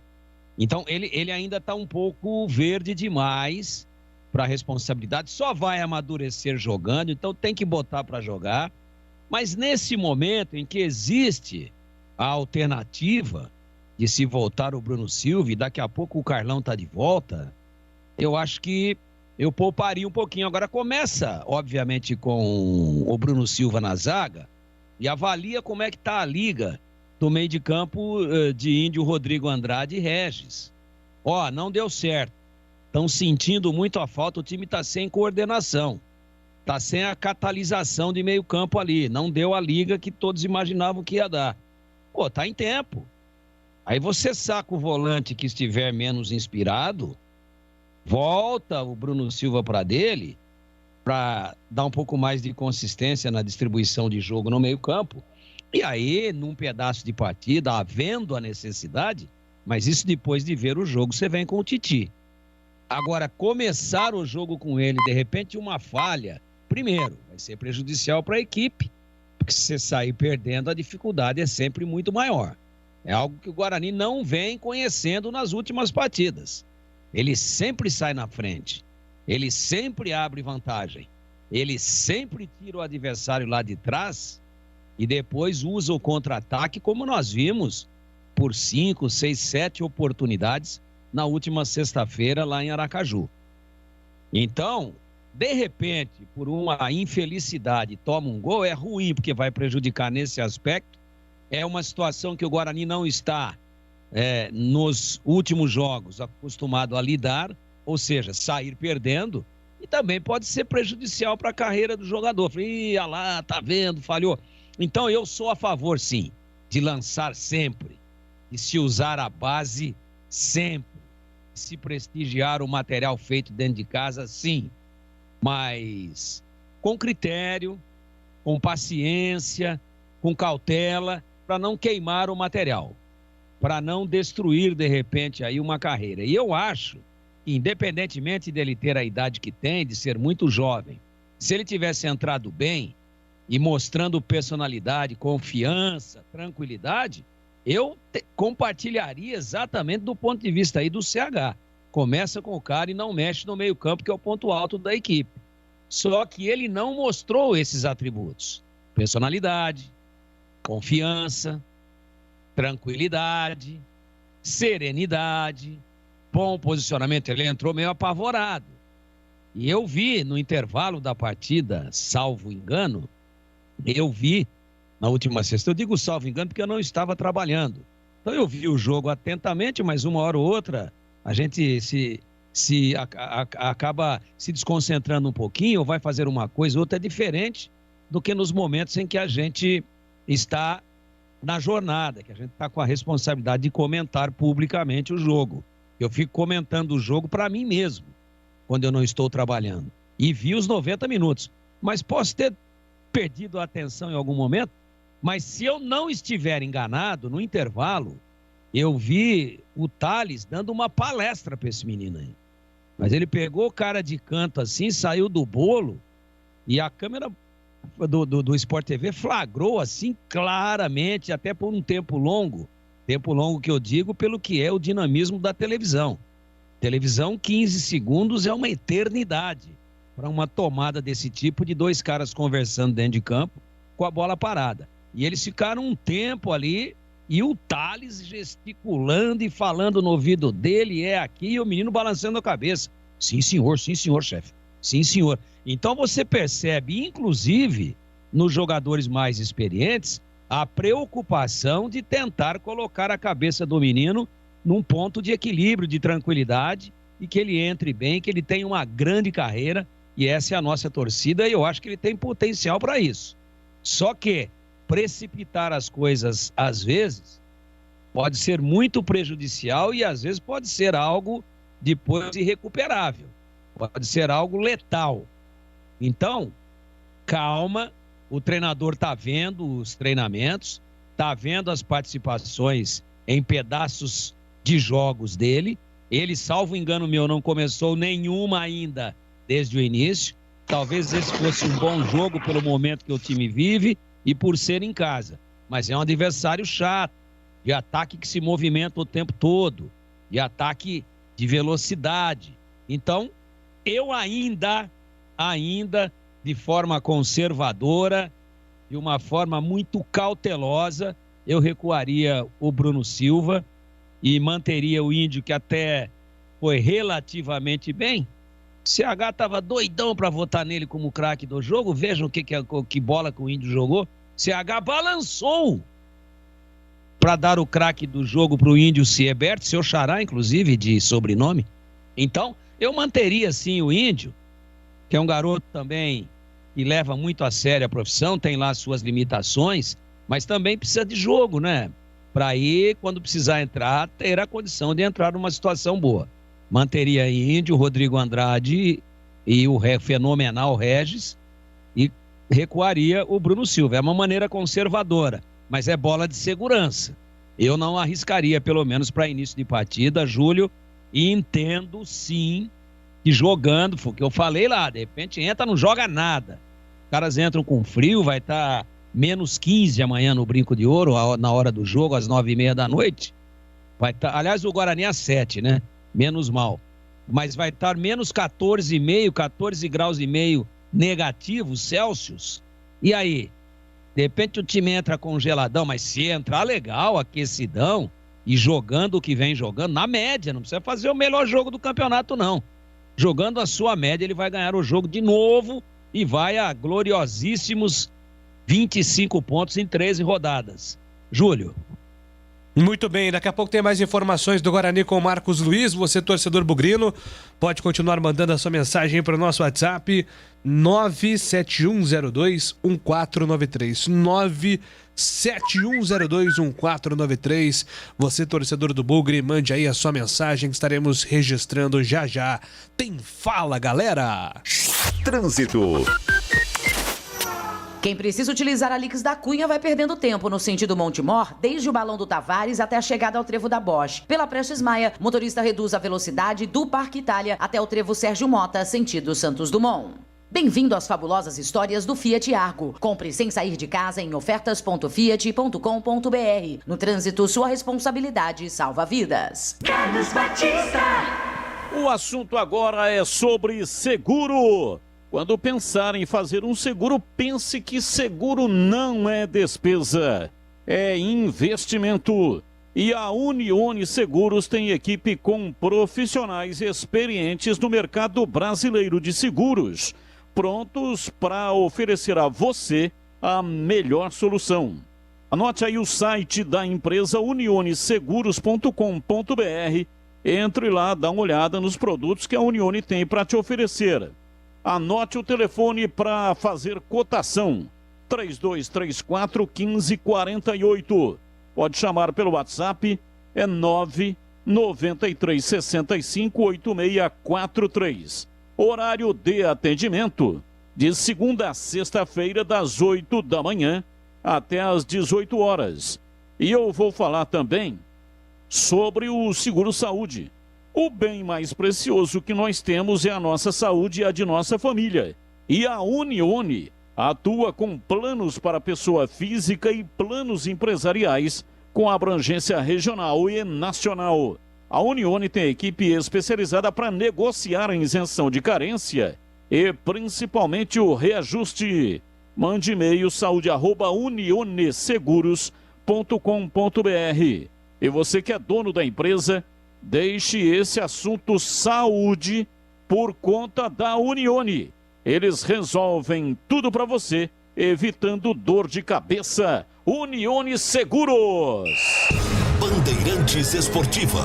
Então ele ainda está um pouco verde demais para a responsabilidade, só vai amadurecer jogando, então tem que botar para jogar. Mas nesse momento em que existe a alternativa de se voltar o Bruno Silva e daqui a pouco o Carlão está de volta, eu acho que eu pouparia um pouquinho. Agora começa, obviamente, com o Bruno Silva na zaga e avalia como é que está a liga do meio de campo de Índio, Rodrigo Andrade e Regis. Não deu certo. Estão sentindo muito a falta, o time está sem coordenação. Está sem a catalisação de meio campo ali. Não deu a liga que todos imaginavam que ia dar. Tá em tempo. Aí você saca o volante que estiver menos inspirado, volta o Bruno Silva para dele, para dar um pouco mais de consistência na distribuição de jogo no meio campo. E aí, num pedaço de partida, havendo a necessidade, mas isso depois de ver o jogo, você vem com o Titi. Agora, começar o jogo com ele, de repente uma falha, primeiro, vai ser prejudicial para a equipe, porque se você sair perdendo, a dificuldade é sempre muito maior. É algo que o Guarani não vem conhecendo nas últimas partidas. Ele sempre sai na frente, ele sempre abre vantagem, ele sempre tira o adversário lá de trás e depois usa o contra-ataque, como nós vimos por 5, 6, 7 oportunidades na última sexta-feira lá em Aracaju. Então, de repente, por uma infelicidade, toma um gol, é ruim, porque vai prejudicar nesse aspecto. É uma situação que o Guarani não está, nos últimos jogos, acostumado a lidar, ou seja, sair perdendo, e também pode ser prejudicial para a carreira do jogador. Olha lá, tá vendo, falhou. Então, eu sou a favor, sim, de lançar sempre, de se usar a base sempre, de se prestigiar o material feito dentro de casa, sim, mas com critério, com paciência, com cautela, para não queimar o material, para não destruir, de repente, aí uma carreira. E eu acho, independentemente dele ter a idade que tem, de ser muito jovem, se ele tivesse entrado bem e mostrando personalidade, confiança, tranquilidade, eu compartilharia exatamente do ponto de vista aí do CH. Começa com o cara e não mexe no meio campo, que é o ponto alto da equipe. Só que ele não mostrou esses atributos. Personalidade, confiança, tranquilidade, serenidade, bom posicionamento. Ele entrou meio apavorado. E eu vi no intervalo da partida, salvo engano, eu vi na última sexta, eu digo salvo engano porque eu não estava trabalhando. Então eu vi o jogo atentamente, mas uma hora ou outra a gente acaba se desconcentrando um pouquinho, ou vai fazer uma coisa, outra é diferente do que nos momentos em que a gente está na jornada, que a gente está com a responsabilidade de comentar publicamente o jogo. Eu fico comentando o jogo para mim mesmo, quando eu não estou trabalhando. E vi os 90 minutos. Mas posso ter perdido a atenção em algum momento, mas se eu não estiver enganado, no intervalo, eu vi o Thales dando uma palestra para esse menino aí. Mas ele pegou o cara de canto assim, saiu do bolo, e a câmera do Sport TV flagrou assim claramente, até por um tempo longo que eu digo pelo que é o dinamismo da televisão. Televisão, 15 segundos é uma eternidade para uma tomada desse tipo, de dois caras conversando dentro de campo com a bola parada. E eles ficaram um tempo ali, e o Thales gesticulando e falando no ouvido dele, aqui, e o menino balançando a cabeça. Sim, senhor, chefe. Sim, senhor. Então você percebe, inclusive, nos jogadores mais experientes, a preocupação de tentar colocar a cabeça do menino num ponto de equilíbrio, de tranquilidade, e que ele entre bem, que ele tenha uma grande carreira, e essa é a nossa torcida, e eu acho que ele tem potencial para isso. Só que precipitar as coisas, às vezes, pode ser muito prejudicial e às vezes pode ser algo depois irrecuperável. Pode ser algo letal. Então, calma, o treinador está vendo os treinamentos, está vendo as participações em pedaços de jogos dele. Ele, salvo engano meu, não começou nenhuma ainda desde o início. Talvez esse fosse um bom jogo pelo momento que o time vive e por ser em casa. Mas é um adversário chato, de ataque que se movimenta o tempo todo, de ataque de velocidade. Então, eu ainda, de forma conservadora, de uma forma muito cautelosa, eu recuaria o Bruno Silva e manteria o Índio, que até foi relativamente bem. O CH estava doidão para votar nele como craque do jogo. Vejam que bola que o Índio jogou. CH balançou para dar o craque do jogo para o Índio Siebert, seu xará, inclusive, de sobrenome. Então, eu manteria, sim, o Índio, que é um garoto também que leva muito a sério a profissão, tem lá suas limitações, mas também precisa de jogo, né? Para ir, quando precisar entrar, ter a condição de entrar numa situação boa. Manteria Índio, Rodrigo Andrade e o fenomenal Regis e recuaria o Bruno Silva. É uma maneira conservadora, mas é bola de segurança. Eu não arriscaria, pelo menos para início de partida, Júlio, e entendo sim que jogando, foi o que eu falei lá, de repente entra, não joga nada. Os caras entram com frio, vai estar menos 15 amanhã no Brinco de Ouro, na hora do jogo, às 9h30 da noite. Vai estar, aliás, o Guarani às 7, né? Menos mal. Mas vai estar menos 14,5, 14 graus e meio negativos Celsius. E aí? De repente o time entra congeladão, mas se entrar legal, aquecidão, e jogando o que vem jogando, na média, não precisa fazer o melhor jogo do campeonato, não. Jogando a sua média, ele vai ganhar o jogo de novo e vai a gloriosíssimos 25 pontos em 13 rodadas. Júlio. Muito bem, daqui a pouco tem mais informações do Guarani com o Marcos Luiz. Você, torcedor bugrino, pode continuar mandando a sua mensagem para o nosso WhatsApp 971021493. 971021493. Você, torcedor do Bugre, mande aí a sua mensagem que estaremos registrando já já. Tem Fala, galera! Trânsito. Quem precisa utilizar a Lix da Cunha vai perdendo tempo no sentido Monte-Mor, desde o Balão do Tavares até a chegada ao Trevo da Bosch. Pela Prestes Maia, motorista reduz a velocidade do Parque Itália até o Trevo Sérgio Mota, sentido Santos Dumont. Bem-vindo às fabulosas histórias do Fiat Argo. Compre sem sair de casa em ofertas.fiat.com.br. No trânsito, sua responsabilidade salva vidas. Carlos Batista. O assunto agora é sobre seguro. Quando pensar em fazer um seguro, pense que seguro não é despesa, é investimento. E a Unione Seguros tem equipe com profissionais experientes no mercado brasileiro de seguros, prontos para oferecer a você a melhor solução. Anote aí o site da empresa unioneseguros.com.br. Entre lá, dá uma olhada nos produtos que a Unione tem para te oferecer. Anote o telefone para fazer cotação, 3234-1548. Pode chamar pelo WhatsApp, é 993658643. Horário de atendimento, de segunda a sexta-feira, das 8 da manhã até as 18 horas. E eu vou falar também sobre o seguro-saúde. O bem mais precioso que nós temos é a nossa saúde e a de nossa família. E a Unione atua com planos para pessoa física e planos empresariais com abrangência regional e nacional. A Unione tem equipe especializada para negociar a isenção de carência e principalmente o reajuste. Mande e-mail saúde@unioneseguros.com.br. E você que é dono da empresa, deixe esse assunto saúde por conta da Unione. Eles resolvem tudo para você, evitando dor de cabeça. Unione Seguros. Bandeirantes Esportiva.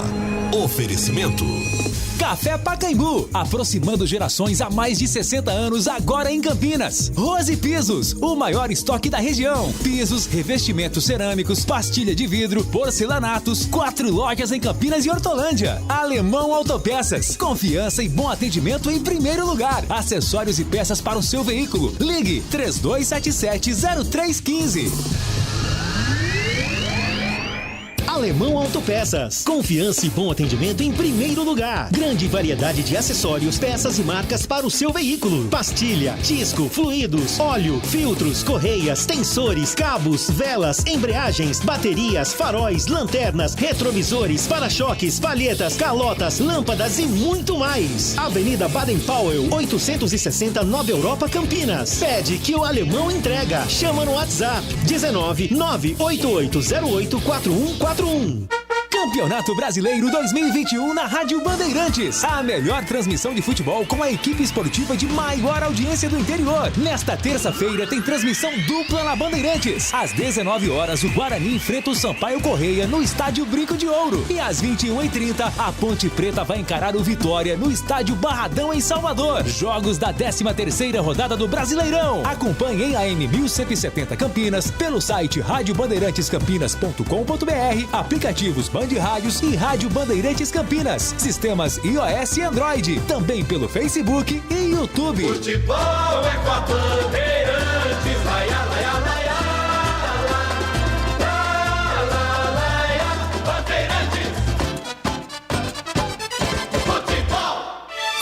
Oferecimento. Café Pacaembu, aproximando gerações há mais de 60 anos, agora em Campinas. Rose Pisos, o maior estoque da região. Pisos, revestimentos cerâmicos, pastilha de vidro, porcelanatos, 4 lojas em Campinas e Hortolândia. Alemão Autopeças, confiança e bom atendimento em primeiro lugar. Acessórios e peças para o seu veículo. Ligue 3277-0315. Alemão Autopeças. Confiança e bom atendimento em primeiro lugar. Grande variedade de acessórios, peças e marcas para o seu veículo. Pastilha, disco, fluidos, óleo, filtros, correias, tensores, cabos, velas, embreagens, baterias, faróis, lanternas, retrovisores, para-choques, palhetas, calotas, lâmpadas e muito mais. Avenida Baden-Powell, 860 Nova Europa, Campinas. Pede que o Alemão entrega. Chama no WhatsApp 19 98808 4141. Campeonato Brasileiro 2021 na Rádio Bandeirantes. A melhor transmissão de futebol com a equipe esportiva de maior audiência do interior. Nesta terça-feira tem transmissão dupla na Bandeirantes. Às 19 horas, o Guarani enfrenta o Sampaio Correia no Estádio Brinco de Ouro. E às 21h30, a Ponte Preta vai encarar o Vitória no Estádio Barradão, em Salvador. Jogos da 13ª rodada do Brasileirão. Acompanhe em AM 1170 Campinas, pelo site radiobandeirantescampinas.com.br, aplicativos Band Rádios e Rádio Bandeirantes Campinas, sistemas iOS e Android, também pelo Facebook e YouTube. Futebol é com a Bandeirantes, laia, laia, laia, laia, laia, Bandeirantes. Futebol.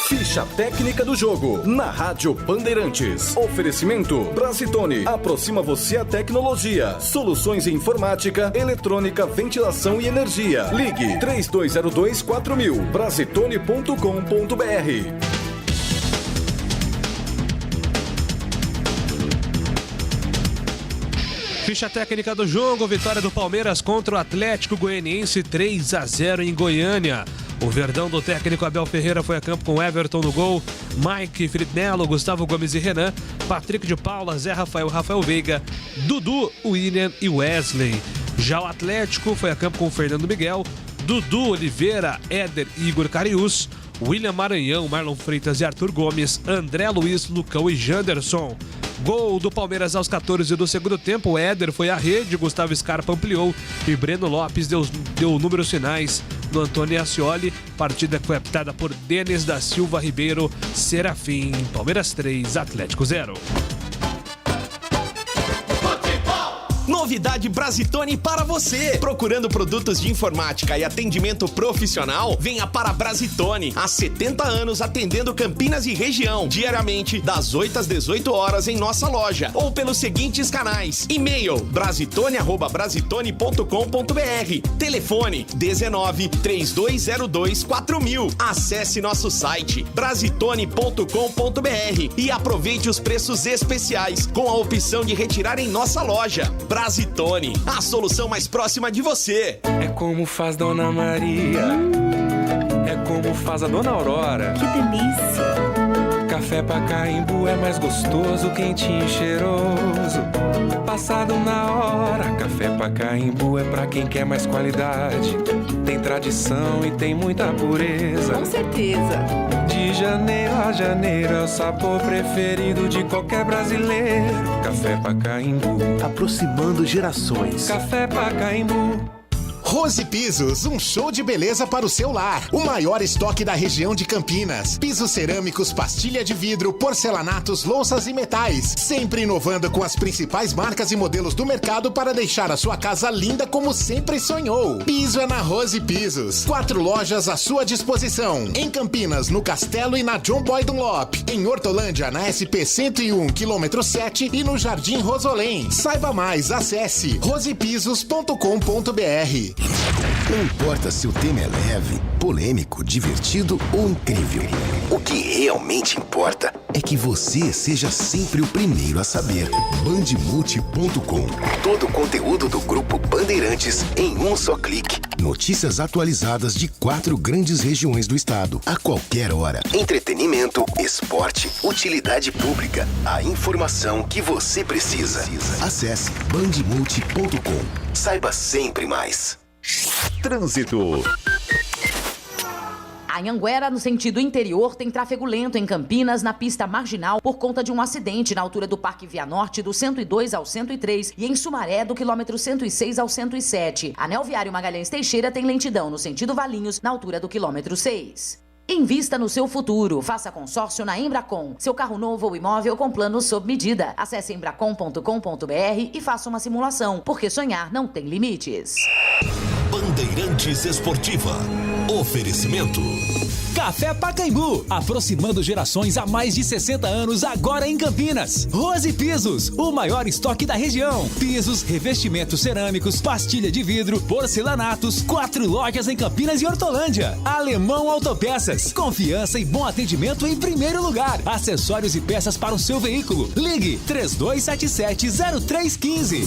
Ficha técnica do jogo na Rádio Bandeirantes. Oferecimento Brasitone. Aproxima você a tecnologia. Soluções em informática, eletrônica, ventilação e energia. Ligue 3202-4000. Brasitone.com.br. Ficha técnica do jogo, vitória do Palmeiras contra o Atlético Goianiense 3-0 em Goiânia. O Verdão do técnico Abel Ferreira foi a campo com Everton no gol, Mike, Felipe Melo, Gustavo Gomes e Renan, Patrick de Paula, Zé Rafael, Rafael Veiga, Dudu, William e Wesley. Já o Atlético foi a campo com Fernando Miguel, Dudu Oliveira, Éder e Igor Cariús, William Maranhão, Marlon Freitas e Arthur Gomes, André Luiz, Lucão e Janderson. Gol do Palmeiras aos 14 do segundo tempo, o Éder foi à rede, Gustavo Scarpa ampliou e Breno Lopes deu números finais no Antônio Ascioli. Partida que foi apitada por Denis da Silva Ribeiro Serafim. Palmeiras 3, Atlético 0. Novidade Brasitone para você. Procurando produtos de informática e atendimento profissional? Venha para Brasitone. Há 70 anos atendendo Campinas e região. Diariamente, das 8 às 18 horas em nossa loja. Ou pelos seguintes canais. E-mail brasitone@brasitone.com.br. Telefone 19 3202 4000. Acesse nosso site brasitone.com.br e aproveite os preços especiais com a opção de retirar em nossa loja. Brasitone, a solução mais próxima de você. É como faz Dona Maria, é como faz a Dona Aurora. Que delícia! Café Pacaembu é mais gostoso, quentinho e cheiroso. Passado na hora, Café Pacaembu é pra quem quer mais qualidade. Tem tradição e tem muita pureza. Com certeza. De janeiro a janeiro é o sabor preferido de qualquer brasileiro. Café Pacaembu, aproximando gerações. Café Pacaembu. Rose Pisos, um show de beleza para o seu lar. O maior estoque da região de Campinas. Pisos cerâmicos, pastilha de vidro, porcelanatos, louças e metais. Sempre inovando com as principais marcas e modelos do mercado para deixar a sua casa linda como sempre sonhou. Piso é na Rose Pisos. 4 lojas à sua disposição. Em Campinas, no Castelo e na John Boy Dunlop. Em Hortolândia, na SP 101, quilômetro 7 e no Jardim Rosolém. Saiba mais, acesse rosepisos.com.br. Não importa se o tema é leve, polêmico, divertido ou incrível. O que realmente importa é que você seja sempre o primeiro a saber. Bandemulti.com. Todo o conteúdo do Grupo Bandeirantes em um só clique. Notícias atualizadas de 4 grandes regiões do estado, a qualquer hora. Entretenimento, esporte, utilidade pública. A informação que você precisa. Acesse bandemulti.com. Saiba sempre mais. Trânsito. A Anhanguera, no sentido interior, tem tráfego lento em Campinas, na pista marginal, por conta de um acidente na altura do Parque Via Norte, do 102 ao 103, e em Sumaré, do quilômetro 106 ao 107. Anel Viário Magalhães Teixeira tem lentidão no sentido Valinhos, na altura do quilômetro 6. Invista no seu futuro. Faça consórcio na Embracon. Seu carro novo ou imóvel com plano sob medida. Acesse embracon.com.br e faça uma simulação, porque sonhar não tem limites. Bandeirantes Esportiva. Oferecimento. Café Pacaembu, aproximando gerações há mais de 60 anos, agora em Campinas. Rose Pisos, o maior estoque da região. Pisos, revestimentos cerâmicos, pastilha de vidro, porcelanatos, 4 lojas em Campinas e Hortolândia. Alemão Autopeças, confiança e bom atendimento em primeiro lugar. Acessórios e peças para o seu veículo. Ligue 3277-0315.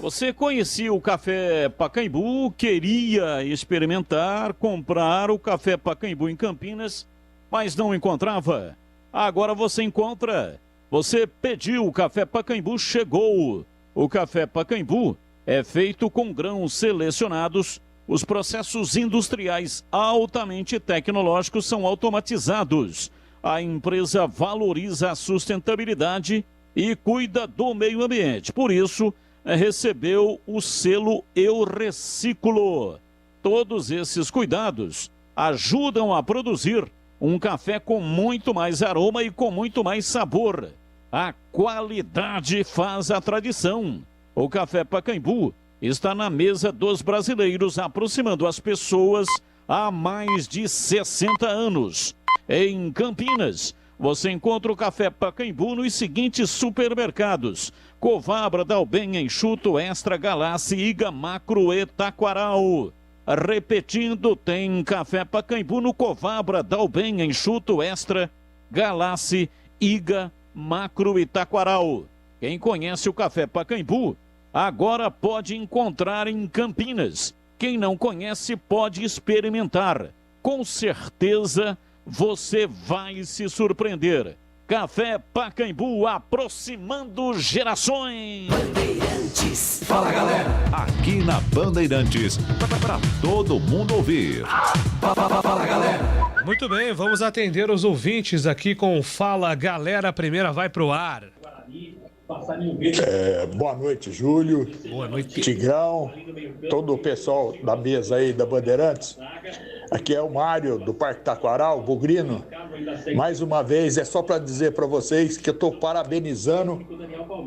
Você conhecia o Café Pacaembu, queria experimentar, comprar o Café Pacaembu em Campinas, mas não encontrava? Agora você encontra. Você pediu o Café Pacaembu, chegou. O Café Pacaembu é feito com grãos selecionados. Os processos industriais altamente tecnológicos são automatizados. A empresa valoriza a sustentabilidade e cuida do meio ambiente. Por isso, recebeu o selo Eu Reciclo. Todos esses cuidados ajudam a produzir um café com muito mais aroma e com muito mais sabor. A qualidade faz a tradição. O Café Pacaembu está na mesa dos brasileiros, aproximando as pessoas há mais de 60 anos. Em Campinas, você encontra o Café Pacaembu nos seguintes supermercados: Covabra, Dalben, Enxuto, Extra, Galassi, Iga, Macro e Taquaral. Repetindo, tem Café Pacaembu no Covabra, Dalben, Enxuto, Extra, Galassi, Iga, Macro e Taquaral. Quem conhece o Café Pacaembu, agora pode encontrar em Campinas. Quem não conhece pode experimentar. Com certeza você vai se surpreender. Café Pacaembu, aproximando gerações. Bandeirantes. Fala, galera. Aqui na Bandeirantes, para todo mundo ouvir. Fala, galera. Muito bem, vamos atender os ouvintes aqui com Fala, galera. A primeira vai pro ar. Boa noite, Júlio. Boa noite. Tigrão, todo o pessoal da mesa aí da Bandeirantes. Aqui é o Mário, do Parque Taquaral, Bugrino. Mais uma vez, é só para dizer para vocês que eu estou parabenizando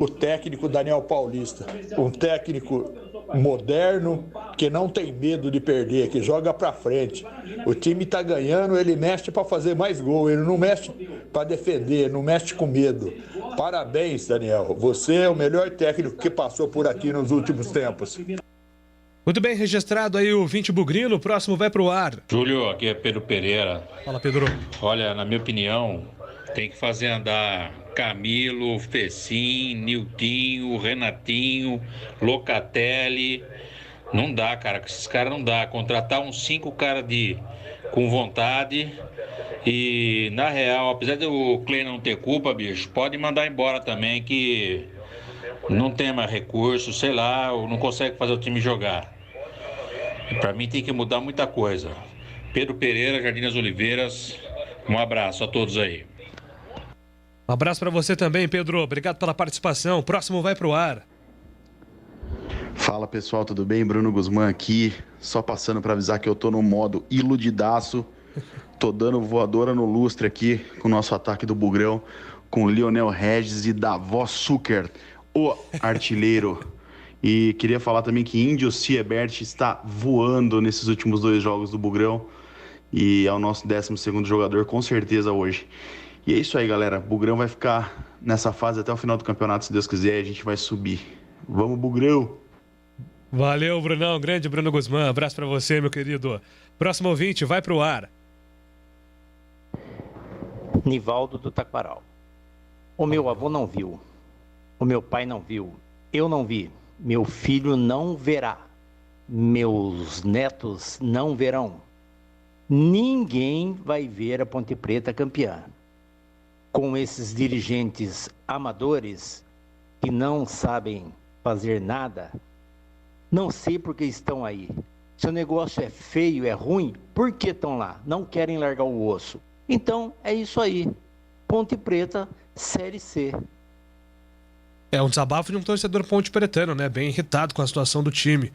o técnico Daniel Paulista. Um técnico moderno, que não tem medo de perder, que joga para frente. O time está ganhando, ele mexe para fazer mais gol, ele não mexe para defender, não mexe com medo. Parabéns, Daniel. Você é o melhor técnico que passou por aqui nos últimos tempos. Muito bem, registrado aí o 20 Bugrino, o próximo vai pro ar. Júlio, aqui é Pedro Pereira. Fala, Pedro. Olha, na minha opinião, tem que fazer andar Camilo, Fecim, Niltinho, Renatinho, Locatelli. Não dá, cara, com esses caras não dá. Contratar uns 5 caras com vontade. E, na real, apesar do Clay não ter culpa, bicho, pode mandar embora também, que não tem mais recurso, sei lá, ou não consegue fazer o time jogar. Pra mim tem que mudar muita coisa. Pedro Pereira, Jardim das Oliveiras, um abraço a todos aí. Um abraço pra você também, Pedro. Obrigado pela participação. O próximo vai pro ar. Fala, pessoal, tudo bem? Bruno Guzmán aqui. Só passando pra avisar que eu tô no modo iludidaço. Tô dando voadora no lustre aqui com o nosso ataque do Bugrão, com Lionel Regis e Davos Zucker, o artilheiro. E queria falar também que Índio Siebert está voando nesses últimos 2 jogos do Bugrão e é o nosso 12º jogador com certeza hoje. E é isso aí, galera. Bugrão vai ficar nessa fase até o final do campeonato, se Deus quiser, e a gente vai subir. Vamos, Bugrão! Valeu, Brunão. Grande Bruno Guzmán. Abraço pra você, meu querido. Próximo ouvinte, vai pro ar. Nivaldo do Taquaral. O meu avô não viu. O meu pai não viu. Eu não vi. Meu filho não verá. Meus netos não verão. Ninguém vai ver a Ponte Preta campeã. Com esses dirigentes amadores que não sabem fazer nada, Não sei por que estão aí. Se o negócio é feio, é ruim, por que estão lá? Não querem largar o osso. Então, é isso aí. Ponte Preta, Série C. É um desabafo de um torcedor ponte pretano, né? Bem irritado com a situação do time.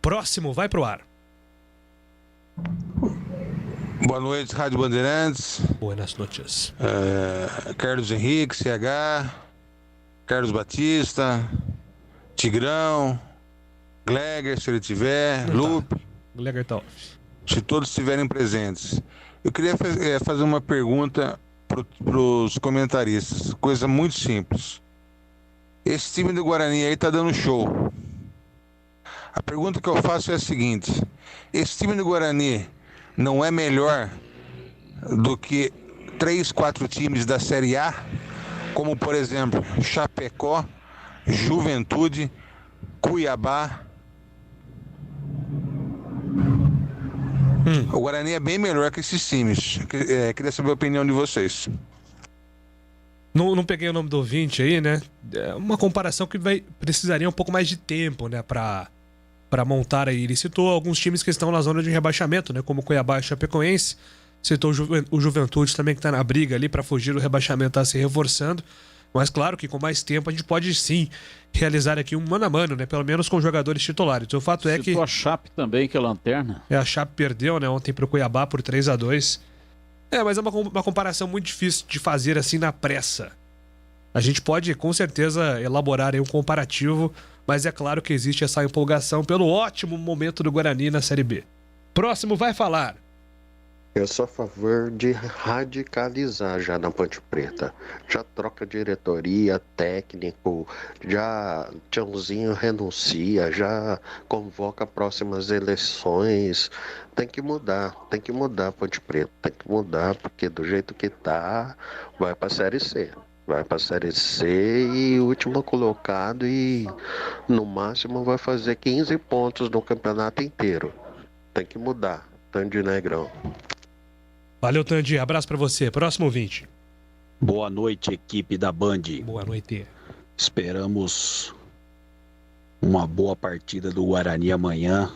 Próximo, vai pro ar. Boa noite, Rádio Bandeirantes. Buenas noches. Carlos Henrique, CH, Carlos Batista, Tigrão, Gleger, se ele tiver, Lupe. Gleger tá. Se todos estiverem presentes. Eu queria fazer uma pergunta para os comentaristas. Coisa muito simples. Esse time do Guarani aí tá dando show. A pergunta que eu faço é a seguinte: esse time do Guarani não é melhor do que 3, 4 times da Série A, como por exemplo Chapecó, Juventude, Cuiabá? O Guarani é bem melhor que esses times. Queria saber a opinião de vocês. Não peguei o nome do ouvinte aí, né? É uma comparação que precisaria um pouco mais de tempo, né? Pra montar aí. Ele citou alguns times que estão na zona de rebaixamento, né? Como Cuiabá e Chapecoense. Citou o Juventude também, que tá na briga ali pra fugir do rebaixamento, tá se reforçando. Mas claro que com mais tempo a gente pode sim realizar aqui um mano a mano, né? Pelo menos com jogadores titulares. O fato é que... Citou a Chape também, que é lanterna. A Chape perdeu, né? Ontem pro Cuiabá por 3-2. Mas é uma comparação muito difícil de fazer assim na pressa. A gente pode com certeza elaborar aí um comparativo, mas é claro que existe essa empolgação pelo ótimo momento do Guarani na Série B. Próximo vai falar. Eu sou a favor de radicalizar já na Ponte Preta. Já troca diretoria, técnico, já Tchãozinho renuncia, já convoca próximas eleições. Tem que mudar a Ponte Preta, tem que mudar, porque do jeito que tá, vai pra Série C. Vai pra Série C e último colocado e no máximo vai fazer 15 pontos no campeonato inteiro. Tem que mudar, Tandy Negrão. Valeu, Tandy. Abraço pra você. Próximo ouvinte. Boa noite, equipe da Band. Boa noite. Esperamos uma boa partida do Guarani amanhã.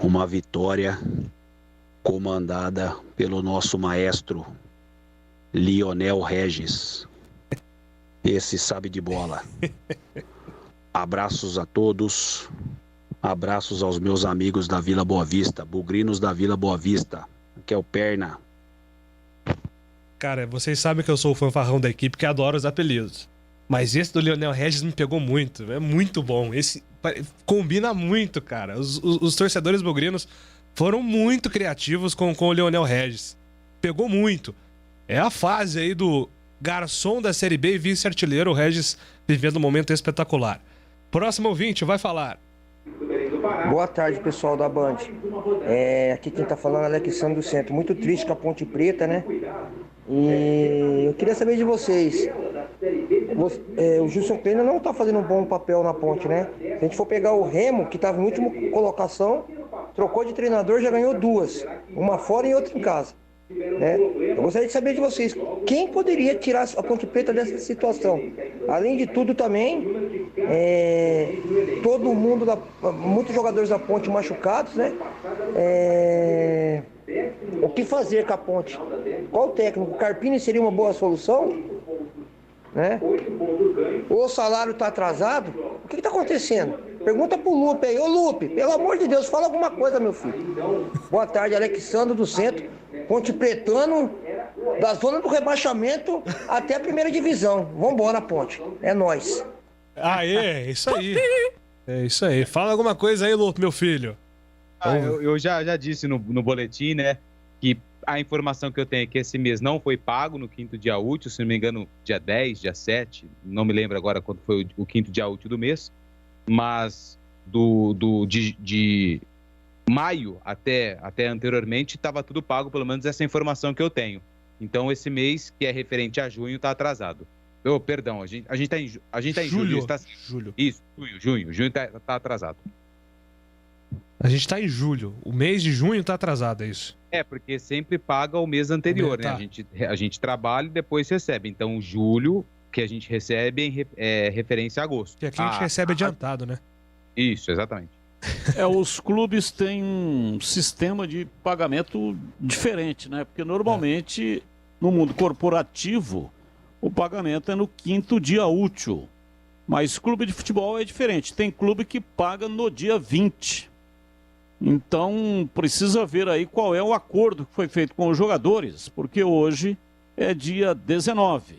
Uma vitória comandada pelo nosso maestro Lionel Regis. Esse sabe de bola. Abraços a todos. Abraços aos meus amigos da Vila Boa Vista, bugrinos da Vila Boa Vista. Que é o Perna. Cara, vocês sabem que eu sou o fanfarrão da equipe, que adoro os apelidos. Mas esse do Lionel Regis me pegou muito. É muito bom. Esse combina muito, cara. Os torcedores bugrinos foram muito criativos com o Lionel Regis. Pegou muito. É a fase aí do garçom da Série B e vice-artilheiro, o Regis vivendo um momento espetacular. Próximo ouvinte, vai falar. Boa tarde, pessoal da Band. Aqui quem tá falando é Alexandre do Centro. Muito triste com a Ponte Preta, né? E eu queria saber de vocês. O Gilson Kleina não tá fazendo um bom papel na Ponte, né? Se a gente for pegar o Remo, que tava em última colocação, trocou de treinador, já ganhou 2. Uma fora e outra em casa. Né? Eu gostaria de saber de vocês, quem poderia tirar a Ponte Preta dessa situação? Além de tudo também, todo mundo, muitos jogadores da Ponte machucados, né? O que fazer com a Ponte? Qual técnico? O Carpini seria uma boa solução? Né? O salário está atrasado? O que está acontecendo? Pergunta pro Lupe aí. Ô Lupe, pelo amor de Deus, fala alguma coisa, meu filho. Boa tarde, Alexandre do Centro. Ponte Pretano, da zona do rebaixamento até a primeira divisão. Vambora, Ponte. É nóis. Aê, isso aí. É isso aí. Fala alguma coisa aí, Lupe, meu filho. Eu já disse no boletim, né, que a informação que eu tenho é que esse mês não foi pago no quinto dia útil, se não me engano, dia 10, dia 7, não me lembro agora quando foi o quinto dia útil do mês, mas de maio até anteriormente estava tudo pago, pelo menos essa informação que eu tenho. Então esse mês, que é referente a junho, está atrasado. Perdão, a gente tá em julho. Julho. Isso, junho tá atrasado. A gente tá em julho. O mês de junho tá atrasado, é isso? Porque sempre paga o mês anterior, tá. né? A gente trabalha e depois recebe. Então, julho, que a gente recebe é referência a agosto. Que aqui a gente recebe adiantado, né? Isso, exatamente. Os clubes têm um sistema de pagamento diferente, né? Porque normalmente no mundo corporativo o pagamento é no 5º dia útil. Mas clube de futebol é diferente. Tem clube que paga no dia 20. Então precisa ver aí qual é o acordo que foi feito com os jogadores, porque hoje é dia 19.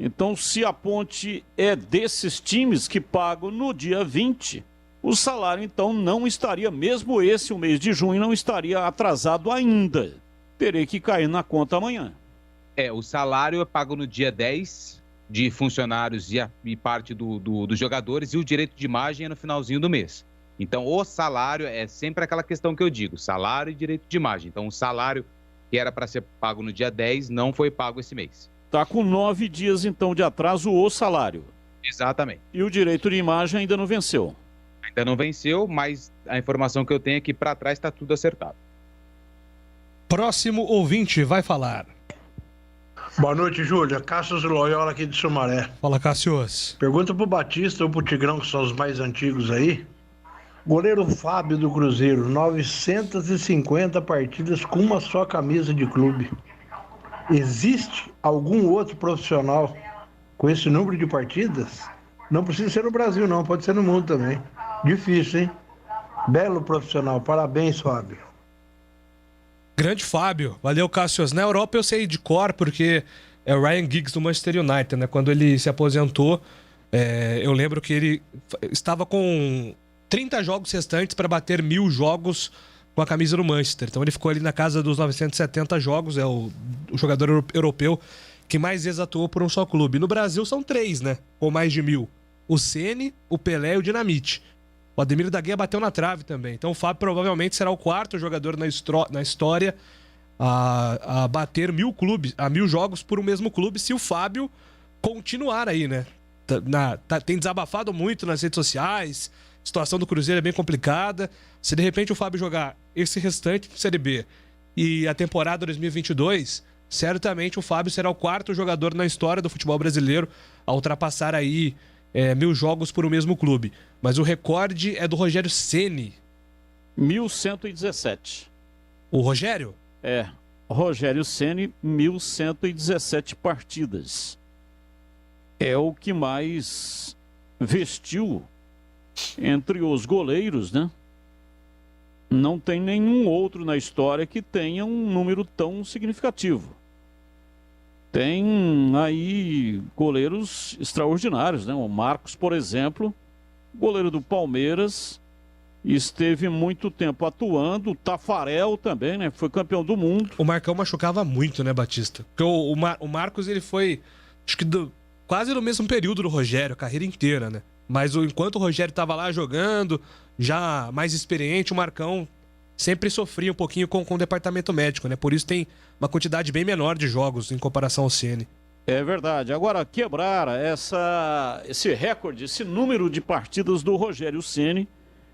Então, se a Ponte é desses times que pagam no dia 20, o salário então não estaria, mesmo esse, o mês de junho, não estaria atrasado ainda. Terei que cair na conta amanhã. O salário é pago no dia 10 de funcionários e parte dos jogadores, e o direito de imagem é no finalzinho do mês. Então, o salário é sempre aquela questão que eu digo, salário e direito de imagem. Então, o salário que era para ser pago no dia 10 não foi pago esse mês. Está com 9 dias, então, de atraso o salário. Exatamente. E o direito de imagem ainda não venceu. Ainda não venceu, mas a informação que eu tenho é que para trás está tudo acertado. Próximo ouvinte vai falar. Boa noite, Júlia. Cássius Loyola aqui de Sumaré. Fala, Cássius. Pergunta pro Batista ou pro Tigrão, que são os mais antigos aí. Goleiro Fábio do Cruzeiro, 950 partidas com uma só camisa de clube. Existe algum outro profissional com esse número de partidas? Não precisa ser no Brasil, não. Pode ser no mundo também. Difícil, hein? Belo profissional. Parabéns, Fábio. Grande Fábio. Valeu, Cássius. Na Europa eu sei de cor, porque é o Ryan Giggs do Manchester United, né? Quando ele se aposentou, eu lembro que ele estava com 30 jogos restantes para bater 1000 jogos com a camisa do Manchester. Então ele ficou ali na casa dos 970 jogos, é o jogador europeu que mais vezes atuou por um só clube. No Brasil são 3, né? Com mais de 1000. O Ceni, o Pelé e o Dinamite. O Ademir da Guia bateu na trave também. Então o Fábio provavelmente será o 4º jogador na história a bater 1000 jogos por um mesmo clube, se o Fábio continuar aí, né? Tem desabafado muito nas redes sociais. A situação do Cruzeiro é bem complicada. Se de repente o Fábio jogar esse restante de Série B e a temporada 2022, certamente o Fábio será o 4º jogador na história do futebol brasileiro a ultrapassar aí 1000 jogos por um mesmo clube. Mas o recorde é do Rogério Ceni. 1117. O Rogério? Rogério Ceni, 1117 partidas. É o que mais vestiu entre os goleiros, né? Não tem nenhum outro na história que tenha um número tão significativo. Tem aí goleiros extraordinários, né? O Marcos, por exemplo, goleiro do Palmeiras, esteve muito tempo atuando. O Tafarel também, né? Foi campeão do mundo. O Marcão machucava muito, né, Batista? Porque o Marcos, ele foi, acho que quase no mesmo período do Rogério, a carreira inteira, né? Mas enquanto o Rogério estava lá jogando, já mais experiente, o Marcão sempre sofria um pouquinho com o departamento médico, né? Por isso tem uma quantidade bem menor de jogos em comparação ao Ceni. É verdade. Agora, quebrar esse recorde, esse número de partidas do Rogério Ceni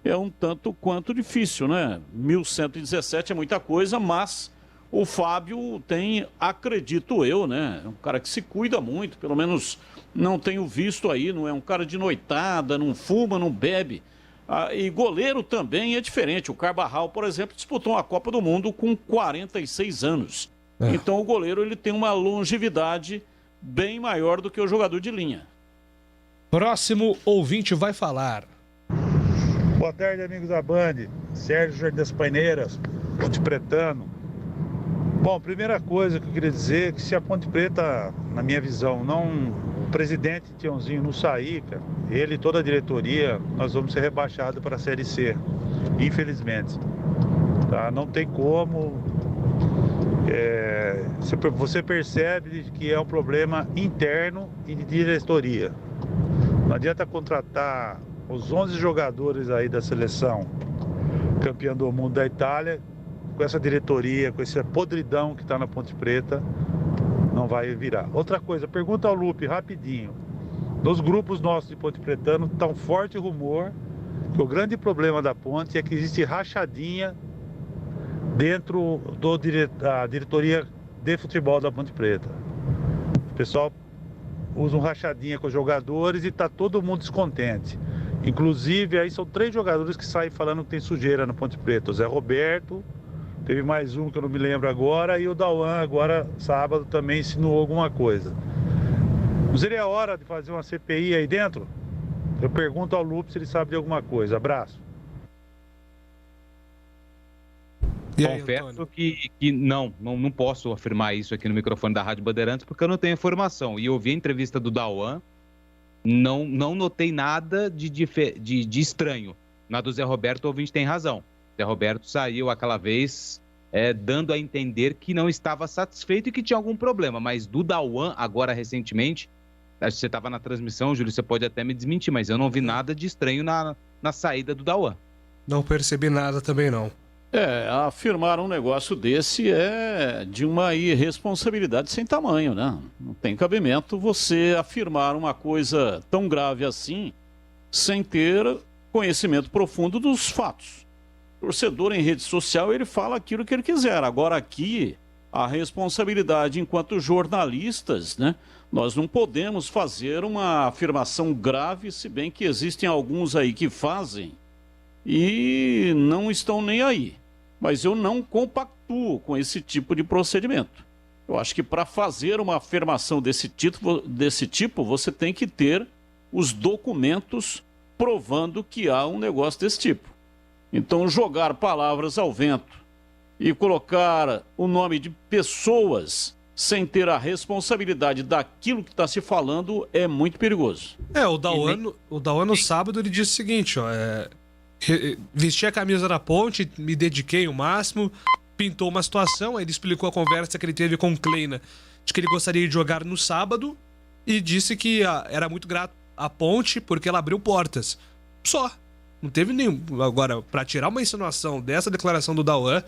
é um tanto quanto difícil, né? 1117 é muita coisa, mas o Fábio tem, acredito eu, né? É um cara que se cuida muito, pelo menos não tenho visto aí, não é um cara de noitada, não fuma, não bebe. E goleiro também é diferente. O Carvajal, por exemplo, disputou uma Copa do Mundo com 46 anos. Então o goleiro ele tem uma longevidade bem maior do que o jogador de linha. Próximo ouvinte vai falar. Boa tarde, amigos da Band. Sérgio Jardim das Paineiras, Ponte Pretano. Bom, primeira coisa que eu queria dizer é que se a Ponte Preta, na minha visão, o presidente Tiãozinho não sair, cara, ele e toda a diretoria, nós vamos ser rebaixados para a Série C, infelizmente. Tá? Não tem como. Você percebe que é um problema interno e de diretoria. Não adianta contratar os 11 jogadores aí da seleção campeã do mundo da Itália, com essa diretoria, com essa podridão que está na Ponte Preta, não vai virar. Outra coisa, pergunta ao Lupe, rapidinho. Nos grupos nossos de Ponte Pretano, está um forte rumor que o grande problema da Ponte é que existe rachadinha dentro da diretoria de futebol da Ponte Preta. O pessoal usa um rachadinha com os jogadores e está todo mundo descontente. Inclusive, aí são 3 jogadores que saem falando que tem sujeira no Ponte Preta. O Zé Roberto, teve mais um que eu não me lembro agora, e o Dauan agora, sábado, também insinuou alguma coisa. Não seria a hora de fazer uma CPI aí dentro? Eu pergunto ao Lupe se ele sabe de alguma coisa. Abraço. Confesso que não posso afirmar isso aqui no microfone da Rádio Bandeirantes, porque eu não tenho informação. E eu vi a entrevista do Dauan, não notei nada de estranho. Na do Zé Roberto, o ouvinte tem razão. Zé Roberto saiu aquela vez dando a entender que não estava satisfeito e que tinha algum problema. Mas do Dauan, agora recentemente, acho que você estava na transmissão, Júlio, você pode até me desmentir, mas eu não vi nada de estranho na saída do Dauan. Não percebi nada também, não. Afirmar um negócio desse é de uma irresponsabilidade sem tamanho, né? Não tem cabimento você afirmar uma coisa tão grave assim sem ter conhecimento profundo dos fatos. O torcedor em rede social, ele fala aquilo que ele quiser. Agora aqui, a responsabilidade enquanto jornalistas, né? Nós não podemos fazer uma afirmação grave, se bem que existem alguns aí que fazem e não estão nem aí. Mas eu não compactuo com esse tipo de procedimento. Eu acho que para fazer uma afirmação desse tipo, você tem que ter os documentos provando que há um negócio desse tipo. Então, jogar palavras ao vento e colocar o nome de pessoas sem ter a responsabilidade daquilo que está se falando é muito perigoso. O Dauan no sábado ele disse o seguinte, vesti a camisa da Ponte, me dediquei o máximo, pintou uma situação, aí ele explicou a conversa que ele teve com o Kleina, de que ele gostaria de jogar no sábado, e disse que era muito grato à Ponte porque ela abriu portas. Só. Não teve nenhum. Agora, para tirar uma insinuação dessa declaração do Dauan,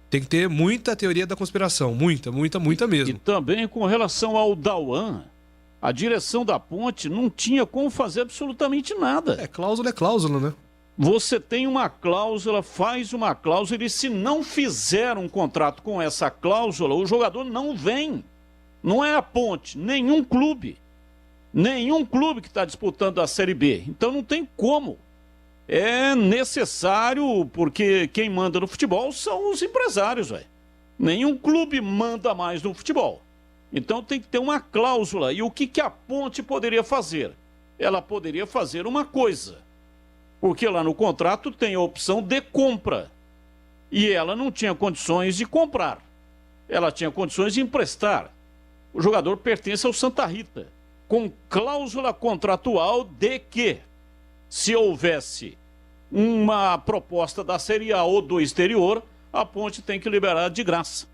tem que ter muita teoria da conspiração. Muita mesmo. E também com relação ao Dauan, a direção da Ponte não tinha como fazer absolutamente nada. Cláusula é cláusula, né? Você tem uma cláusula, faz uma cláusula, e se não fizer um contrato com essa cláusula, o jogador não vem. Não é a Ponte, nenhum clube que está disputando a Série B. Então não tem como. É necessário, porque quem manda no futebol são os empresários, velho. Nenhum clube manda mais no futebol. Então tem que ter uma cláusula. E o que a Ponte poderia fazer? Ela poderia fazer uma coisa. Porque lá no contrato tem a opção de compra. E ela não tinha condições de comprar. Ela tinha condições de emprestar. O jogador pertence ao Santa Rita, com cláusula contratual de que, se houvesse uma proposta da Série A ou do exterior, a Ponte tem que liberar de graça.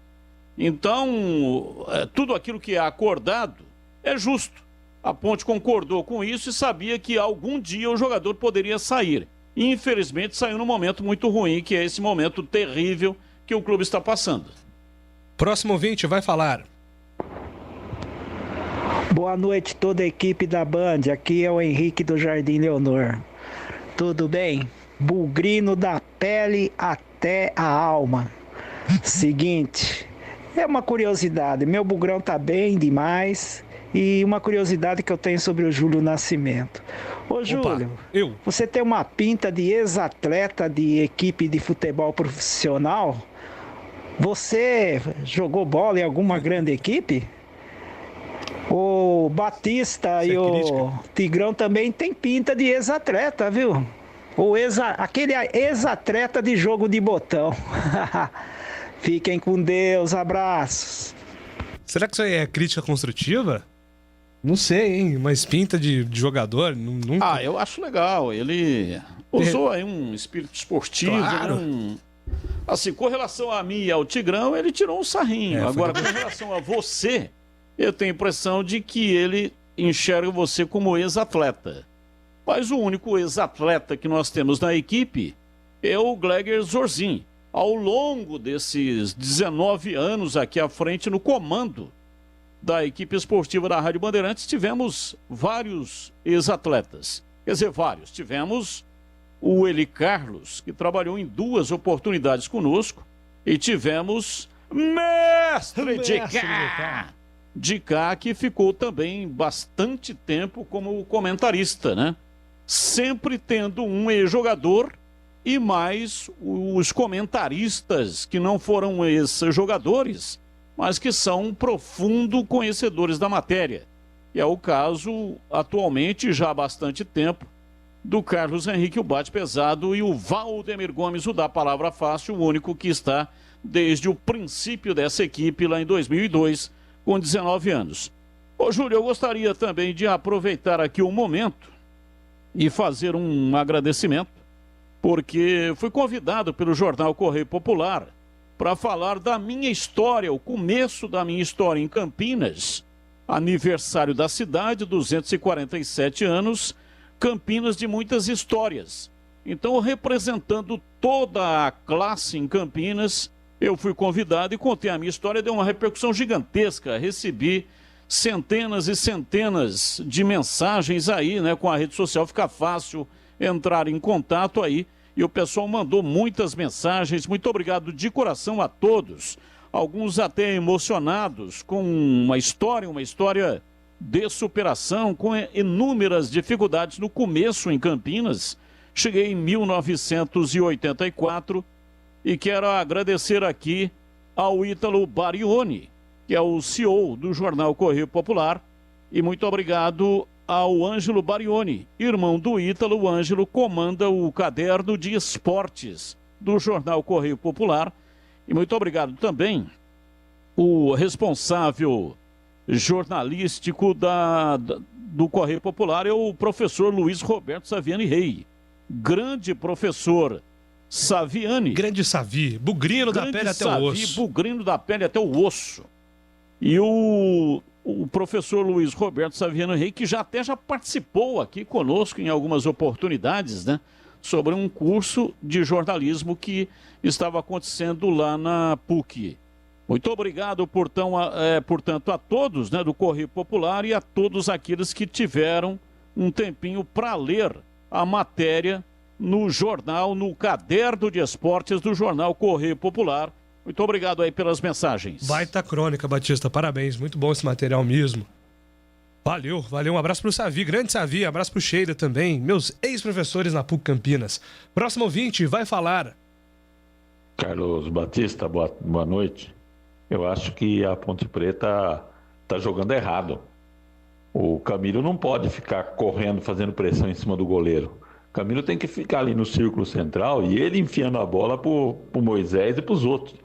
Então, tudo aquilo que é acordado é justo. A Ponte concordou com isso e sabia que algum dia o jogador poderia sair. E, infelizmente, saiu num momento muito ruim, que é esse momento terrível que o clube está passando. Próximo ouvinte vai falar. Boa noite, toda a equipe da Band. Aqui é o Henrique do Jardim Leonor. Tudo bem? Bugrino da pele até a alma. Seguinte, é uma curiosidade. Meu bugrão tá bem demais. E uma curiosidade que eu tenho sobre o Júlio Nascimento. Ô, Júlio, você tem uma pinta de ex-atleta de equipe de futebol profissional? Você jogou bola em alguma grande equipe? O Batista e o Tigrão também tem pinta de ex-atleta, viu? Aquele ex-atleta de jogo de botão. Fiquem com Deus, abraços. Será que isso aí é crítica construtiva? Não sei, hein? Mas pinta de jogador, nunca... eu acho legal. Ele usou aí um espírito esportivo, claro. Né? Assim, com relação a mim e ao Tigrão, ele tirou um sarrinho. Agora, com relação a você, eu tenho a impressão de que ele enxerga você como ex-atleta. Mas o único ex-atleta que nós temos na equipe é o Gleger Zorzin. Ao longo desses 19 anos aqui à frente no comando da equipe esportiva da Rádio Bandeirantes, tivemos vários ex-atletas. Quer dizer, vários. Tivemos o Eli Carlos, que trabalhou em 2 oportunidades conosco, e tivemos Mestre de cá, que ficou também bastante tempo como comentarista, né? sempre tendo um ex-jogador e mais os comentaristas que não foram ex-jogadores, mas que são profundos conhecedores da matéria. E é o caso, atualmente, já há bastante tempo, do Carlos Henrique, o bate-pesado, e o Valdemir Gomes, o da palavra fácil, o único que está desde o princípio dessa equipe, lá em 2002, com 19 anos. Ô, Júlio, eu gostaria também de aproveitar aqui o momento e fazer um agradecimento, porque fui convidado pelo jornal Correio Popular para falar da minha história, o começo da minha história em Campinas, aniversário da cidade, 247 anos, Campinas de muitas histórias. Então, representando toda a classe em Campinas, eu fui convidado e contei a minha história, deu uma repercussão gigantesca, recebi centenas e centenas de mensagens aí, né? Com a rede social fica fácil entrar em contato aí, e o pessoal mandou muitas mensagens. Muito obrigado de coração a todos, alguns até emocionados com uma história de superação, com inúmeras dificuldades no começo em Campinas. Cheguei em 1984 e quero agradecer aqui ao Ítalo Barioni, que é o CEO do jornal Correio Popular, e muito obrigado ao Ângelo Barioni, irmão do Ítalo. O Ângelo comanda o caderno de esportes do jornal Correio Popular, e muito obrigado também o responsável jornalístico do Correio Popular, é o professor Luiz Roberto Saviani Rei, grande professor Saviani. Grande Savi, bugrino da pele até o osso. Bugrino da pele até o osso. E o professor Luiz Roberto Saviani Rei, que já participou aqui conosco em algumas oportunidades, né? Sobre um curso de jornalismo que estava acontecendo lá na PUC. Muito obrigado, portanto, a todos, né, do Correio Popular, e a todos aqueles que tiveram um tempinho para ler a matéria no jornal, no caderno de esportes do jornal Correio Popular. Muito obrigado aí pelas mensagens. Baita crônica, Batista, parabéns, muito bom esse material mesmo. Valeu, um abraço pro Savi, grande Savi, abraço pro Sheila também, meus ex-professores na PUC Campinas. Próximo ouvinte vai falar. Carlos Batista, boa noite. Eu acho que a Ponte Preta tá jogando errado. O Camilo não pode ficar correndo, fazendo pressão em cima do goleiro. O Camilo tem que ficar ali no círculo central e ele enfiando a bola pro Moisés e pros outros.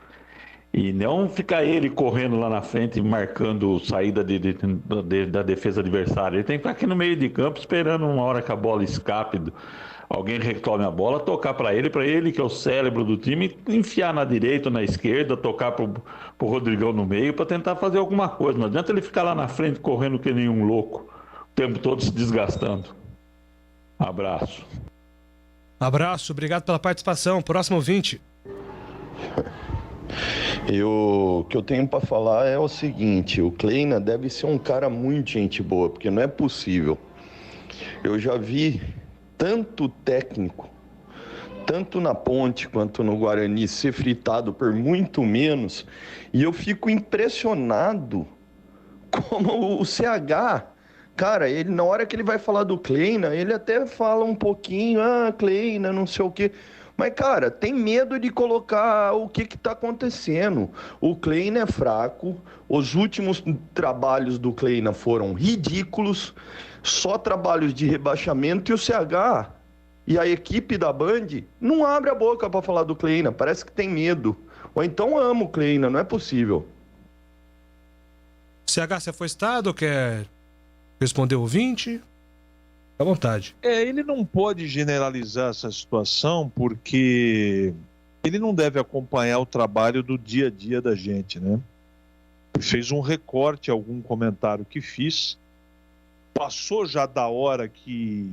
E não ficar ele correndo lá na frente, marcando saída da defesa adversária. Ele tem que ficar aqui no meio de campo, esperando uma hora que a bola escape, alguém reclame a bola, tocar para ele que é o cérebro do time, enfiar na direita ou na esquerda, tocar pro Rodrigão no meio, para tentar fazer alguma coisa. Não adianta ele ficar lá na frente correndo que nem um louco, o tempo todo se desgastando. Abraço. Abraço, obrigado pela participação. Próximo ouvinte. O que eu tenho para falar é o seguinte: o Kleina deve ser um cara muito gente boa, porque não é possível. Eu já vi tanto técnico, tanto na Ponte quanto no Guarani, ser fritado por muito menos, e eu fico impressionado como o CH, cara, ele, na hora que ele vai falar do Kleina, ele até fala um pouquinho, Kleina, não sei o quê. Mas, cara, tem medo de colocar o que está acontecendo. O Kleina é fraco, os últimos trabalhos do Kleina foram ridículos, só trabalhos de rebaixamento, e o CH e a equipe da Band não abre a boca para falar do Kleina, parece que tem medo. Ou então ama o Kleina, não é possível. CH, você foi estado ou quer responder o ouvinte? À vontade. Ele não pode generalizar essa situação, porque ele não deve acompanhar o trabalho do dia a dia da gente, né? Fez um recorte, algum comentário que fiz. Passou já da hora que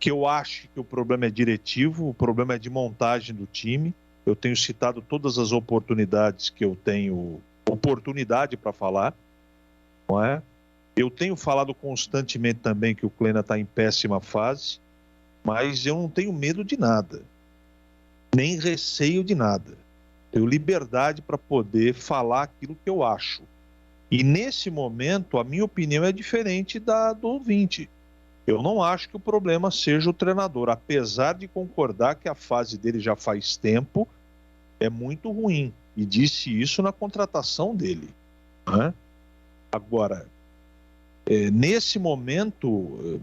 eu acho que o problema é diretivo, o problema é de montagem do time. Eu tenho citado todas as oportunidades que eu tenho oportunidade para falar, não é? Eu tenho falado constantemente também que o Kleina está em péssima fase, mas eu não tenho medo de nada, nem receio de nada. Tenho liberdade para poder falar aquilo que eu acho. E nesse momento, a minha opinião é diferente da do ouvinte. Eu não acho que o problema seja o treinador, apesar de concordar que a fase dele já faz tempo é muito ruim, e disse isso na contratação dele, né? Agora, nesse momento,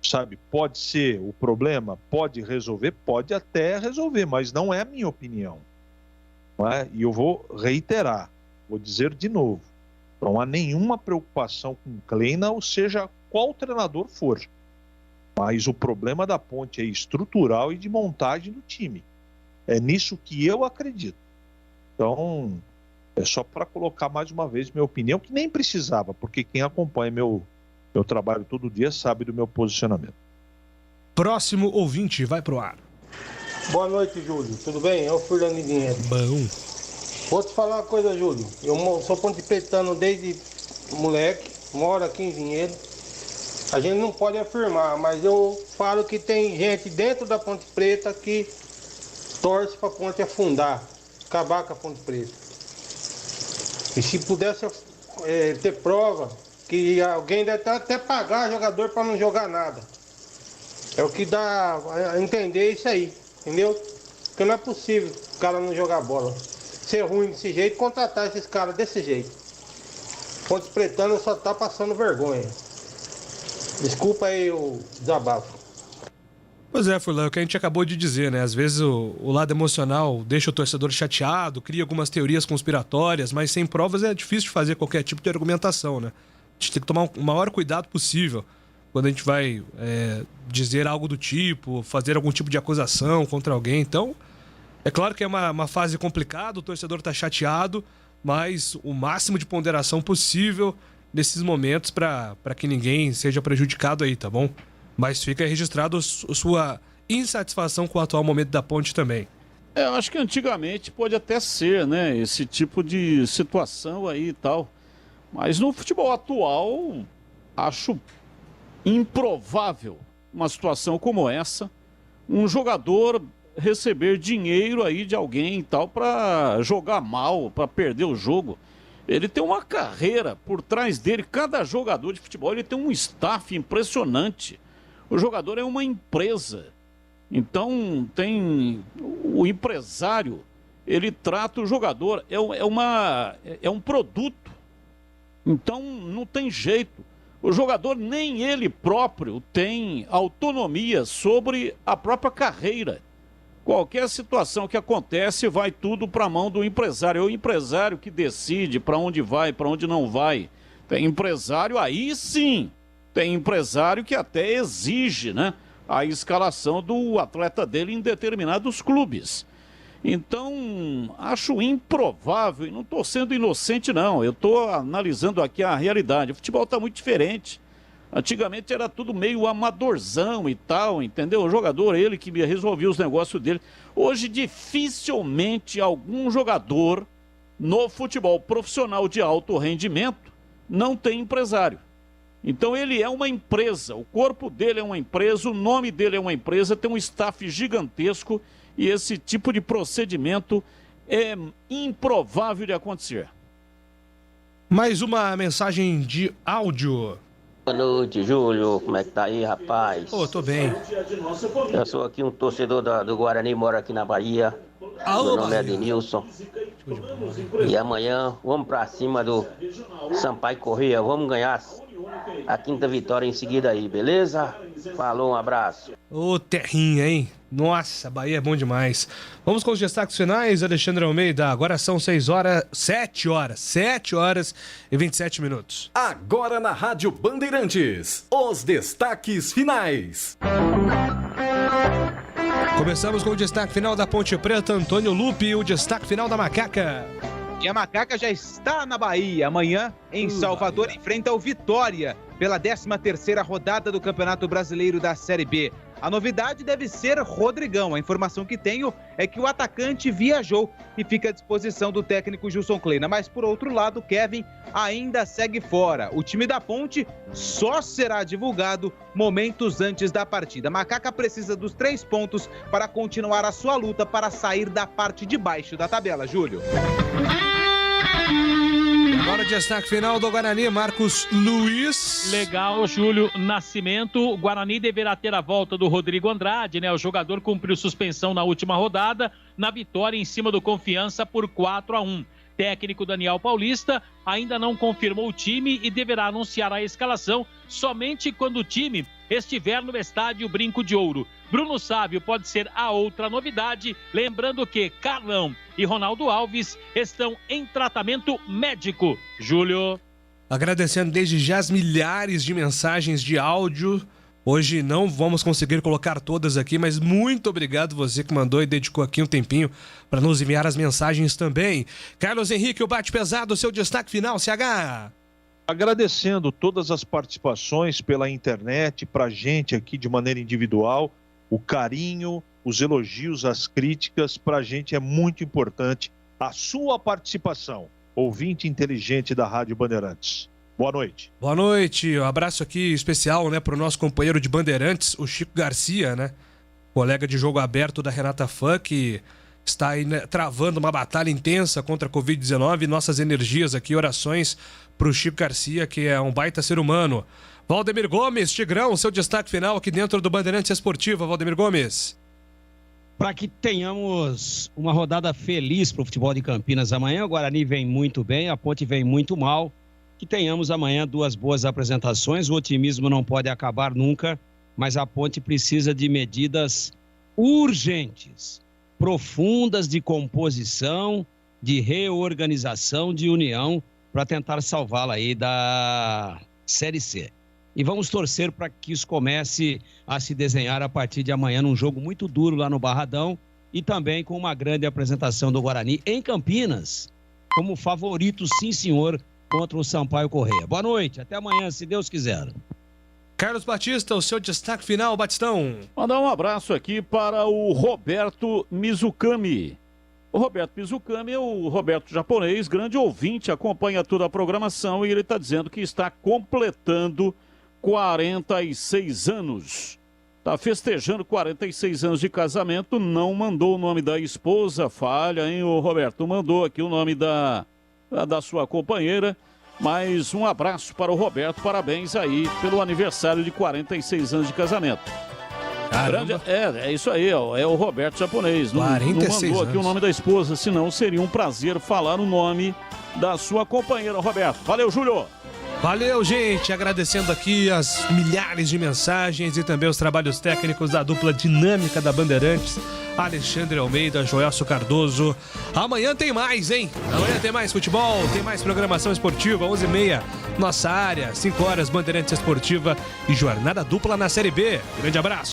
sabe, pode ser o problema, pode resolver, pode até resolver, mas não é a minha opinião, não é? E eu vou reiterar, vou dizer de novo, não há nenhuma preocupação com o Kleina, ou seja, qual treinador for. Mas o problema da Ponte é estrutural e de montagem do time. É nisso que eu acredito. Então, é só para colocar mais uma vez minha opinião, que nem precisava, porque quem acompanha meu trabalho todo dia sabe do meu posicionamento. Próximo ouvinte, vai pro ar. Boa noite, Júlio. Tudo bem? É o Fernando de Dinheiro. Bom. Vou te falar uma coisa, Júlio. Eu sou pontepetano desde moleque, moro aqui em Vinhedo. A gente não pode afirmar, mas eu falo que tem gente dentro da Ponte Preta que torce para a ponte afundar, acabar com a Ponte Preta. E se pudesse ter prova, que alguém deve até pagar jogador para não jogar nada. É o que dá a entender isso aí, entendeu? Porque não é possível o cara não jogar bola. Ser ruim desse jeito, contratar esses caras desse jeito. Ponte Pretano só tá passando vergonha. Desculpa aí o desabafo. Pois é, Furlan, é o que a gente acabou de dizer, né? Às vezes o lado emocional deixa o torcedor chateado, cria algumas teorias conspiratórias, mas sem provas é difícil de fazer qualquer tipo de argumentação, né? A gente tem que tomar o maior cuidado possível quando a gente vai dizer algo do tipo, fazer algum tipo de acusação contra alguém. Então, é claro que é uma fase complicada, o torcedor tá chateado, mas o máximo de ponderação possível nesses momentos para que ninguém seja prejudicado aí, tá bom? Mas fica registrado a sua insatisfação com o atual momento da Ponte também. Eu acho que antigamente pode até ser, né? Esse tipo de situação aí e tal. Mas no futebol atual, acho improvável uma situação como essa. Um jogador receber dinheiro aí de alguém e tal para jogar mal, para perder o jogo. Ele tem uma carreira por trás dele. Cada jogador de futebol ele tem um staff impressionante. O jogador é uma empresa. Então tem o empresário, ele trata o jogador, é um produto. Então não tem jeito. O jogador nem ele próprio tem autonomia sobre a própria carreira. Qualquer situação que acontece vai tudo para a mão do empresário. É o empresário que decide para onde vai, para onde não vai. Tem empresário, aí sim. Tem empresário que até exige, né, a escalação do atleta dele em determinados clubes. Então, acho improvável, e não estou sendo inocente não, eu estou analisando aqui a realidade. O futebol está muito diferente. Antigamente era tudo meio amadorzão e tal, entendeu? O jogador, ele que resolvia os negócios dele. Hoje, dificilmente algum jogador no futebol profissional de alto rendimento não tem empresário. Então ele é uma empresa, o corpo dele é uma empresa, o nome dele é uma empresa, tem um staff gigantesco e esse tipo de procedimento é improvável de acontecer. Mais uma mensagem de áudio. Boa noite, Júlio. Como é que tá aí, rapaz? Tô bem. Eu sou aqui um torcedor do Guarani, moro aqui na Bahia. Meu nome é Adenilson. E amanhã vamos pra cima do Sampaio Corrêa. Vamos ganhar a quinta vitória em seguida aí, beleza? Falou, um abraço. Ô, terrinha, hein? Nossa, a Bahia é bom demais. Vamos com os destaques finais, Alexandre Almeida. Agora são 7 horas e 27 minutos. Agora na Rádio Bandeirantes, os destaques finais. Começamos com o destaque final da Ponte Preta, Antônio Lupi, e o destaque final da Macaca. E a Macaca já está na Bahia. Amanhã, em Salvador, enfrenta o Vitória pela 13ª rodada do Campeonato Brasileiro da Série B. A novidade deve ser Rodrigão. A informação que tenho é que o atacante viajou e fica à disposição do técnico Gilson Kleina. Mas, por outro lado, Kevin ainda segue fora. O time da Ponte só será divulgado momentos antes da partida. A Macaca precisa dos 3 pontos para continuar a sua luta para sair da parte de baixo da tabela, Júlio. Agora o destaque final do Guarani, Marcos Luiz. Legal, Júlio Nascimento. O Guarani deverá ter a volta do Rodrigo Andrade, né? O jogador cumpriu suspensão na última rodada, na vitória em cima do Confiança por 4-1. Técnico Daniel Paulista ainda não confirmou o time e deverá anunciar a escalação somente quando o time estiver no estádio Brinco de Ouro. Bruno Sávio pode ser a outra novidade, lembrando que Carlão e Ronaldo Alves estão em tratamento médico. Júlio. Agradecendo desde já as milhares de mensagens de áudio. Hoje não vamos conseguir colocar todas aqui, mas muito obrigado você que mandou e dedicou aqui um tempinho para nos enviar as mensagens também. Carlos Henrique, o Bate Pesado, seu destaque final, CH. Agradecendo todas as participações pela internet, pra gente aqui de maneira individual, o carinho, os elogios, as críticas, pra gente é muito importante a sua participação. Ouvinte inteligente da Rádio Bandeirantes. Boa noite. Boa noite. Um abraço aqui especial, né, pro nosso companheiro de Bandeirantes, o Chico Garcia, né? Colega de jogo aberto da Renata Fã, que está aí, né, travando uma batalha intensa contra a Covid-19. Nossas energias aqui, orações pro Chico Garcia, que é um baita ser humano. Valdemir Gomes, Tigrão, seu destaque final aqui dentro do Bandeirantes Esportiva, Valdemir Gomes. Para que tenhamos uma rodada feliz pro futebol de Campinas amanhã, o Guarani vem muito bem, a Ponte vem muito mal. Que tenhamos amanhã 2 boas apresentações, o otimismo não pode acabar nunca, mas a Ponte precisa de medidas urgentes, profundas de composição, de reorganização, de união, para tentar salvá-la aí da Série C. E vamos torcer para que isso comece a se desenhar a partir de amanhã num jogo muito duro lá no Barradão e também com uma grande apresentação do Guarani em Campinas, como favorito, sim senhor, contra o Sampaio Corrêa. Boa noite, até amanhã, se Deus quiser. Carlos Batista, o seu destaque final, Batistão. Mandar um abraço aqui para o Roberto Mizukami. O Roberto Mizukami é o Roberto japonês, grande ouvinte, acompanha toda a programação e ele está dizendo que está completando 46 anos. Está festejando 46 anos de casamento, não mandou o nome da esposa, falha, hein, o Roberto? Mandou aqui o nome da sua companheira, mas um abraço para o Roberto, parabéns aí pelo aniversário de 46 anos de casamento. Grande, é isso aí, ó, é o Roberto japonês, não mandou aqui o nome da esposa, senão seria um prazer falar o nome da sua companheira, Roberto. Valeu, Júlio! Valeu, gente, agradecendo aqui as milhares de mensagens e também os trabalhos técnicos da dupla dinâmica da Bandeirantes, Alexandre Almeida, Joelso Cardoso. Amanhã tem mais, hein? Amanhã tem mais futebol, tem mais programação esportiva, 11h30, nossa área, 5 horas, Bandeirantes Esportiva e jornada dupla na Série B. Grande abraço.